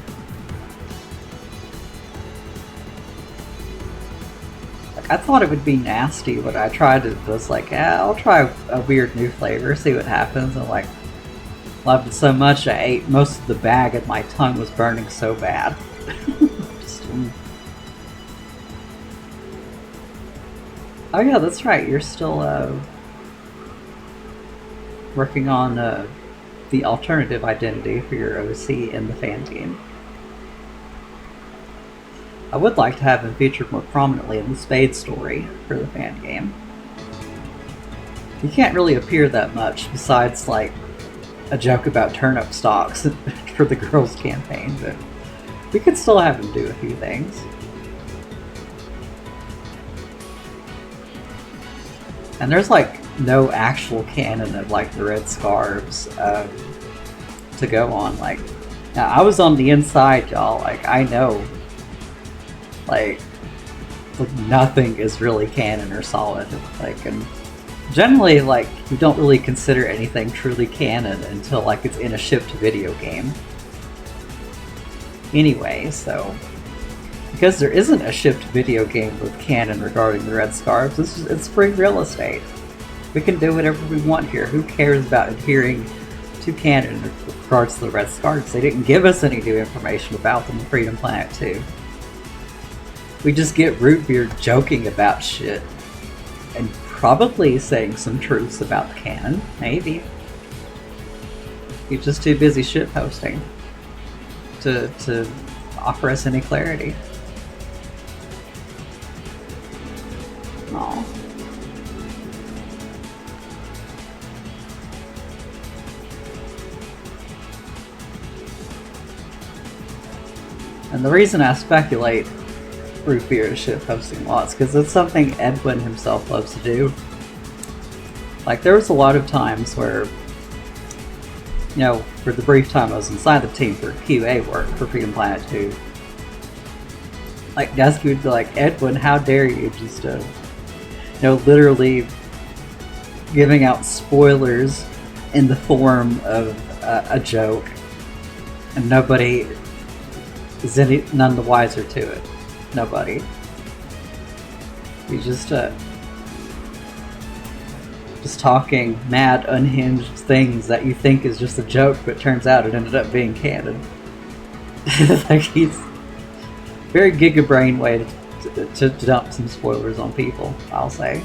Like, I thought it would be nasty, but I tried it. Was like, yeah, I'll try a weird new flavor, see what happens. And like, loved it so much I ate most of the bag and my tongue was burning so bad. Just, Oh yeah, that's right. You're still working on the alternative identity for your OC in the fan team. I would like to have him featured more prominently in the Spade story for the fan game. He can't really appear that much besides like a joke about turnip stalks for the girls' campaign, but we could still have him do a few things. And there's like no actual canon of like the Red Scarves to go on. Like, now I was on the inside, y'all. Like, I know, like nothing is really canon or solid. Like, and generally, like, you don't really consider anything truly canon until like it's in a shipped video game. Anyway, so because there isn't a shipped video game with canon regarding the Red Scarves, it's free real estate. We can do whatever we want here. Who cares about adhering to canon in regards to the Red Scarves? They didn't give us any new information about them in Freedom Planet 2. We just get Rootbeer joking about shit and probably saying some truths about the canon. Maybe. He's just too busy shitposting to offer us any clarity. Aww. And the reason I speculate Root Beer is shitposting lots, because it's something Edwin himself loves to do. Like, there was a lot of times where, you know, for the brief time I was inside the team for QA work for Freedom Planet 2, like, Dusky would be like, Edwin, how dare you just, you know, literally giving out spoilers in the form of a joke, and nobody is none the wiser to it. Nobody. We just talking mad, unhinged things that you think is just a joke, but turns out it ended up being canon. Like, he's very Giga Brain way to dump some spoilers on people, I'll say.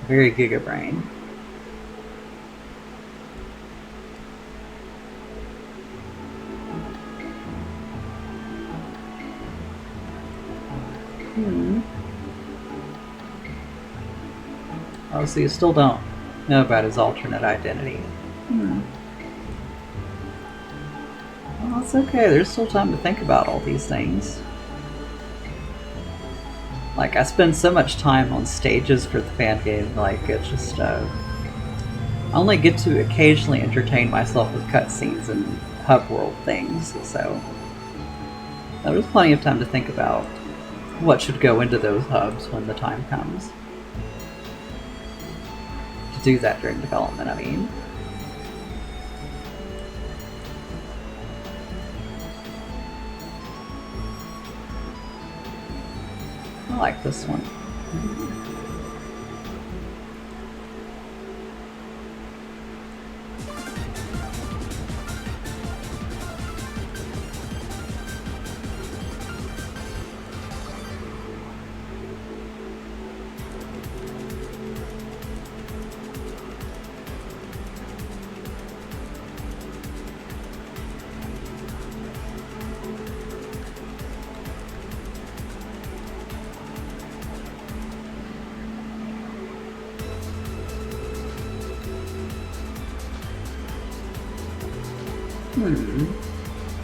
Very Giga Brain. Oh, so you still don't know about his alternate identity. Well, it's okay. There's still time to think about all these things. Like, I spend so much time on stages for the fan game, like, it's just, I only get to occasionally entertain myself with cutscenes and hub world things, so there's plenty of time to think about what should go into those hubs when the time comes. To do that during development, I mean. like this one.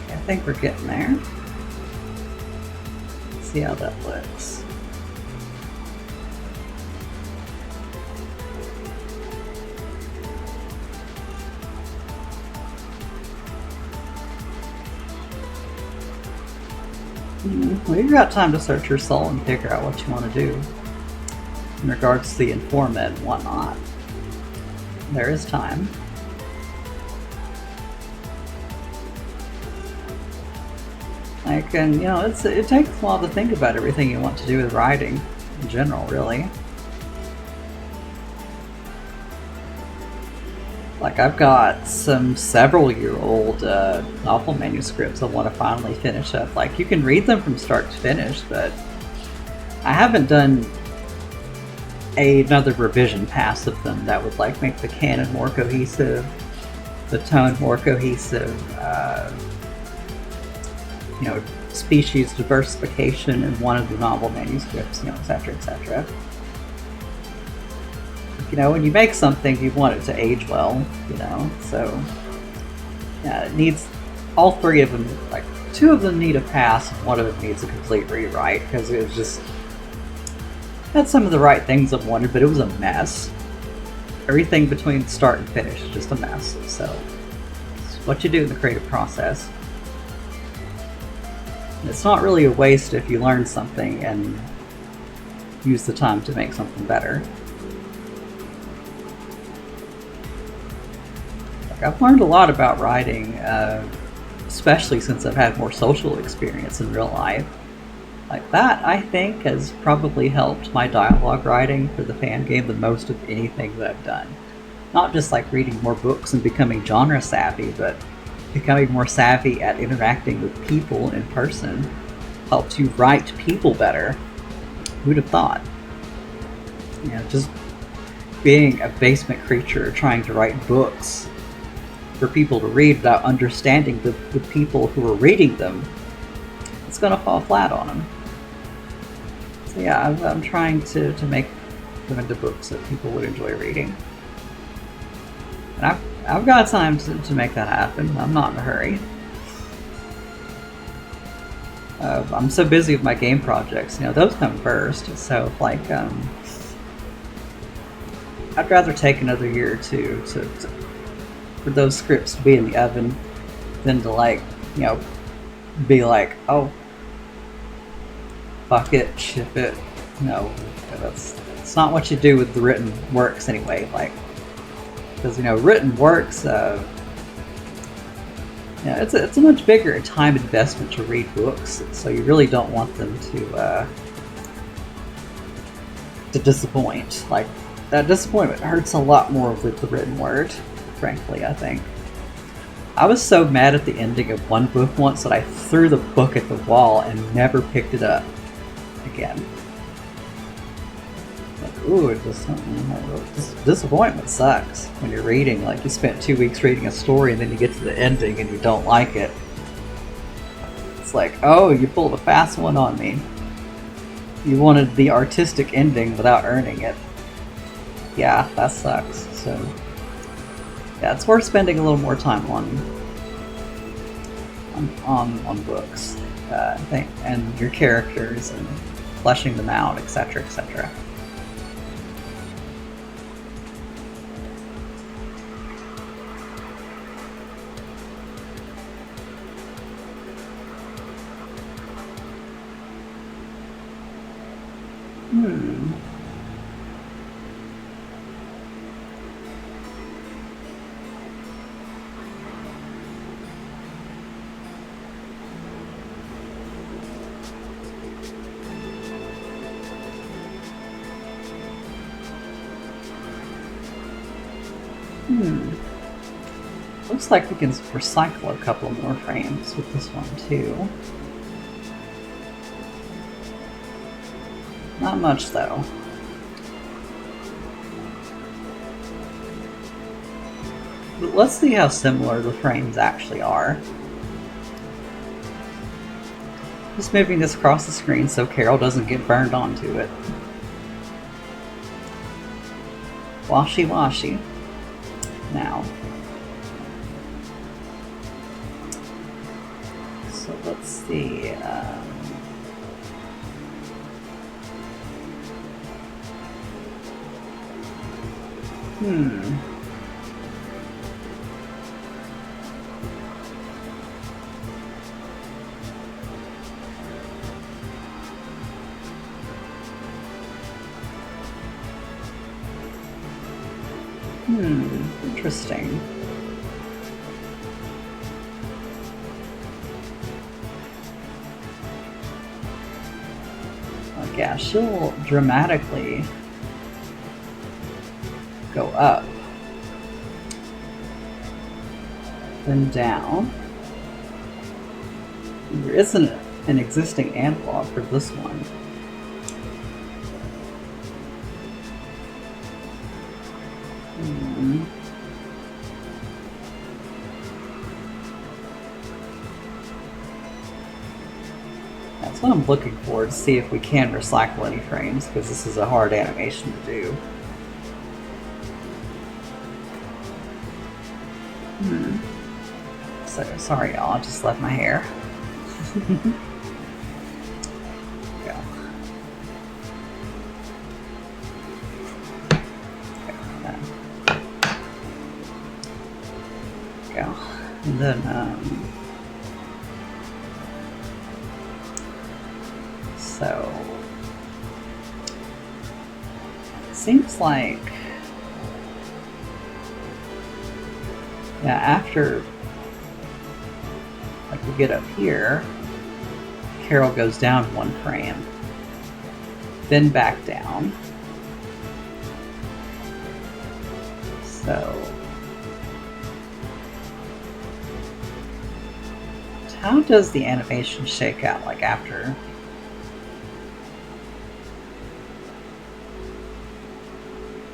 I think we're getting there. Let's see how that looks. Well, you've got time to search your soul and figure out what you want to do in regards to the informant and whatnot. There is time. Like, and you know, it takes a while to think about everything you want to do with writing in general, really. Like, I've got some several-year-old novel manuscripts I want to finally finish up. Like, you can read them from start to finish, but I haven't done another revision pass of them that would like make the canon more cohesive, the tone more cohesive. You know, species diversification in one of the novel manuscripts, you know, etc., etc. You know, when you make something, you want it to age well, you know, so yeah, it needs, all three of them, like, two of them need a pass, and one of them needs a complete rewrite, because it was just, had some of the right things I wanted, but it was a mess. Everything between start and finish is just a mess, so it's what you do in the creative process. It's not really a waste if you learn something and use the time to make something better. Like, I've learned a lot about writing, especially since I've had more social experience in real life. Like, that, I think, has probably helped my dialogue writing for the fan game the most of anything that I've done. Not just like reading more books and becoming genre savvy, but becoming more savvy at interacting with people in person helps you write people better. Who'd have thought? You know, just being a basement creature trying to write books for people to read without understanding the people who are reading them, it's gonna fall flat on them. So yeah, I'm trying to make them into books that people would enjoy reading. And I've got time to make that happen. I'm not in a hurry. I'm so busy with my game projects, you know, those come first. So, like, I'd rather take another year or two for those scripts to be in the oven than to, like, you know, be like, oh, fuck it, ship it. No, it's not what you do with the written works anyway. Like, because, you know, written works, yeah, it's a much bigger time investment to read books, so you really don't want them to disappoint. Like, that disappointment hurts a lot more with the written word, frankly, I think. I was so mad at the ending of one book once that I threw the book at the wall and never picked it up again. Like, ooh, disappointment sucks when you're reading. Like, you spent 2 weeks reading a story and then you get to the ending and you don't like it. It's like, oh, you pulled a fast one on me. You wanted the artistic ending without earning it. Yeah, that sucks. So, yeah, it's worth spending a little more time on books, I think, and your characters and fleshing them out, etc., etc. Looks like we can recycle a couple more frames with this one too. Not much though. But let's see how similar the frames actually are. Just moving this across the screen so Carol doesn't get burned onto it. Washy washy. Now. So let's see. Interesting. Like, yeah, she'll dramatically go up, then down. There isn't an existing analog for this one. That's what I'm looking for, to see if we can recycle any frames, because this is a hard animation to do. So sorry y'all, I just left my hair. Go. Go. And then so it seems like, yeah, after like we get up here, Carol goes down one frame, then back down. So how does the animation shake out, like after?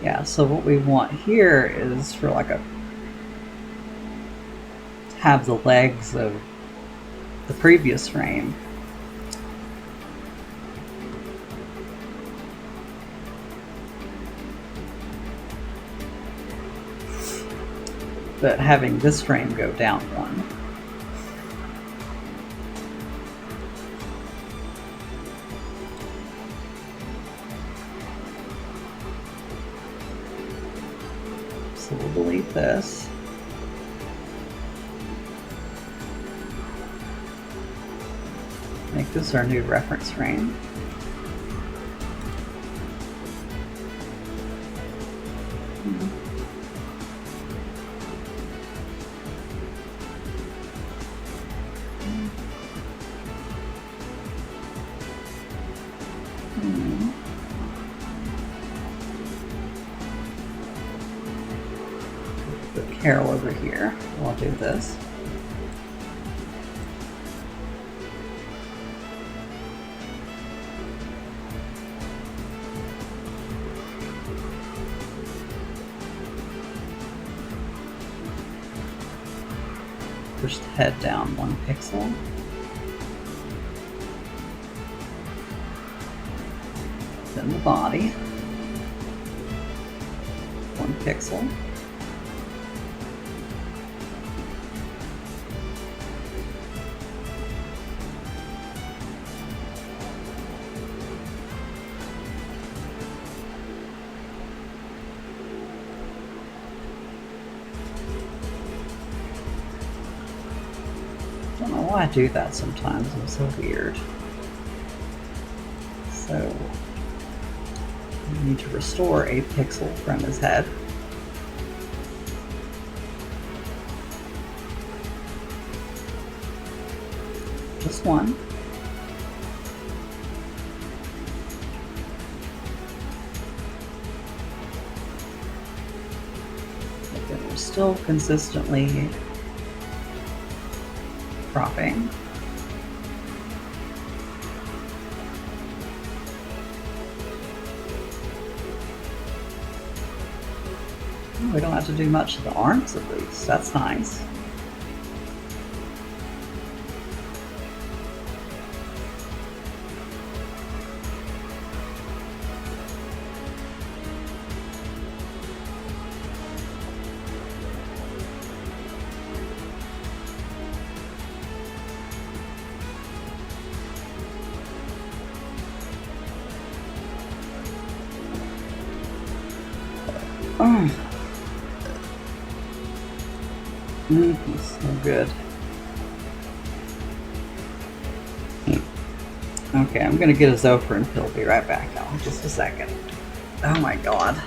Yeah, so what we want here is for like have the legs of the previous frame. But having this frame go down one. So we'll delete this. Make this our new reference frame. Put Carol over here. I'll do this. Push the head down 1 pixel. Then the body. 1 pixel. I don't know why I do that sometimes, it's so weird. So, we need to restore a pixel from his head. Just one. Make it we're still consistently cropping. We don't have to do much to the arms at least. That's nice. So good. Okay, I'm gonna get a Zofran pill. Be right back, y'all. Just a second. Oh my god.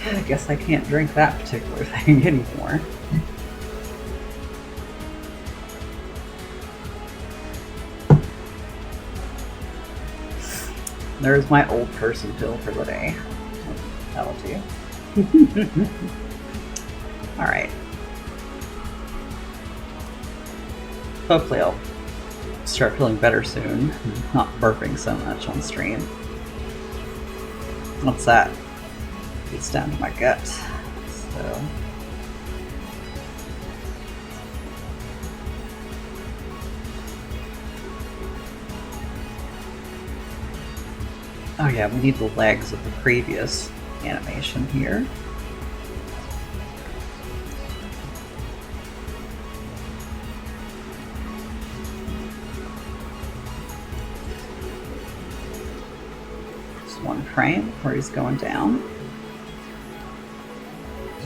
I guess I can't drink that particular thing anymore. There's my old person pill for the day. That'll do. Alright. Hopefully I'll start feeling better soon. Not burping so much on stream. What's that? Gets down to my gut. So oh yeah, we need the legs of the previous animation here. Just one frame where he's going down.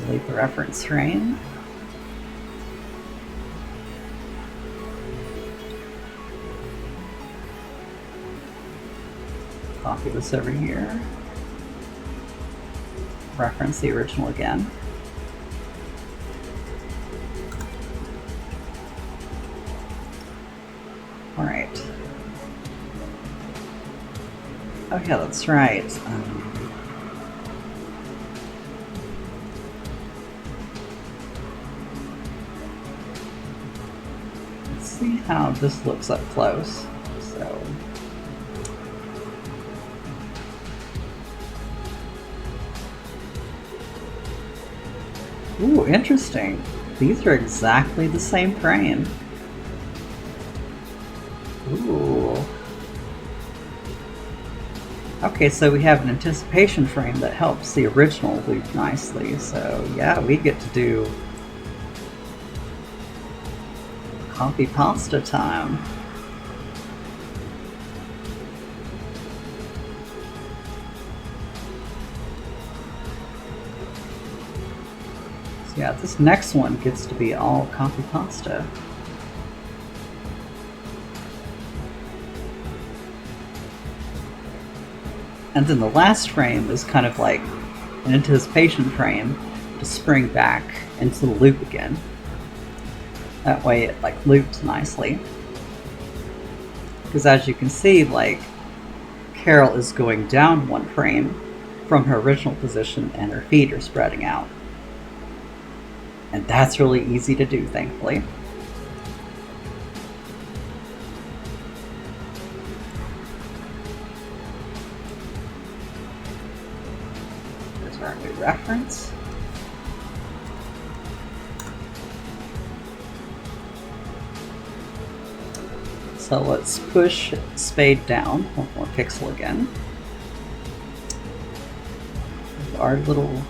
Delete the reference frame. Copy this over here. Reference the original again. All right. Oh yeah, that's right. Let's see how this looks up close. So. Ooh, interesting. These are exactly the same frame. Ooh. Okay, so we have an anticipation frame that helps the original loop nicely. So yeah, we get to do copy pasta time. Yeah, this next one gets to be all copy pasta. And then the last frame is kind of like an anticipation frame to spring back into the loop again. That way it like loops nicely. Because as you can see, like Carol is going down one frame from her original position and her feet are spreading out. And that's really easy to do, thankfully. There's our new reference. So let's push Spade down, one more pixel again. With our little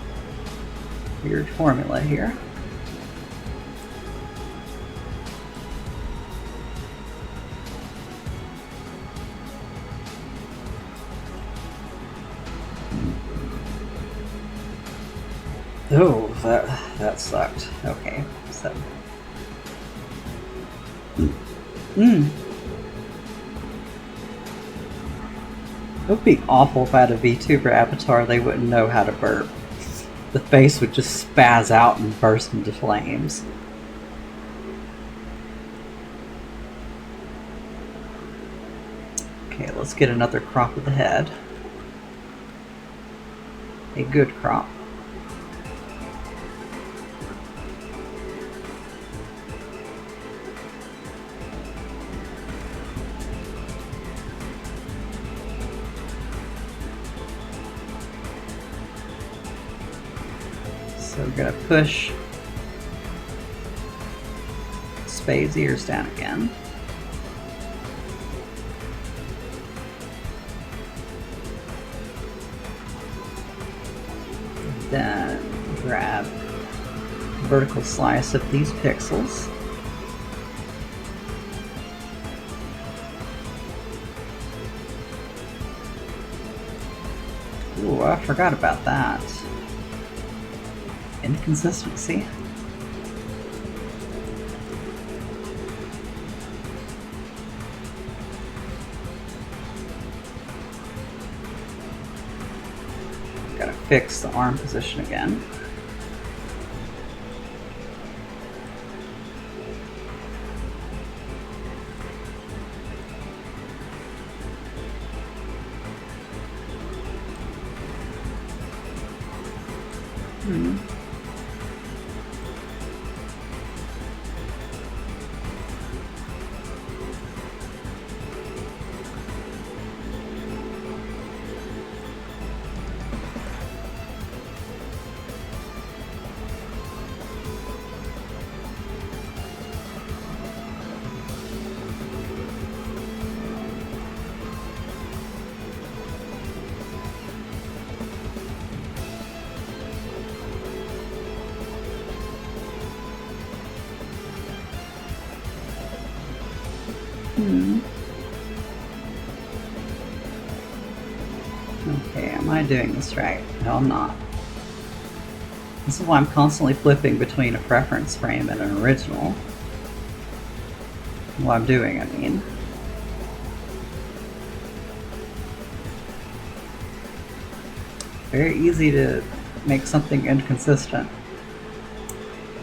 weird formula here. Oh, that sucked. Okay, so. It would be awful if I had a VTuber avatar, they wouldn't know how to burp. The face would just spaz out and burst into flames. Okay, let's get another crop of the head. A good crop. So we're going to push Spade's ears down again. Then grab a vertical slice of these pixels. Ooh, I forgot about that. Inconsistency. Gotta fix the arm position again. Okay, am I doing this right? No, I'm not. This is why I'm constantly flipping between a preference frame and an original. What I'm doing, I mean. Very easy to make something inconsistent.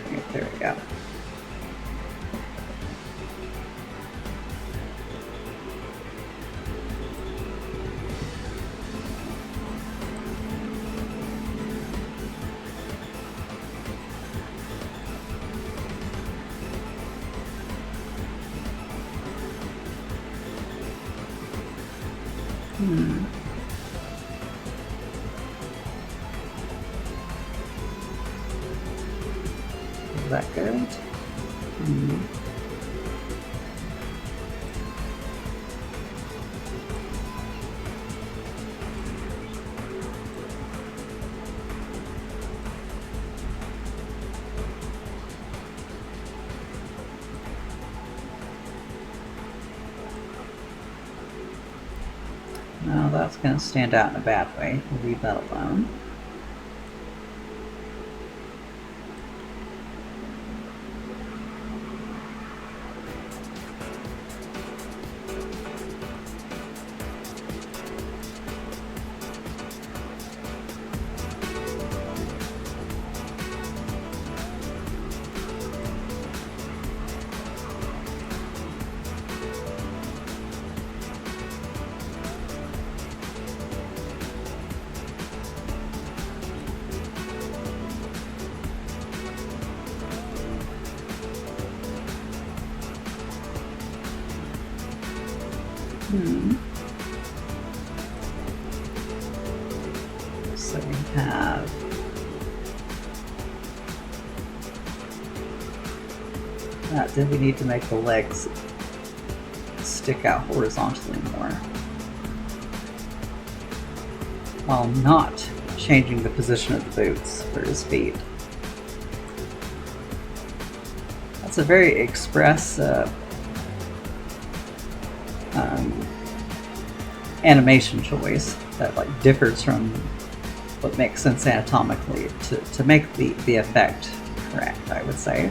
Okay, there we go. Is that good? No, that's going to stand out in a bad way. We'll leave that alone. So we have that. Then we need to make the legs stick out horizontally more, while not changing the position of the boots for his feet. That's a very express animation choice that like differs from what makes sense anatomically to make the effect correct, I would say.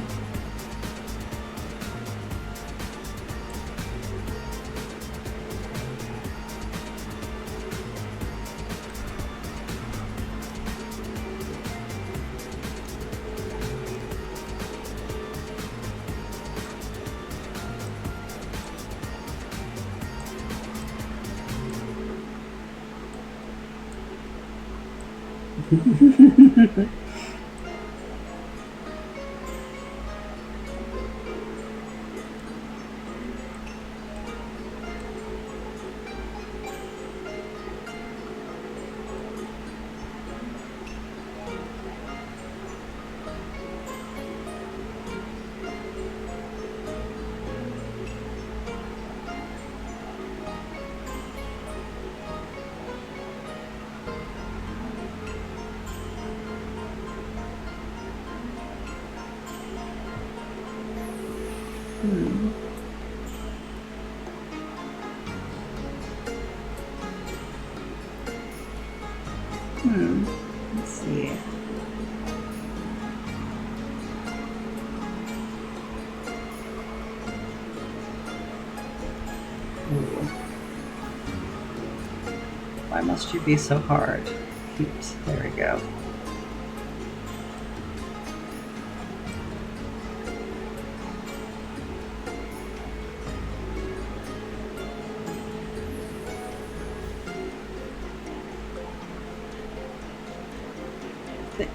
Let's see. Ooh. Why must you be so hard? Oops, there we go.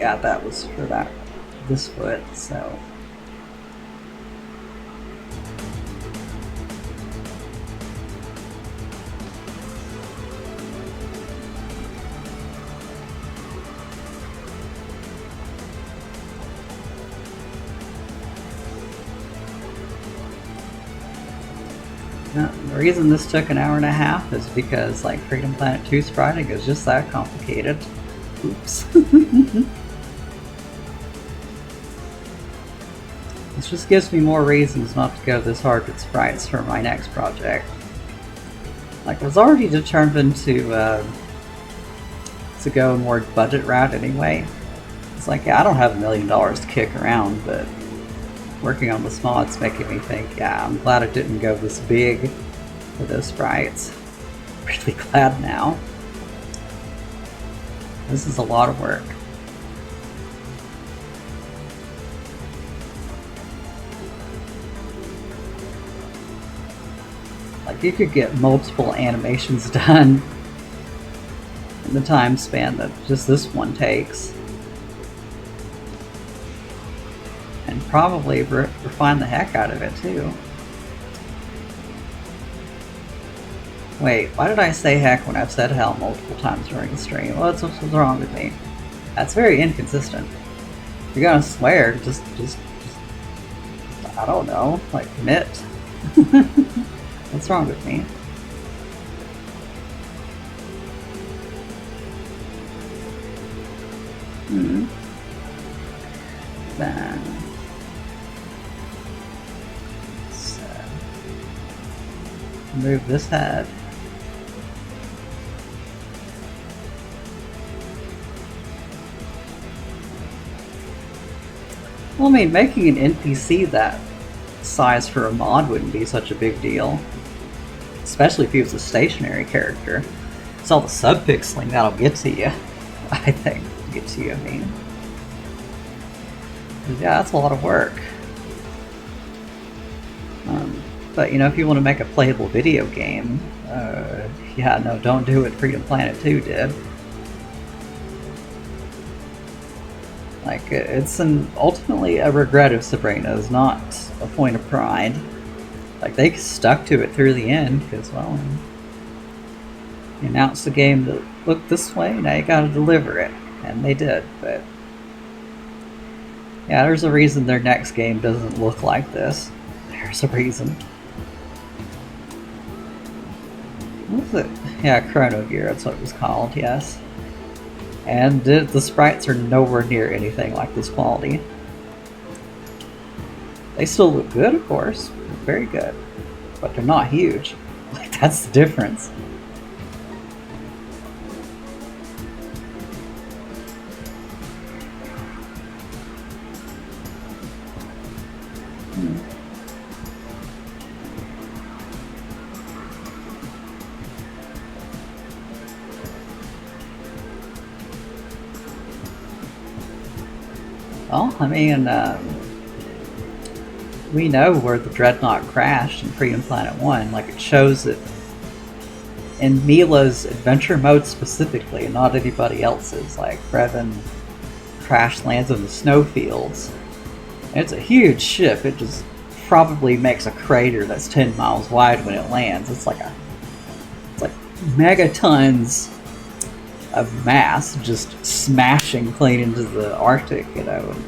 Yeah, that was for this foot, so. Now, the reason this took an hour and a half is because, like, Freedom Planet 2 spriting is just that complicated. Oops. This just gives me more reasons not to go this hard with sprites for my next project. Like, I was already determined to go a more budget route anyway. It's like, yeah, I don't have $1 million to kick around, but working on this mod's making me think, yeah, I'm glad I didn't go this big for those sprites. Really glad now. This is a lot of work. Like, you could get multiple animations done in the time span that just this one takes. And probably refine the heck out of it too. Wait, why did I say heck when I've said hell multiple times during the stream? What's wrong with me? That's very inconsistent. If you're gonna swear, just I don't know, like, commit. What's wrong with me? Then let's move this head. Well, I mean, making an NPC that size for a mod wouldn't be such a big deal. Especially if he was a stationary character. It's all the subpixeling that'll get to you, I think. Get to you, I mean. Yeah, that's a lot of work. But, you know, if you want to make a playable video game, yeah, no, don't do what Freedom Planet 2 did. Like, it's ultimately a regret of Sabrina's, not a point of pride. Like, they stuck to it through the end, because, well, you announced the game that looked this way, now you gotta deliver it. And they did, but yeah, there's a reason their next game doesn't look like this. There's a reason. What was it? Yeah, Chrono Gear, that's what it was called, yes. And the sprites are nowhere near anything like this quality. They still look good, of course. Very good. But they're not huge. Like, that's the difference. Well, I mean, we know where the Dreadnought crashed in Freedom Planet 1. Like, it shows it in Mila's adventure mode specifically, and not anybody else's. Like, Brevin crash lands in the snowfields. And it's a huge ship. It just probably makes a crater that's 10 miles wide when it lands. It's like megatons of mass just smashing clean into the Arctic, you know, and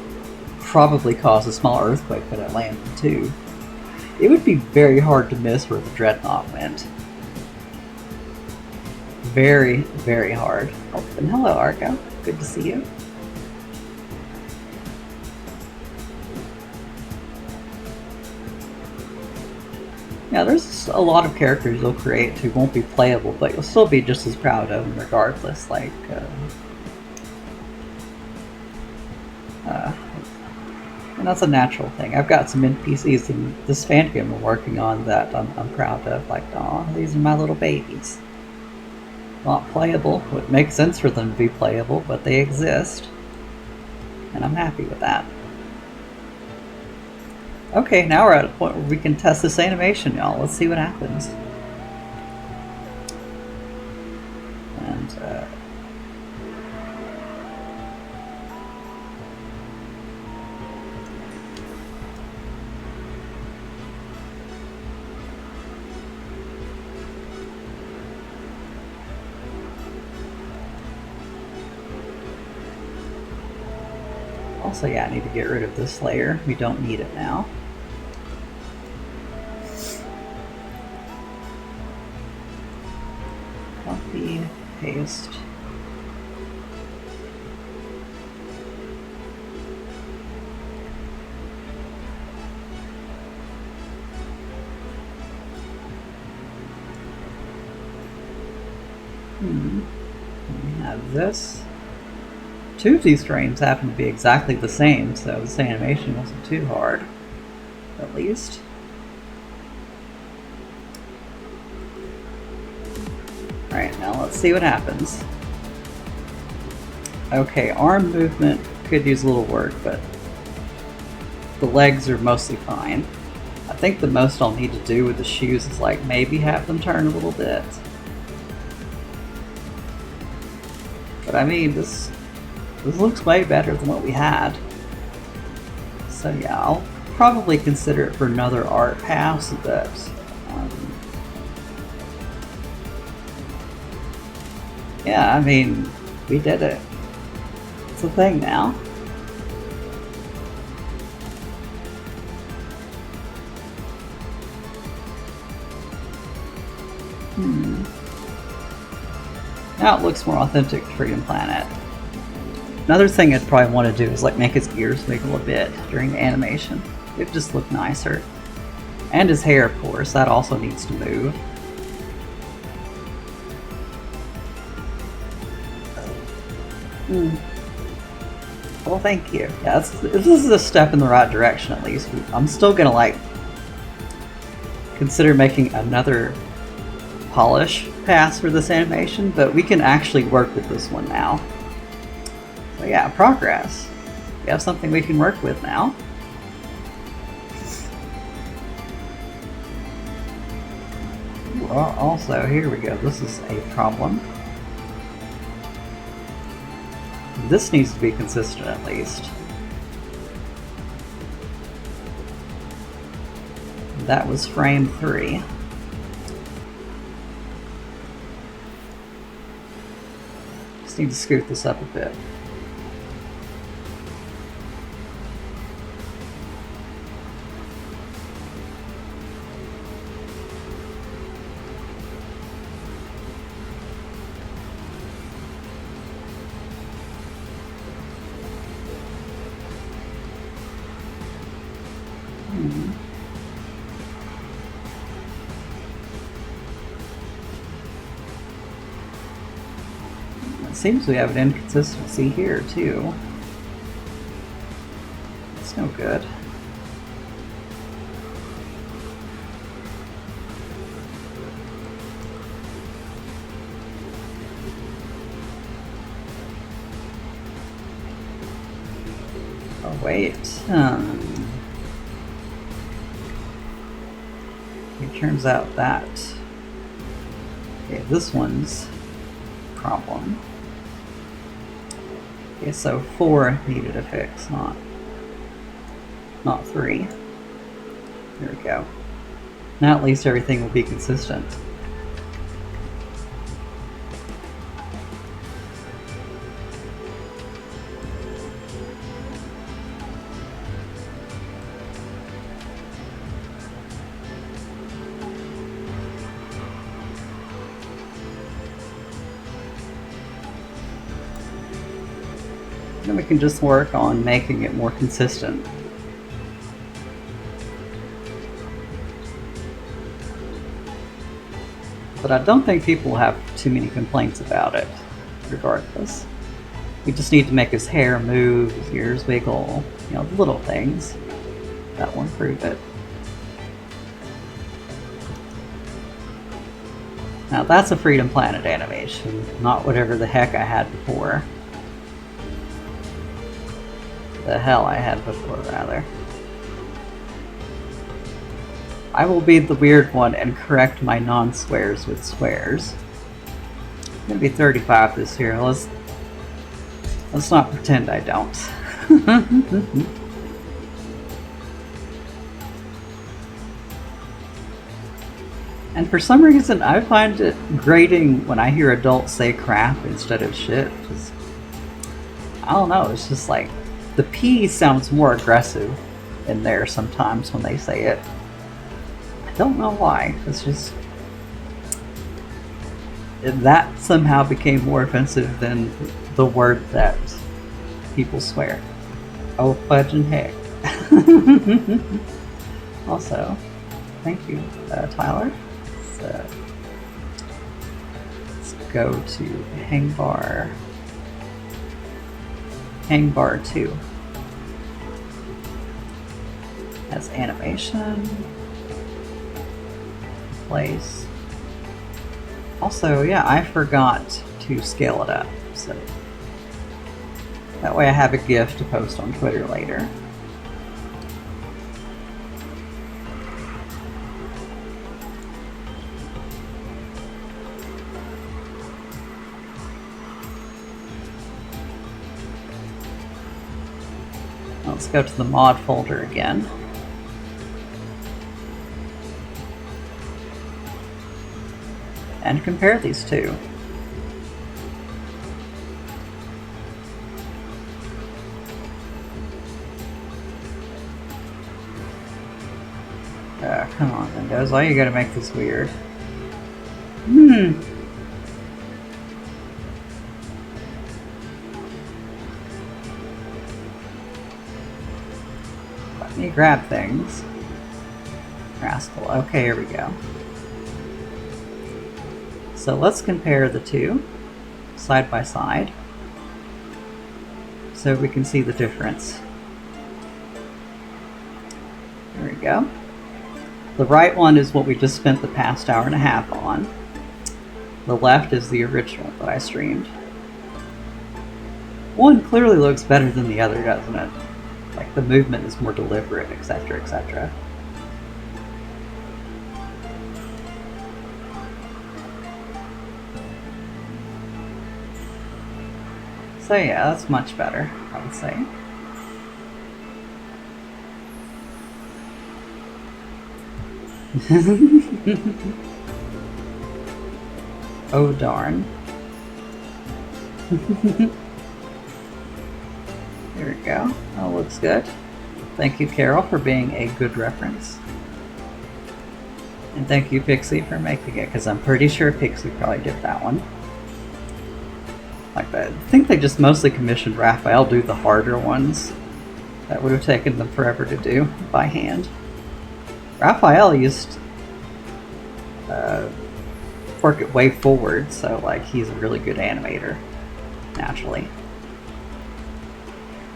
probably cause a small earthquake when it landed too. It would be very hard to miss where the Dreadnought went. Very, very hard. Oh, and hello, Arco. Good to see you. Yeah, there's a lot of characters you'll create who won't be playable, but you'll still be just as proud of them regardless. Like, and that's a natural thing. I've got some NPCs in this fan game I'm working on that I'm proud of. Like, oh, these are my little babies. Not playable. It would make sense for them to be playable, but they exist. And I'm happy with that. Okay, now we're at a point where we can test this animation, y'all. Let's see what happens. And, also, yeah, I need to get rid of this layer. We don't need it now. Copy, paste. We have this. Two of these frames happen to be exactly the same, so this animation wasn't too hard, at least. Alright, now let's see what happens. Okay, arm movement could use a little work, but the legs are mostly fine. I think the most I'll need to do with the shoes is like maybe have them turn a little bit. But I mean, this looks way better than what we had. So yeah, I'll probably consider it for another art pass, but yeah, I mean, we did it. It's a thing now. Now it looks more authentic to Freedom Planet. Another thing I'd probably want to do is like make his ears wiggle a bit during the animation. It'd just look nicer. And his hair, of course, that also needs to move. Well, thank you. Yeah, this is a step in the right direction at least. I'm still gonna like consider making another polish pass for this animation, but we can actually work with this one now. So yeah, progress. We have something we can work with now. Well, also, here we go. This is a problem. This needs to be consistent at least. That was frame 3. Just need to scoot this up a bit. It seems we have an inconsistency here too. It's no good. Oh wait, it turns out that, okay, this one's problem. Okay, so 4 needed a fix, not 3. There we go. Now at least everything will be consistent. Then we can just work on making it more consistent. But I don't think people have too many complaints about it, regardless. We just need to make his hair move, his ears wiggle, you know, the little things. That will improve it. Now that's a Freedom Planet animation, not whatever the heck I had before. The hell I had before, rather. I will be the weird one and correct my non-swears with swears. I'm gonna be 35 this year. Let's not pretend I don't. And for some reason, I find it grating when I hear adults say crap instead of shit. Just, I don't know. It's just like the P sounds more aggressive in there sometimes when they say it. I don't know why. It's just that somehow became more offensive than the word that people swear. Oh, fudge and heck. Also, thank you, Tyler. So, let's go to hang bar 2 as animation. Place. Also, yeah, I forgot to scale it up, so that way I have a GIF to post on Twitter later. Let's go to the mod folder again. And compare these two. Come on, Windows. Why you gotta make this weird? Let me grab things. Rascal. Okay, here we go. So let's compare the two side by side so we can see the difference. There we go. The right one is what we just spent the past hour and a half on. The left is the original that I streamed. One clearly looks better than the other, doesn't it? Like the movement is more deliberate, etc., etc. So yeah, that's much better, I would say. Oh darn. There we go. That looks good. Thank you, Carol, for being a good reference. And thank you, Pixie, for making it, because I'm pretty sure Pixie probably did that one. Like that. I think they just mostly commissioned Raphael do the harder ones. That would have taken them forever to do by hand. Raphael used work it way forward, so like he's a really good animator, naturally.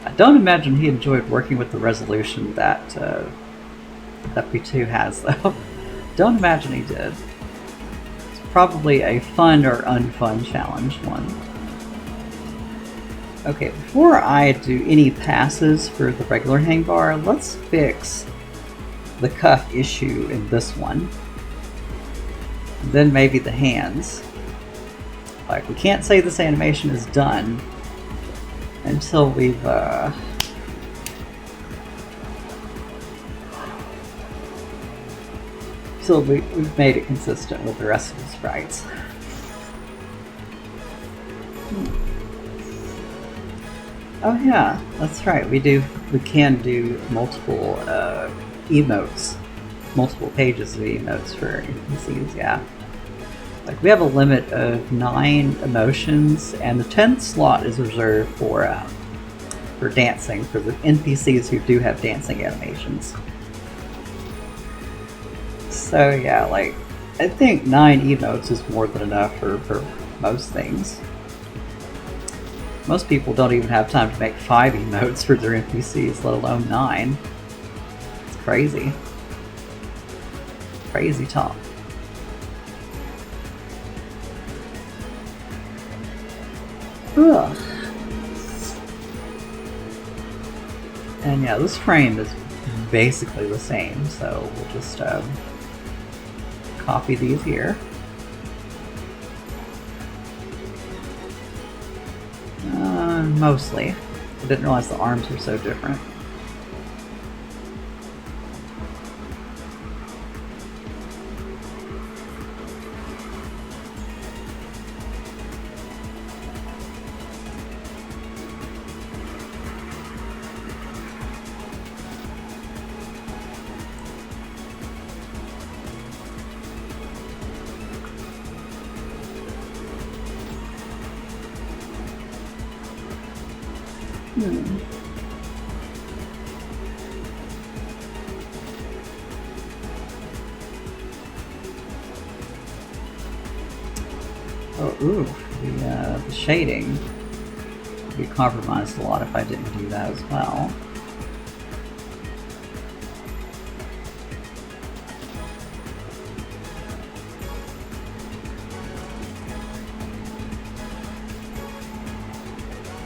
I don't imagine he enjoyed working with the resolution that FP2 has, though. Don't imagine he did. It's probably a fun or unfun challenge one. Okay, before I do any passes for the regular hang bar, let's fix the cuff issue in this one. Then maybe the hands. Like, we can't say this animation is done until we've made it consistent with the rest of the sprites. Oh yeah, that's right. We can do multiple emotes, multiple pages of emotes for NPCs. Yeah, like we have a limit of 9 emotions, and the 10th slot is reserved for dancing for the NPCs who do have dancing animations. So yeah, like I think 9 emotes is more than enough for most things. Most people don't even have time to make 5 emotes for their NPCs, let alone 9. It's crazy. Crazy talk. Ugh. And yeah, this frame is basically the same, so we'll just copy these here. Mostly. I didn't realize the arms were so different. Oh, ooh, the shading would be compromised a lot if I didn't do that as well.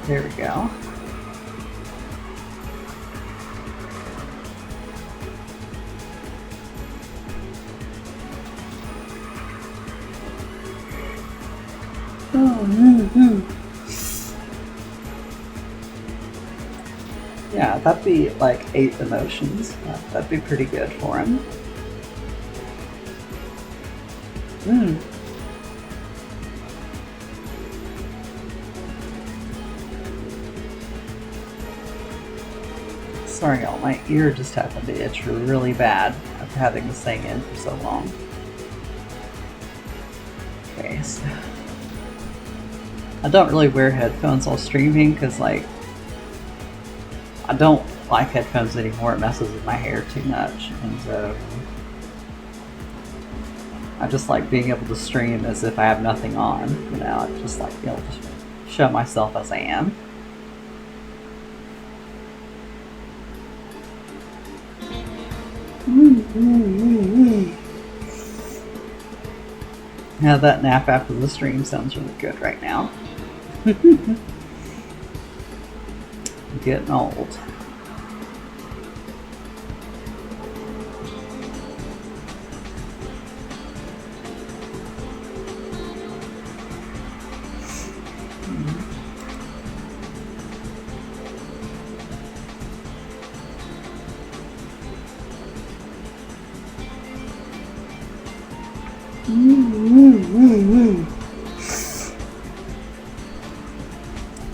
There we go. Yeah, that'd be like 8 emotions. That'd be pretty good for him. Sorry y'all, my ear just happened to itch really bad after having this thing in for so long. Okay, so I don't really wear headphones while streaming because, like, I don't like headphones anymore. It messes with my hair too much, and so I just like being able to stream as if I have nothing on. You know, I just like being able to show myself as I am. Now that nap after the stream sounds really good right now. Getting old.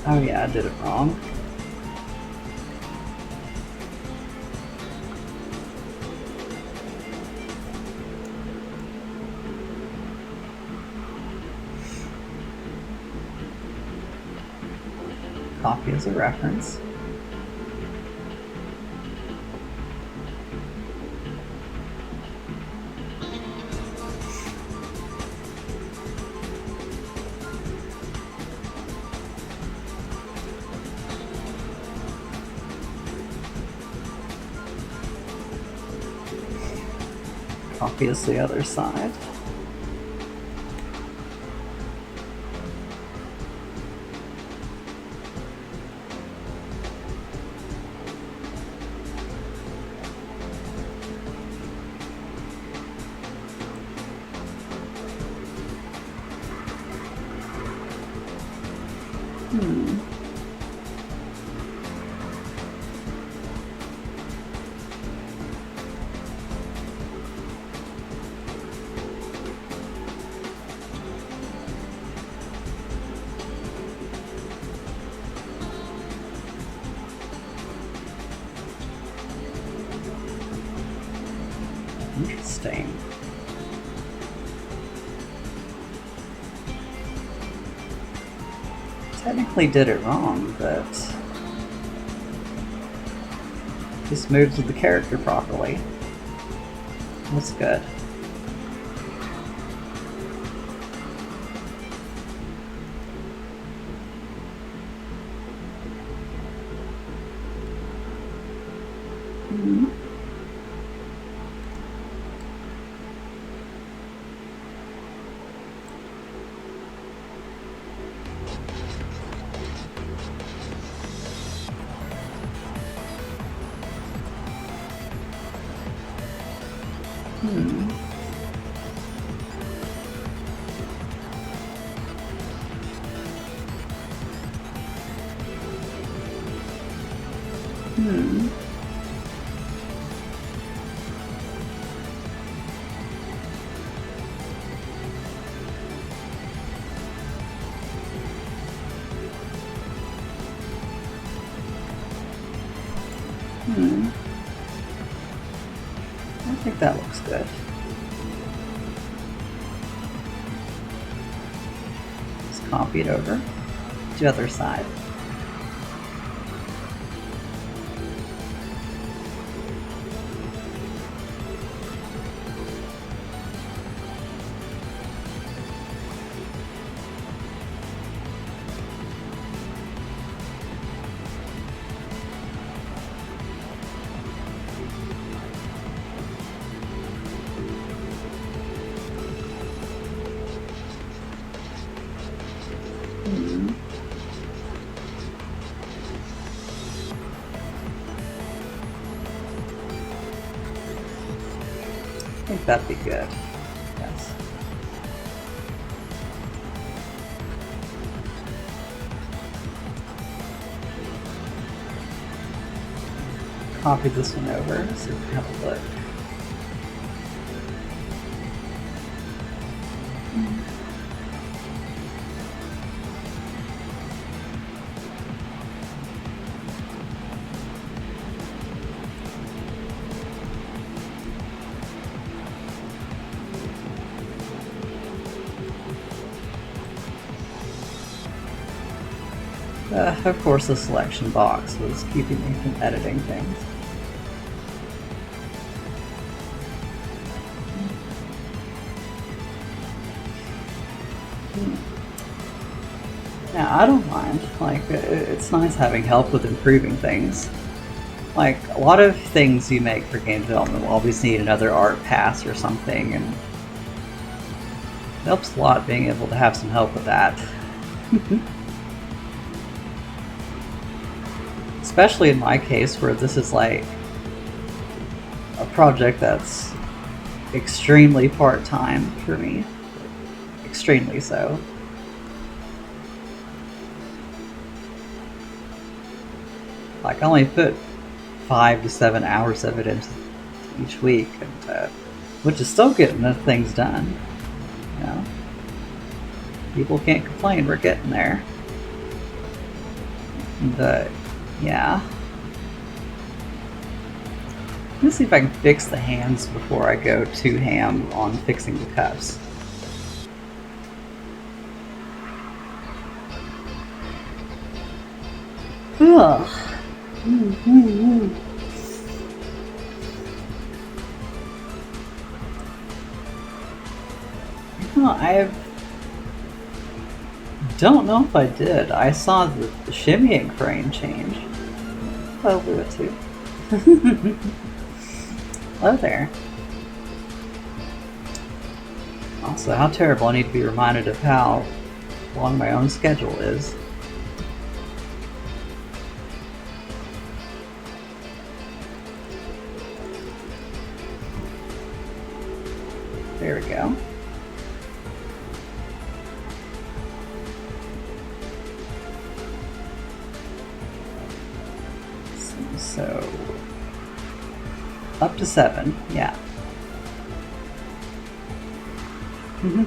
Oh yeah, I did it wrong. Copy as a reference. Copy as the other side. Hmm. Interesting. Technically did it wrong, but just moves with the character properly. That's good. Mm-hmm. Hmm. Hmm. Hmm. I think that looks good. Just copy it over to the other side. Hmm. I think that'd be good. Yes. Copy this one over so we can have a look. Of course, the selection box was keeping me from editing things. Now, I don't mind. Like, it's nice having help with improving things. Like, a lot of things you make for game development will always need another art pass or something, and it helps a lot being able to have some help with that. Especially in my case, where this is like a project that's extremely part-time for me. Extremely so. Like, I only put 5 to 7 hours of it into each week, and which is still getting the things done. You know, people can't complain. We're getting there. And yeah. Let me see if I can fix the hands before I go too ham on fixing the cuffs. Ugh. I don't know if I did. I saw the shimmying frame change. I'll do it too. Hello there. Also, how terrible I need to be reminded of how long my own schedule is. There we go. So up to 7, yeah. There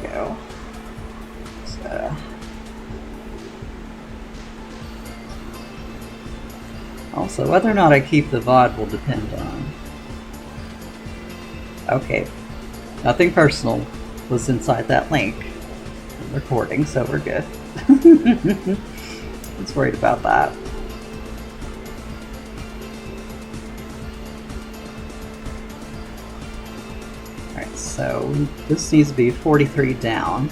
we go. So, also, whether or not I keep the VOD will depend on. Okay, nothing personal was inside that link. I'm recording, so we're good. I was worried about that. Alright, so this needs to be 43 down.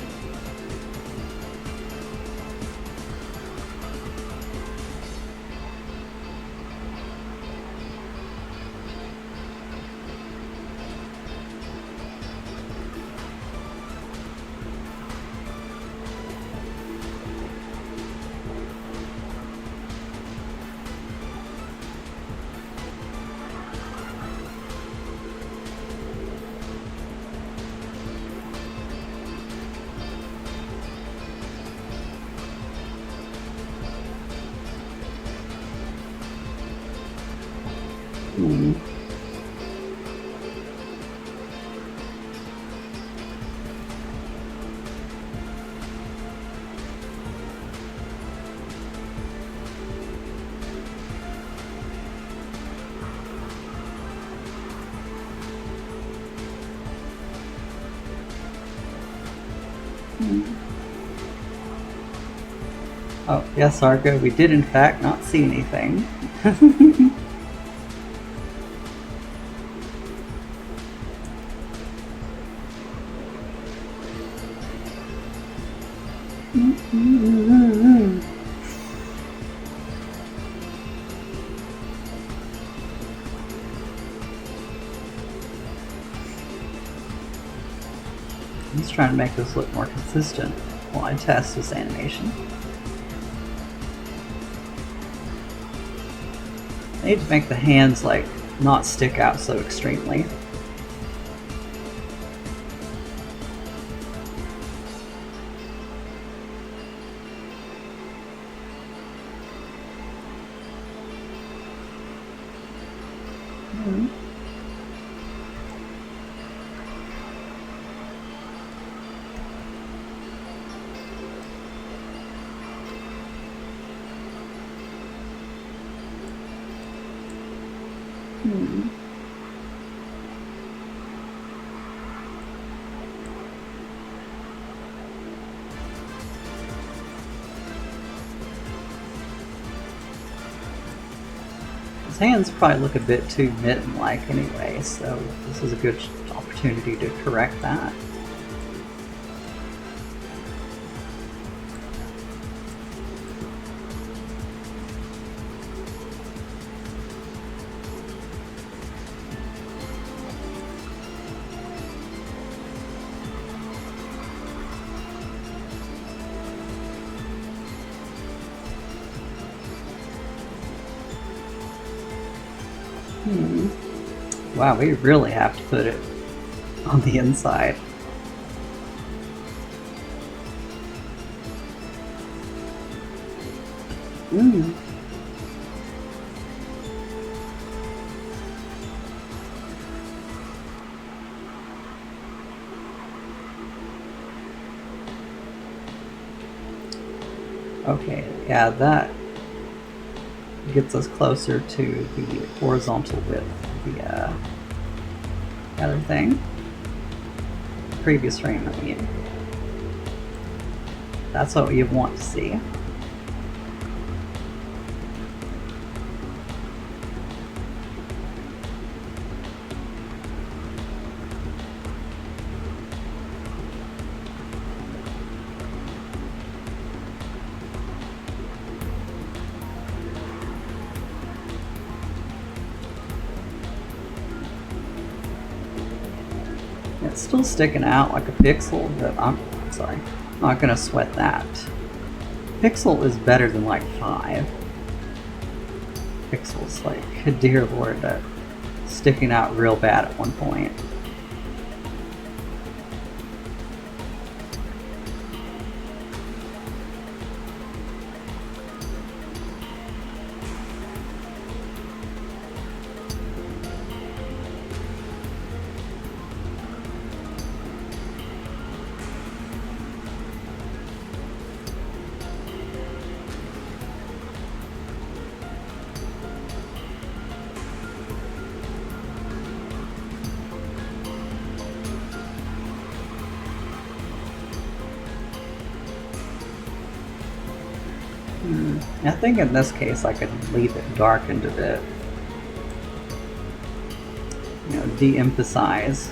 Oh, yes, Argo, we did in fact not see anything. I'm just trying to make this look more consistent while I test this animation. I need to make the hands like not stick out so extremely. His hands probably look a bit too mitten-like anyway, so this is a good opportunity to correct that. Wow, we really have to put it on the inside. Okay, yeah, that gets us closer to the horizontal width of the other thing. Previous frame, I mean. That's what you want to see. It's still sticking out like a pixel, but I'm sorry, I'm not gonna sweat that. Pixel is better than like 5. Pixel's like, dear lord, that sticking out real bad at one point. I think in this case I could leave it darkened a bit. You know, de-emphasize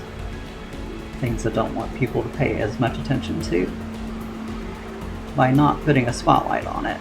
things I don't want people to pay as much attention to by not putting a spotlight on it.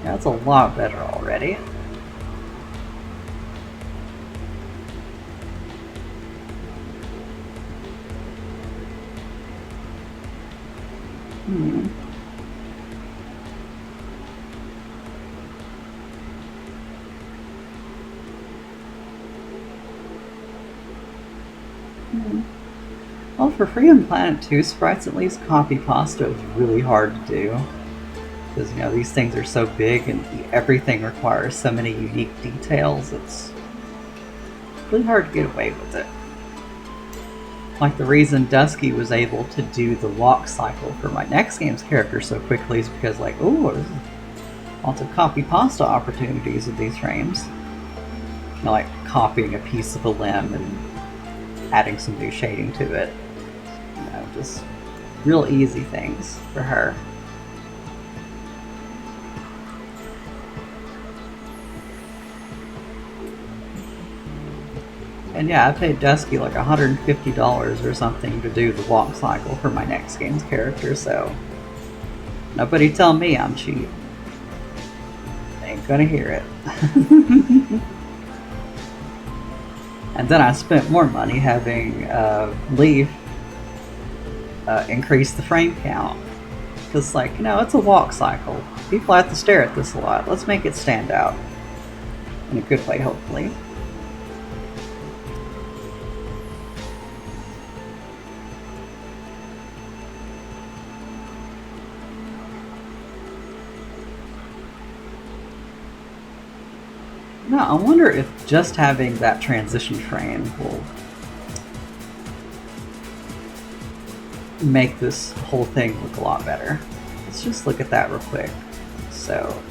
That's a lot better already. Well, for Freedom Planet 2, sprites at least copy pasta is really hard to do. Because, you know, these things are so big and everything requires so many unique details, it's really hard to get away with it. Like, the reason Dusky was able to do the walk cycle for my next game's character so quickly is because, like, oh, there's lots of copy pasta opportunities with these frames. You know, like copying a piece of a limb and adding some new shading to it. You know, just real easy things for her. And yeah, I paid Dusky like $150 or something to do the walk cycle for my next game's character, so nobody tell me I'm cheap. Ain't gonna hear it. And then I spent more money having Leaf increase the frame count. Because, like, you know, it's a walk cycle. People have to stare at this a lot. Let's make it stand out. In a good way, hopefully. Now, I wonder if just having that transition frame will make this whole thing look a lot better. Let's just look at that real quick. So,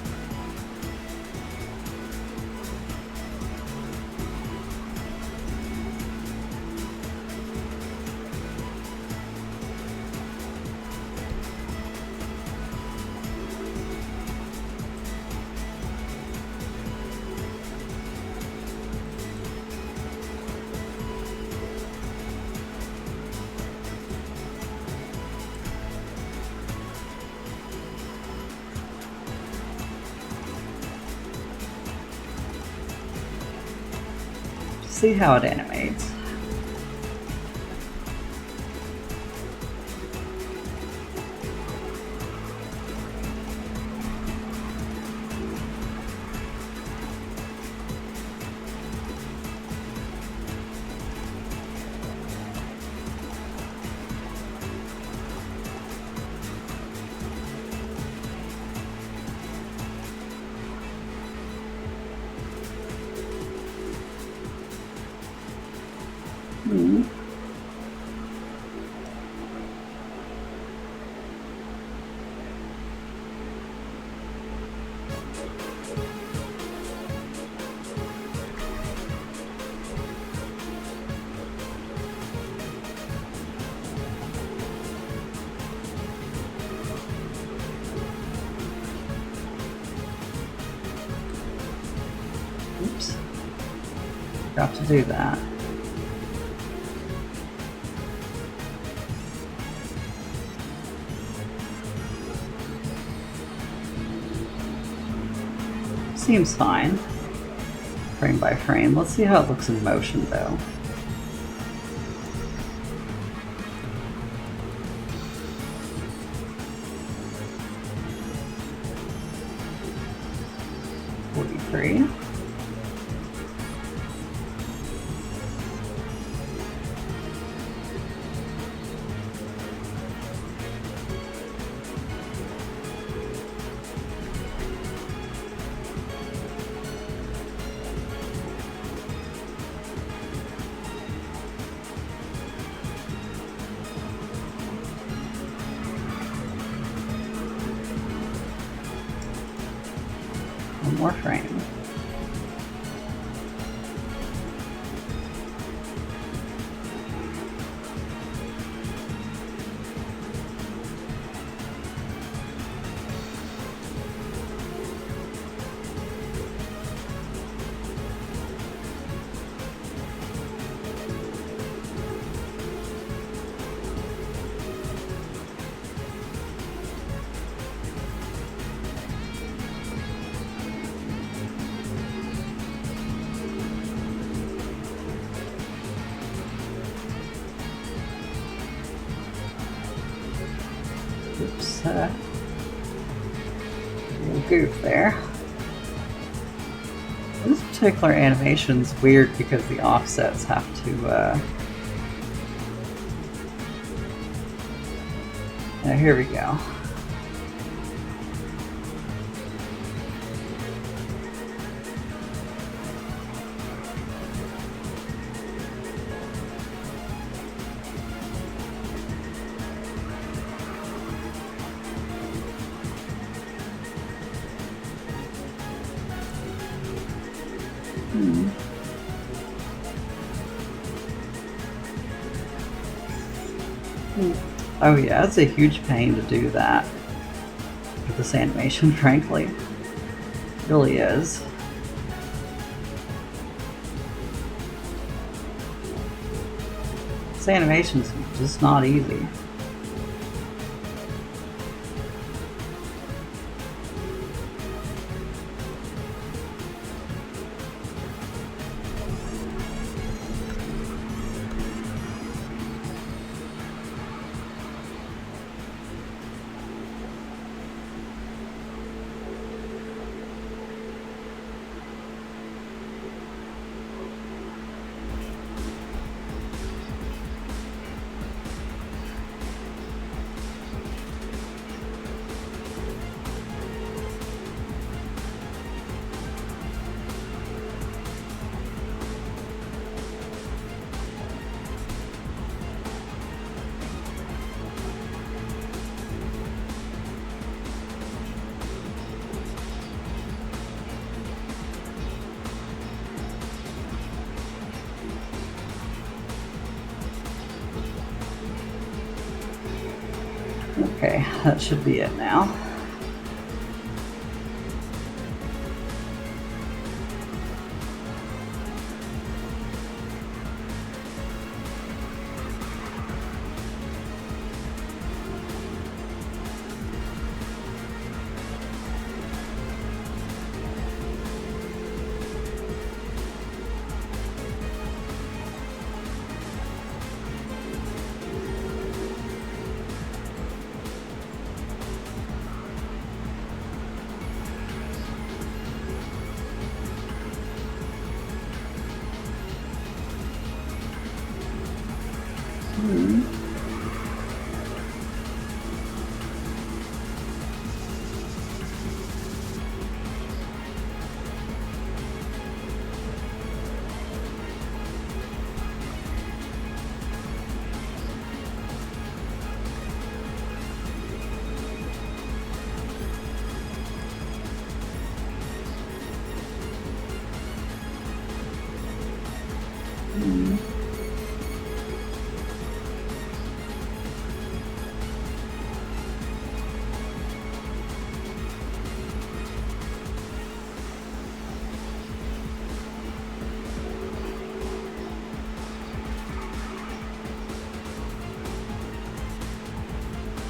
see how it animates. Oops. Forgot to do that. Seems fine. Frame by frame. Let's see how it looks in motion though. .43. one more frame. Oops, little goof there. This particular animation is weird because the offsets have to, now here we go. Oh yeah, it's a huge pain to do that with this animation, frankly. It really is. This animation's just not easy. Okay, that should be it now.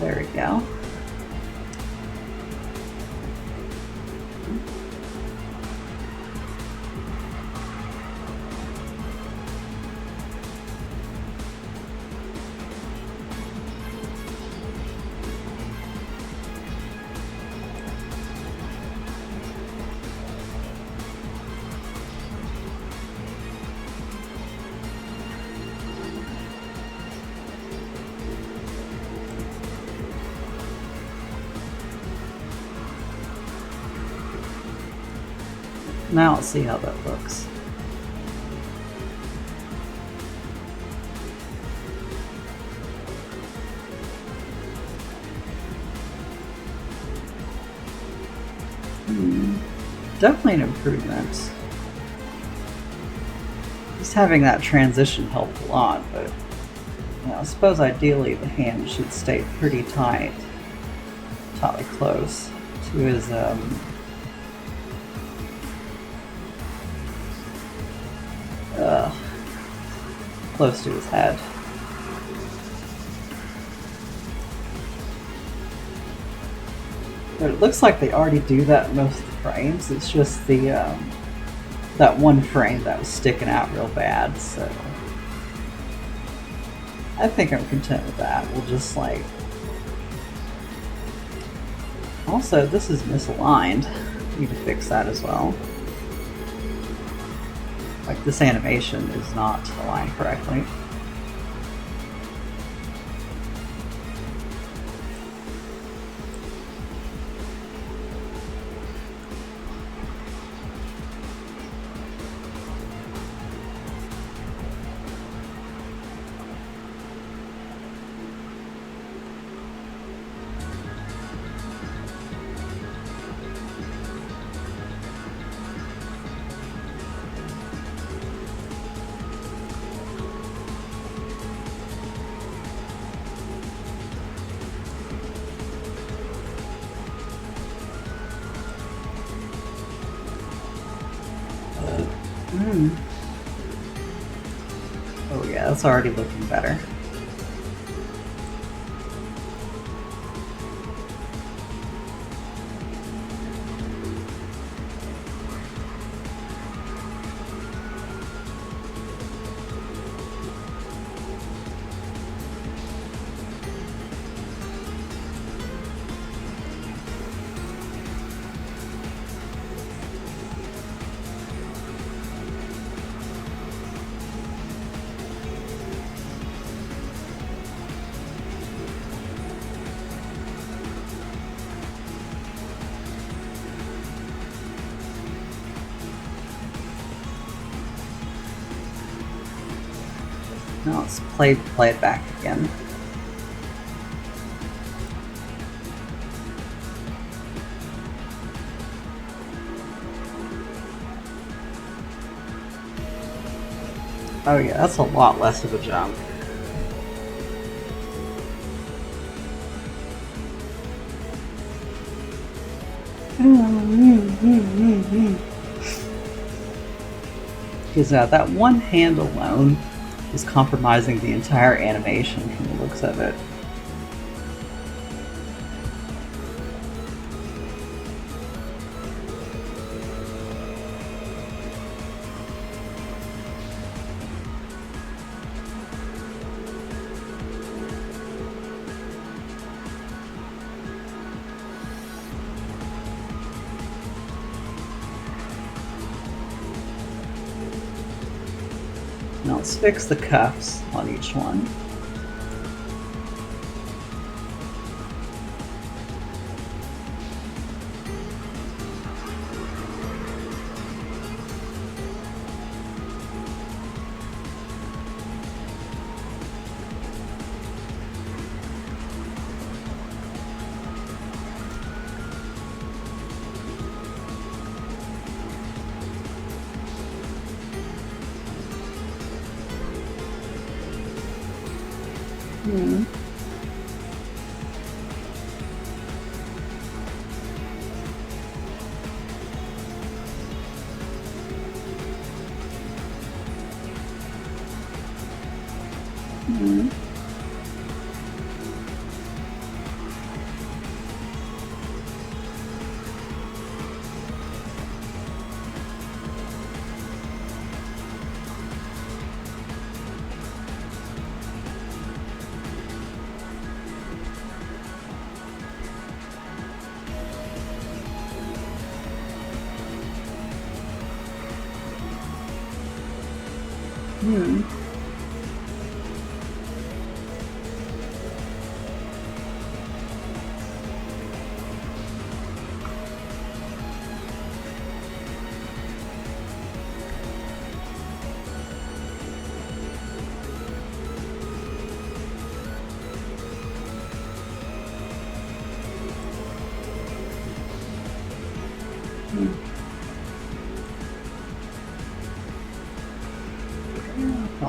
There we go. Now let's see how that looks. Definitely an improvement. Just having that transition helped a lot, but I suppose ideally the hand should stay pretty tightly close to his close to his head. But it looks like they already do that in most of the frames. It's just the that one frame that was sticking out real bad, so I think I'm content with that. We'll just like... Also, this is misaligned. Need to fix that as well. Like, this animation is not aligned correctly. Oh yeah, it's already looking better. Now let's play it back again. Oh yeah, that's a lot less of a jump. Because that one hand alone is compromising the entire animation from the looks of it. Now let's fix the cuffs on each one.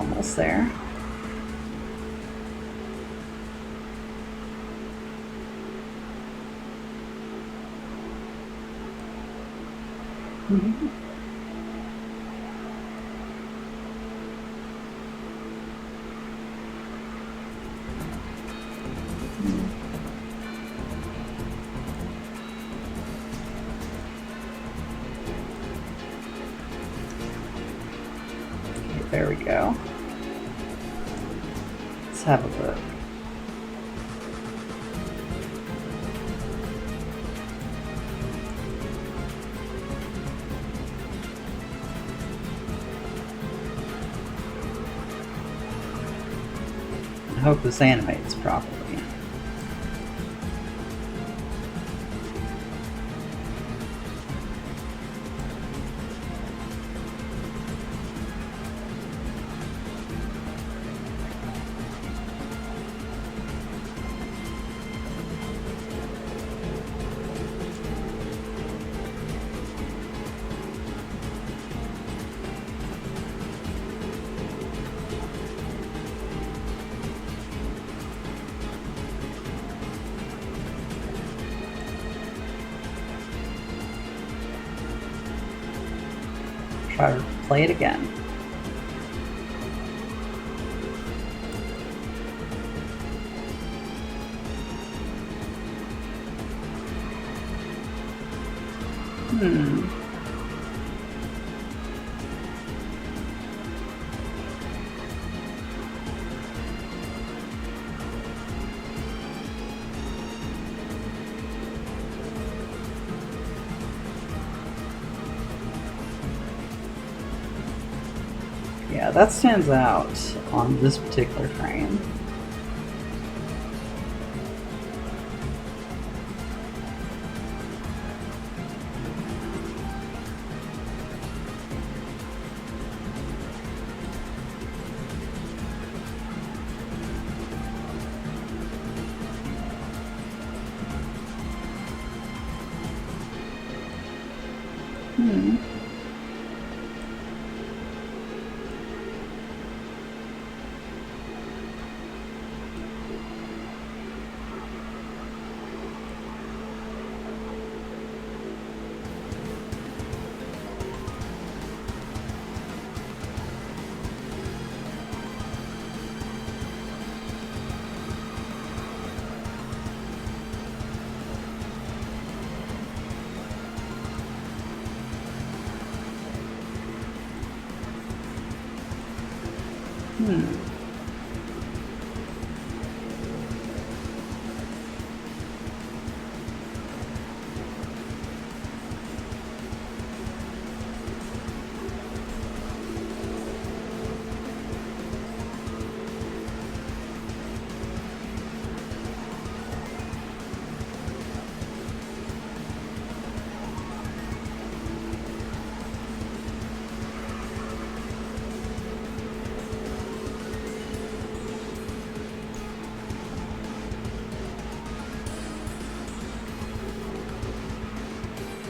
almost there. Mm-hmm. Okay, there we go. Let's have a look. I hope this animates properly. Try to play it again. Yeah, that stands out on this particular frame.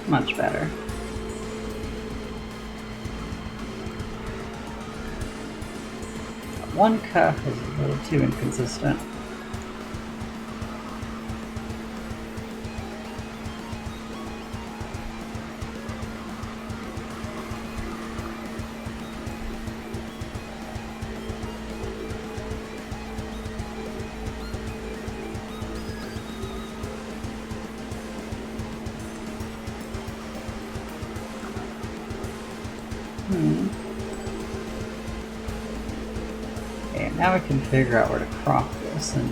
Much better. One cuff is a little too inconsistent. Okay, now we can figure out where to crop this and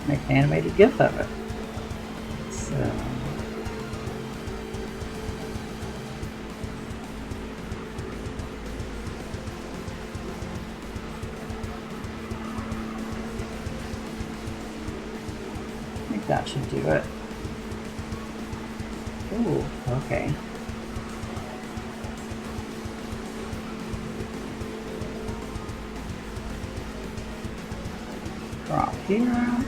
make an animated GIF of it. So I think that should do it. Ooh, okay. here.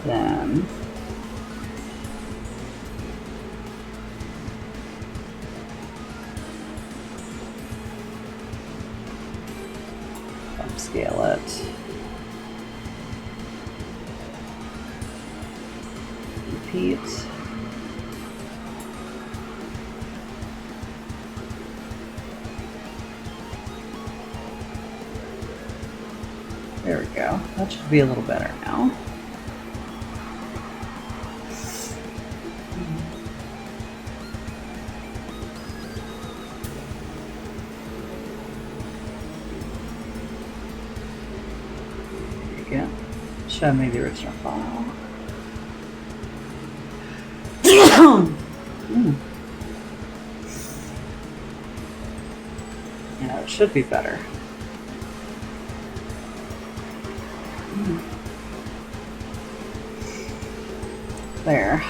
Then upscale it. Repeat. There we go. That should be a little better now. There you go. Show me the original file. Yeah, it should be better. There.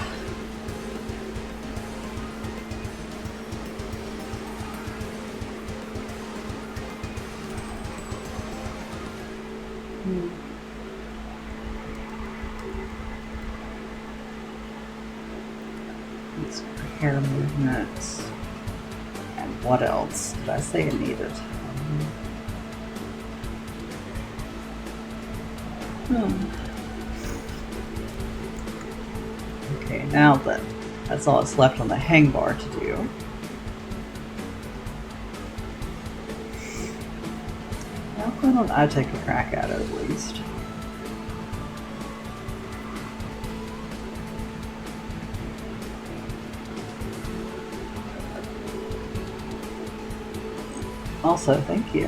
These hair movements. And what else did I say it needed? Okay, now that's all that's left on the hang bar to do. Now why don't I take a crack at it at least? Also, thank you.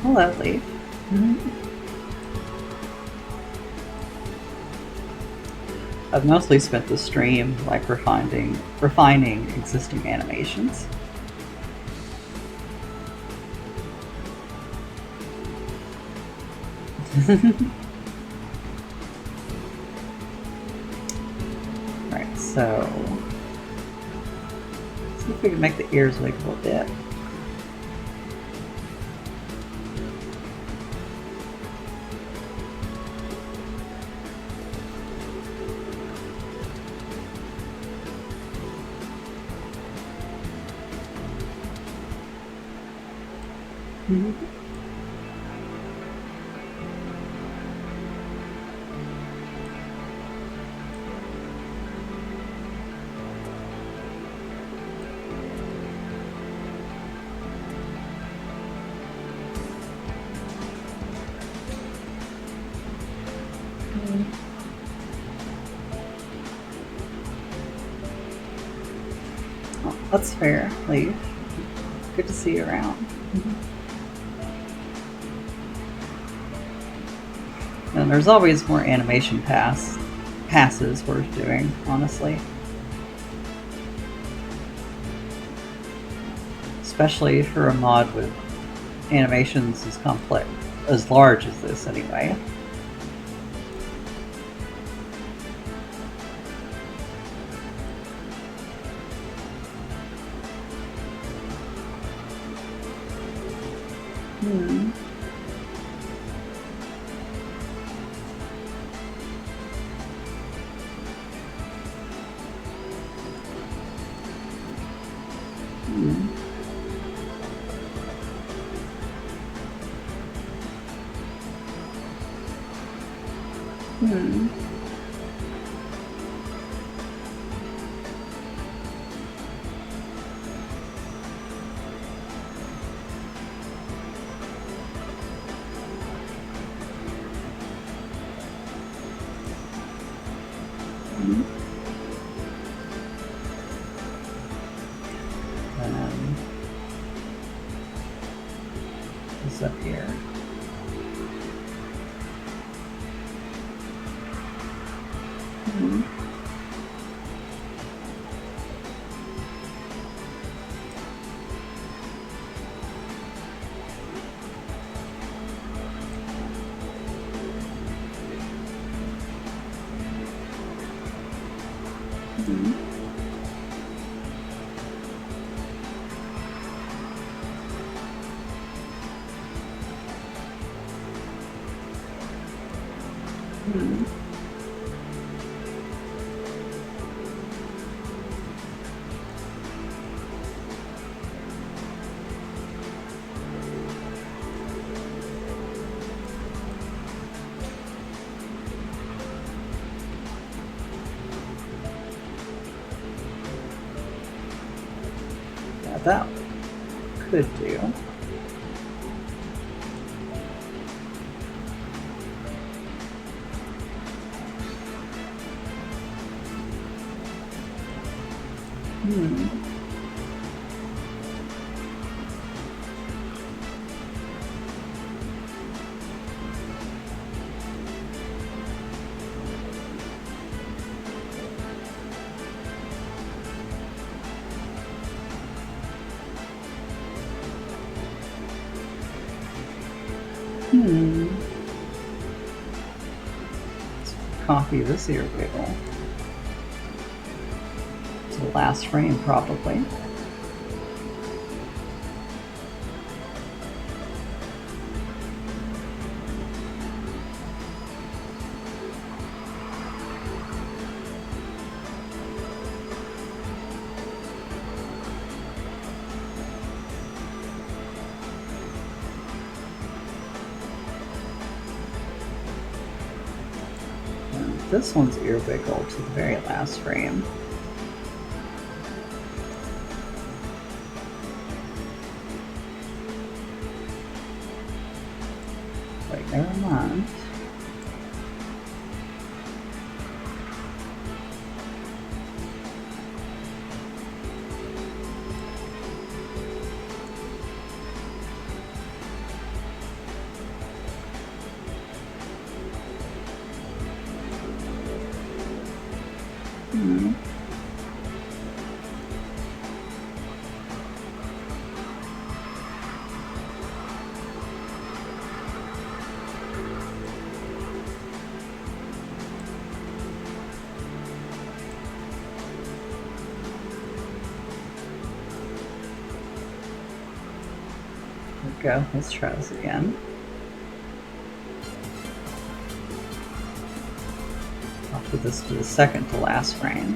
Hello, Leaf. I've mostly spent the stream like refining existing animations. Right, so see if we can make the ears wiggle a little bit. Oh, that's fair, Leaf. Good to see you around. And there's always more animation passes worth doing, honestly. Especially for a mod with animations as complex, as large as this anyway. This up here. Yeah, that could do. Let's copy this ear wiggle to the last frame, probably. This one's ear wiggle to the very last frame. Wait, never mind. There we go. Let's try this again. I'll put this to the second to last frame.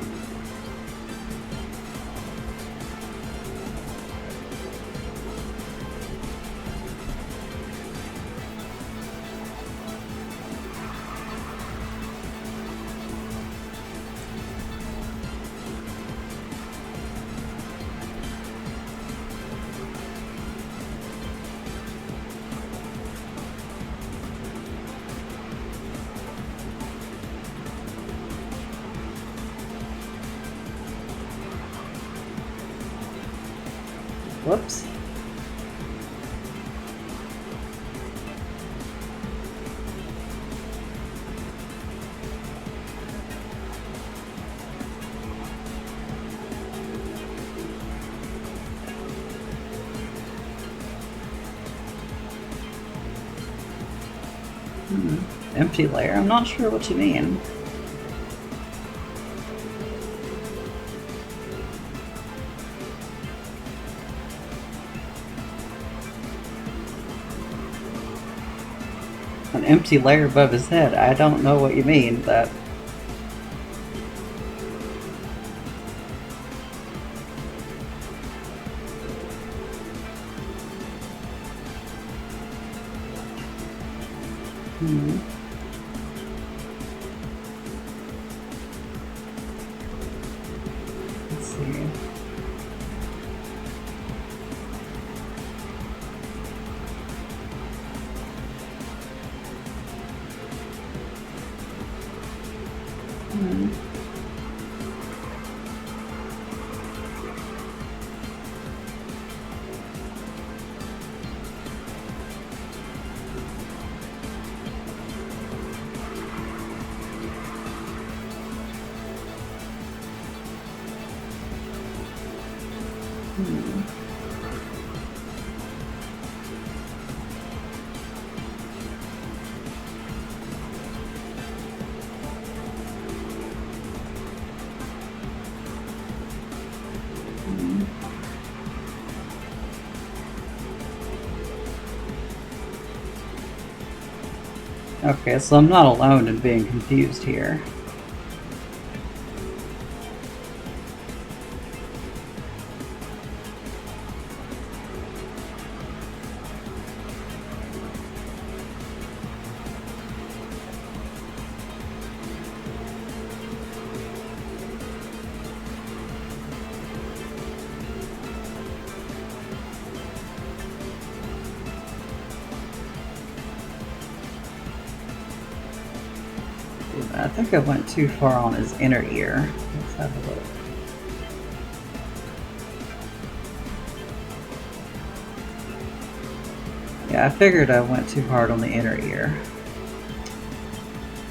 Whoops. Empty layer? I'm not sure what you mean. An empty layer above his head. I don't know what you mean, but let's see. Okay, so I'm not alone in being confused here. I think I went too far on his inner ear. Let's have a look. Yeah, I figured I went too hard on the inner ear.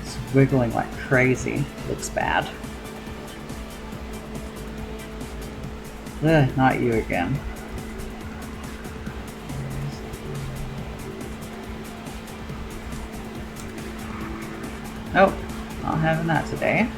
It's wiggling like crazy. Looks bad. Ugh, not you again. Nope, not having that today.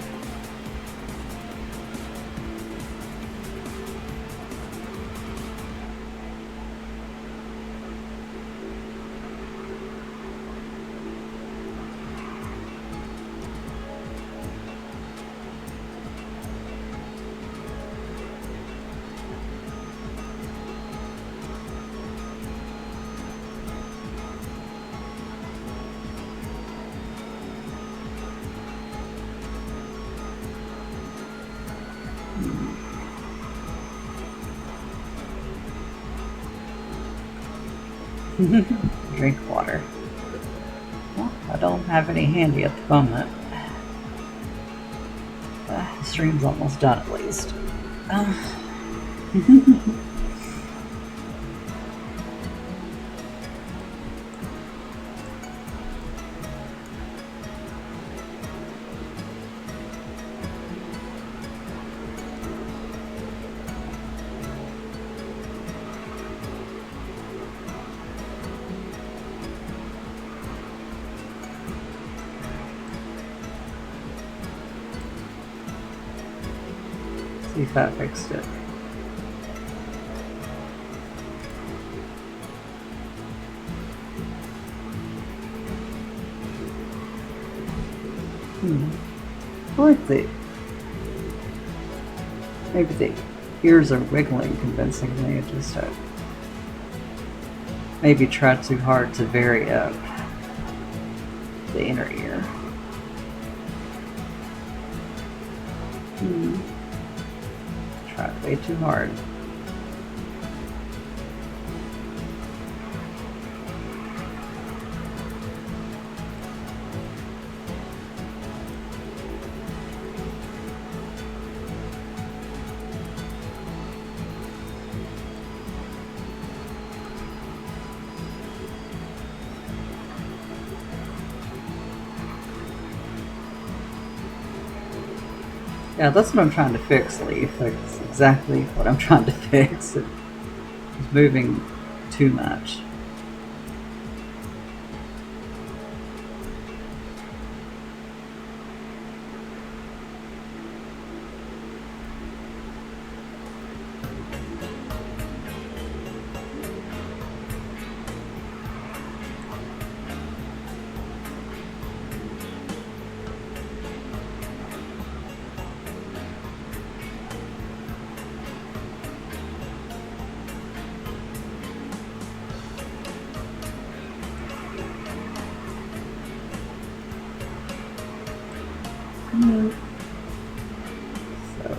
Drink water. Well, I don't have any handy at the moment. The stream's almost done at least. See if that fixed it. I like maybe the ears are wiggling convincingly. It just maybe try too hard to vary up the inner ear. Tried way too hard. Yeah, that's what I'm trying to fix, Leaf. That's exactly what I'm trying to fix. It's moving too much. So.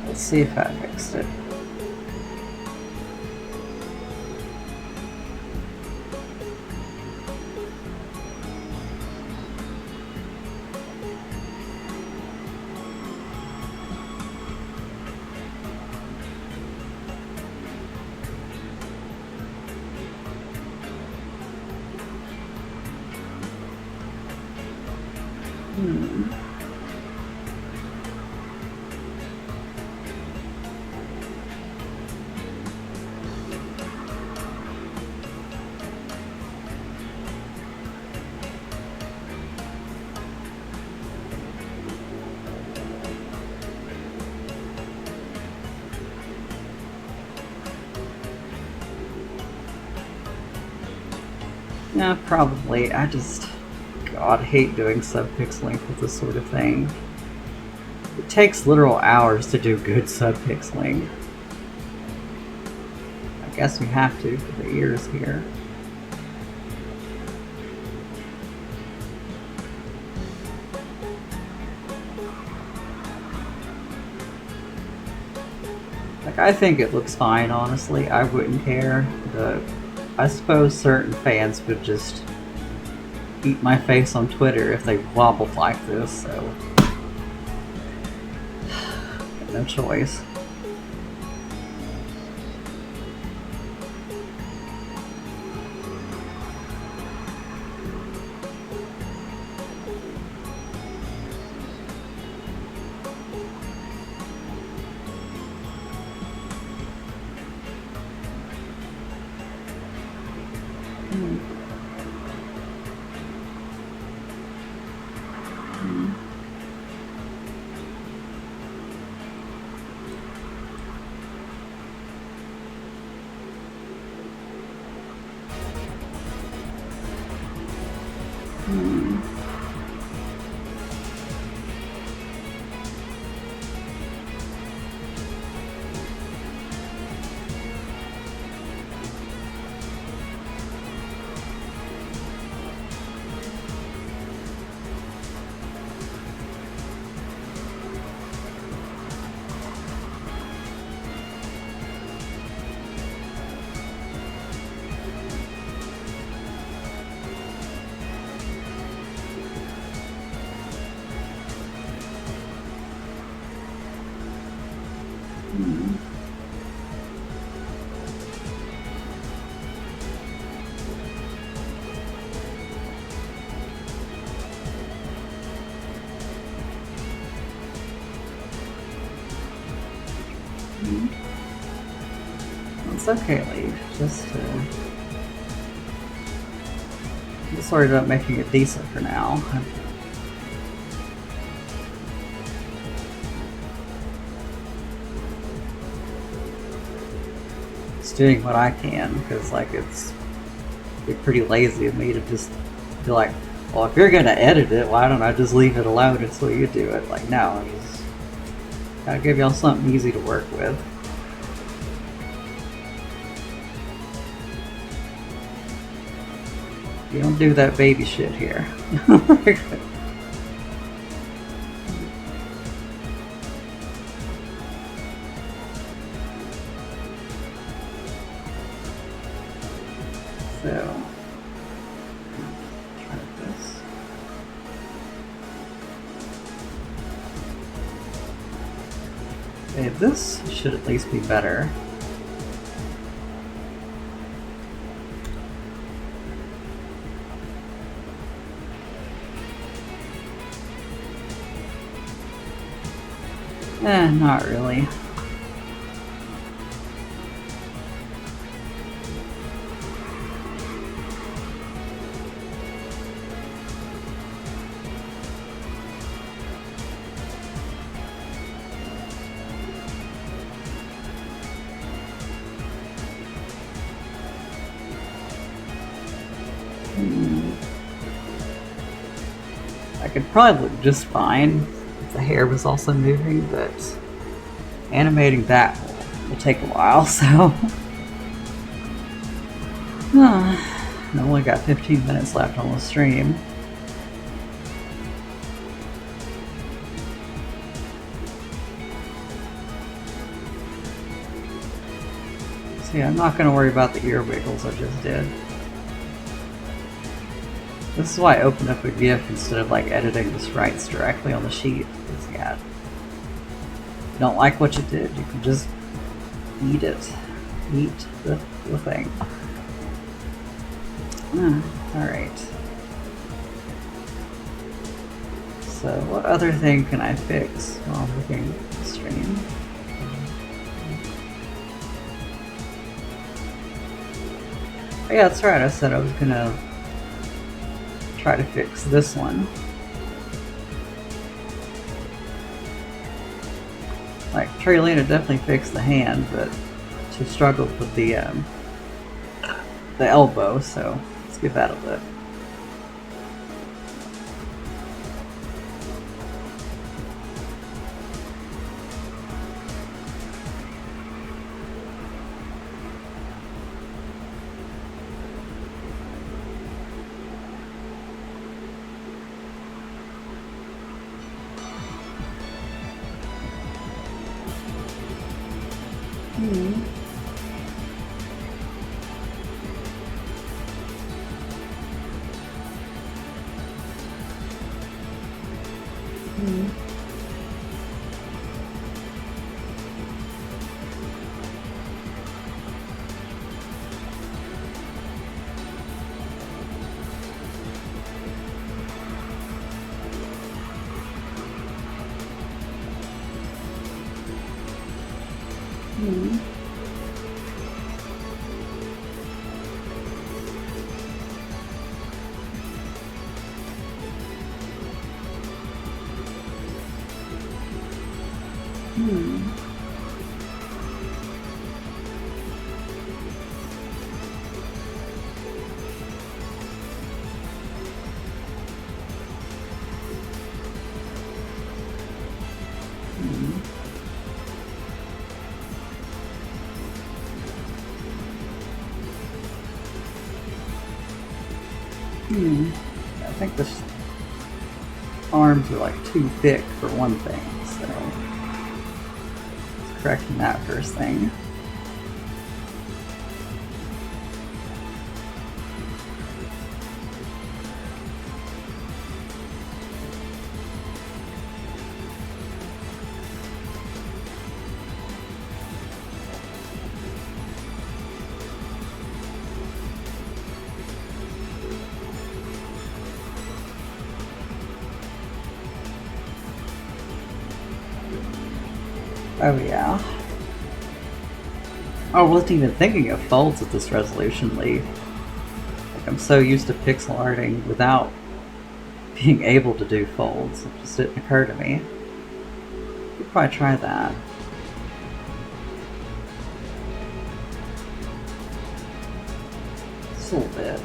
Let's see if I fixed it. Yeah, probably. God, I hate doing subpixeling with this sort of thing. It takes literal hours to do good subpixeling. I guess we have to for the ears here. Like, I think it looks fine, honestly. I wouldn't care, but I suppose certain fans would just eat my face on Twitter if they wobbled like this, so no choice. It's okay, Lee. Just worried about making it decent for now. Just doing what I can, because like it'd be pretty lazy of me to just be like, well, if you're gonna edit it, why don't I just leave it alone until you do it? Like, no, I just gotta give y'all something easy to work with. You don't do that baby shit here. So, try this. Okay, this should at least be better. Not really. I could probably look just fine if the hair was also moving, but animating that will take a while, so. I only got 15 minutes left on the stream. So yeah, I'm not going to worry about the ear wiggles I just did. This is why I opened up a GIF instead of like editing the sprites directly on the sheet. Because yeah, if you don't like what you did, you can just eat it. Eat the thing. Alright. So what other thing can I fix while I'm looking at the stream? Oh yeah, that's right, I said I was gonna try to fix this one. Like, Trilena definitely fixed the hand, but she struggled with the elbow, so it's give that a lip. I think the arms are like too thick for one thing, so correcting that first thing. Oh yeah. I wasn't even thinking of folds at this resolution, Lee. Like, I'm so used to pixel arting without being able to do folds. It just didn't occur to me. Could probably try that. Just a little bit.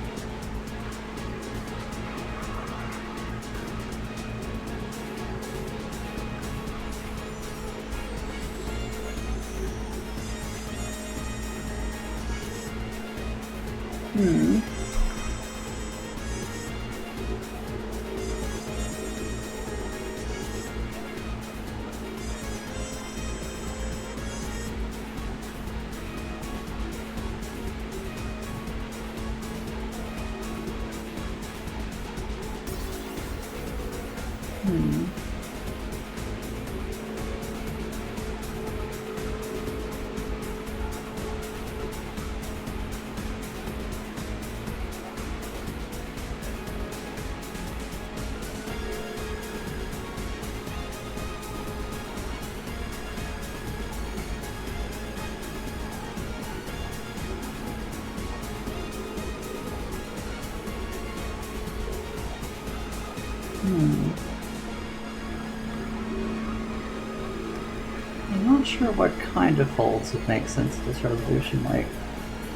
I'm not sure what kind of folds would make sense at this resolution, like,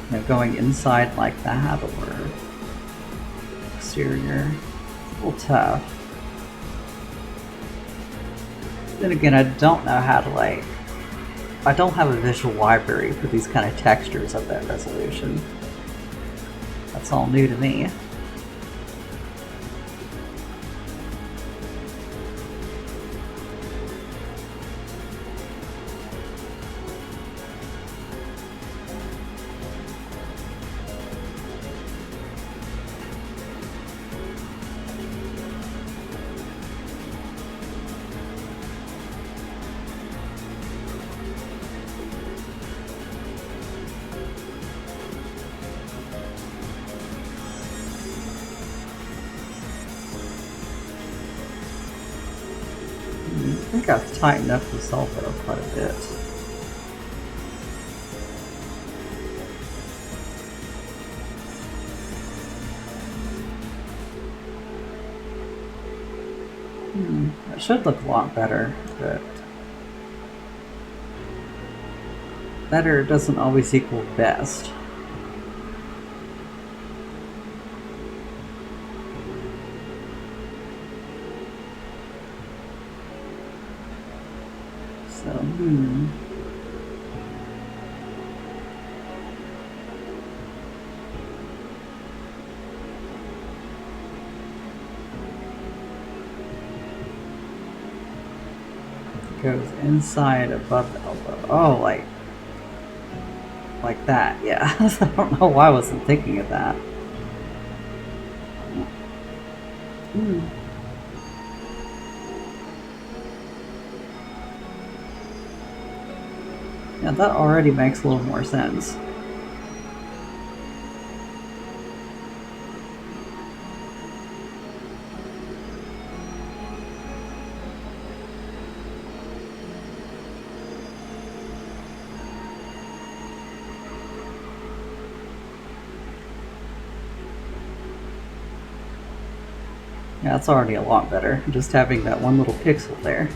you know, going inside like that or exterior. It's a little tough. Then again, I don't know how to, like, I don't have a visual library for these kind of textures at that resolution. That's all new to me. I think I've tightened up the solver quite a bit. It should look a lot better, but better doesn't always equal best. So, goes inside above the elbow. Oh, like that, yeah. I don't know why I wasn't thinking of that. Yeah, that already makes a little more sense. Yeah, it's already a lot better, just having that one little pixel there.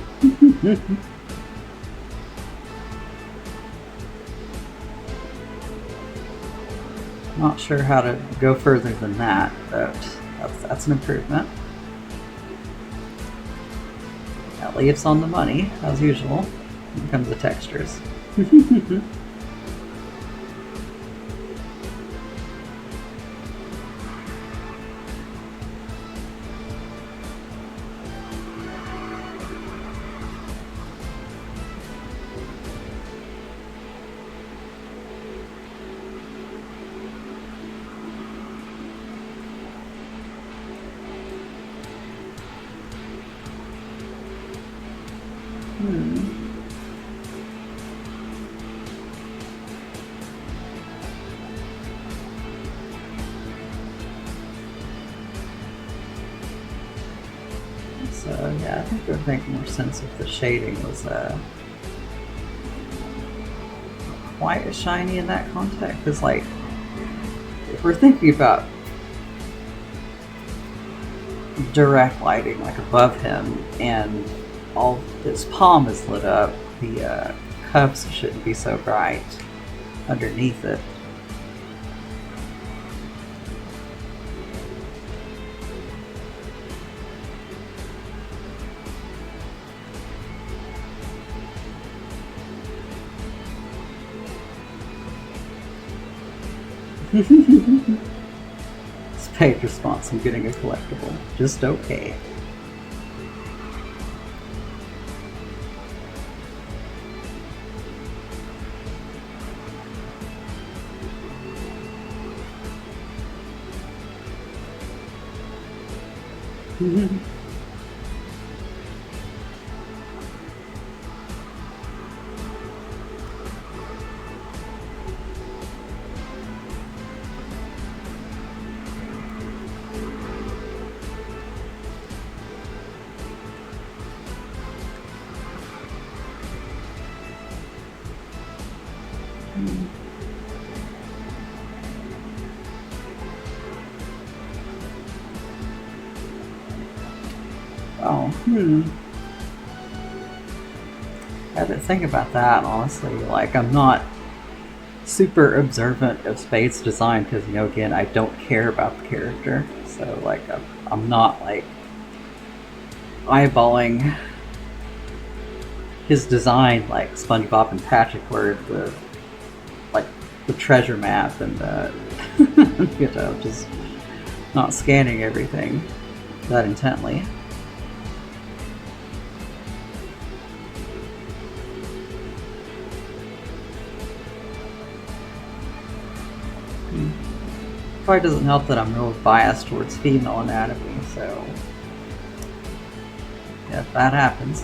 Not sure how to go further than that, but that's an improvement. That leaves on the money, as usual. Here comes the textures. So yeah, I think it would make more sense if the shading was quite as shiny in that context. Because like, if we're thinking about direct lighting, like above him, and all his palm is lit up, the cuffs shouldn't be so bright underneath it. Spade response, I'm getting a collectible. Just okay. Oh, I had to think about that, honestly. Like, I'm not super observant of Spade's design because, you know, again, I don't care about the character. So, like, I'm not, like, eyeballing his design like SpongeBob and Patrick were the treasure map and you know, just not scanning everything that intently. Probably doesn't help that I'm real biased towards female anatomy, so yeah, if that happens.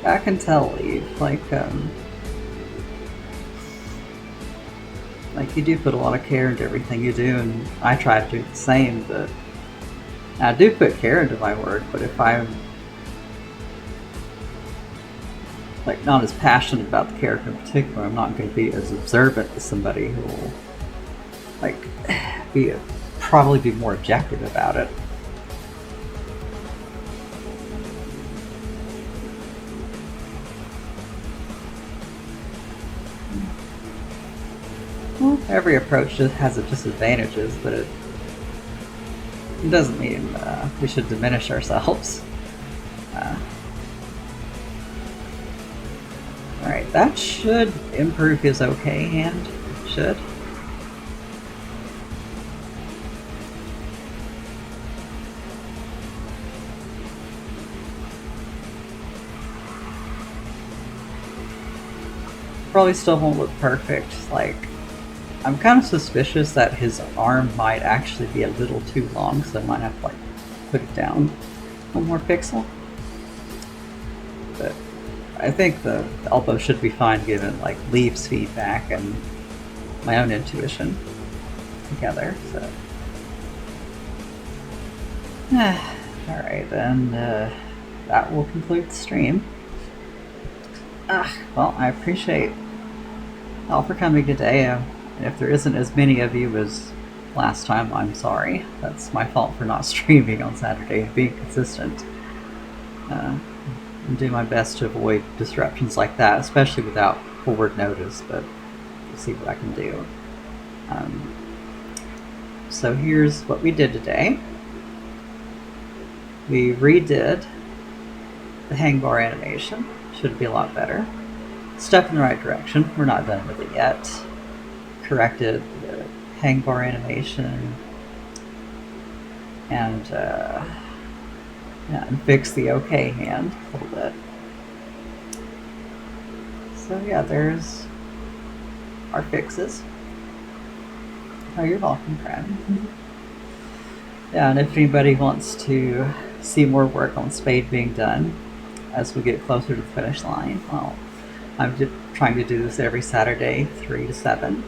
I can tell, Eve, like you do put a lot of care into everything you do, and I try to do the same, but I do put care into my work, but if I'm like not as passionate about the character in particular, I'm not going to be as observant as somebody who will like probably be more objective about it. Well, every approach just has its disadvantages, but it doesn't mean we should diminish ourselves. Alright, that should improve his okay hand. Should. Probably still won't look perfect. Like, I'm kind of suspicious that his arm might actually be a little too long, so I might have to like put it down one more pixel. But I think the elbow should be fine given like Leaf's feedback and my own intuition together. So, alright then, that will conclude the stream. Well, I appreciate all for coming today. If there isn't as many of you as last time, I'm sorry. That's my fault for not streaming on Saturday and being consistent. And do my best to avoid disruptions like that, especially without forward notice, but we'll see what I can do. So here's what we did today. We redid the hang bar animation. Should be a lot better. Step in the right direction. We're not done with it yet. Corrected the hang bar animation and fix the okay hand a little bit. So yeah, there's our fixes. Oh, you're welcome, friend. Yeah, and if anybody wants to see more work on Spade being done as we get closer to the finish line, well, I'm just trying to do this every Saturday, 3 to 7.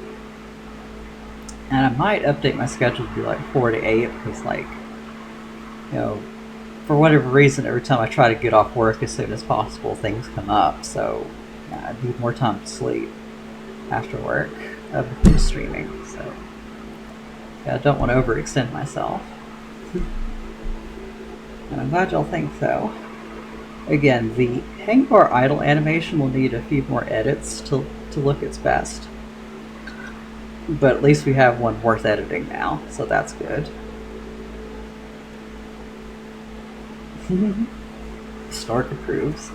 And I might update my schedule to be like 4 to 8 because, like, you know, for whatever reason, every time I try to get off work as soon as possible, things come up. So yeah, I need more time to sleep after work before streaming. So yeah, I don't want to overextend myself. And I'm glad y'all think so. Again, the hang bar idle animation will need a few more edits to look its best. But at least we have one worth editing now, so that's good. Stark approves.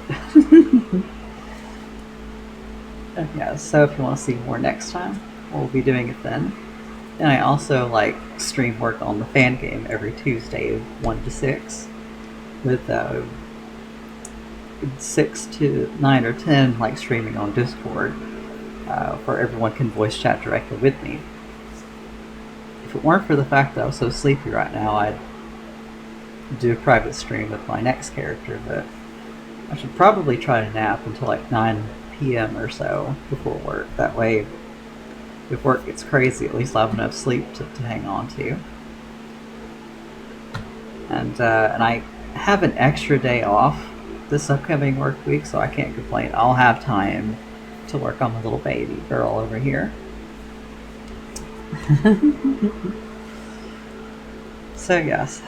Yeah, so if you want to see more next time, we'll be doing it then. And I also like stream work on the fan game every Tuesday, 1 to 6, with 6 to 9 or 10 like streaming on Discord, where everyone can voice chat directly with me. If it weren't for the fact that I was so sleepy right now, I'd do a private stream with my next character, but I should probably try to nap until like 9 p.m. or so before work. That way, if work gets crazy, at least I'll have enough sleep to hang on to. And I have an extra day off this upcoming work week, so I can't complain. I'll have time to work on the little baby girl over here. So yes,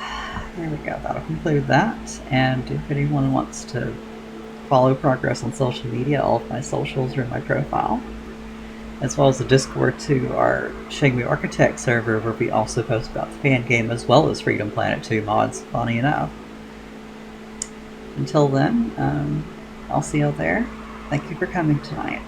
there we go. That'll conclude that. And if anyone wants to follow progress on social media, all of my socials are in my profile, as well as the Discord to our Shangmi Architect server, where we also post about the fan game as well as Freedom Planet 2 mods, funny enough. Until then, I'll see you out there. Thank you for coming tonight.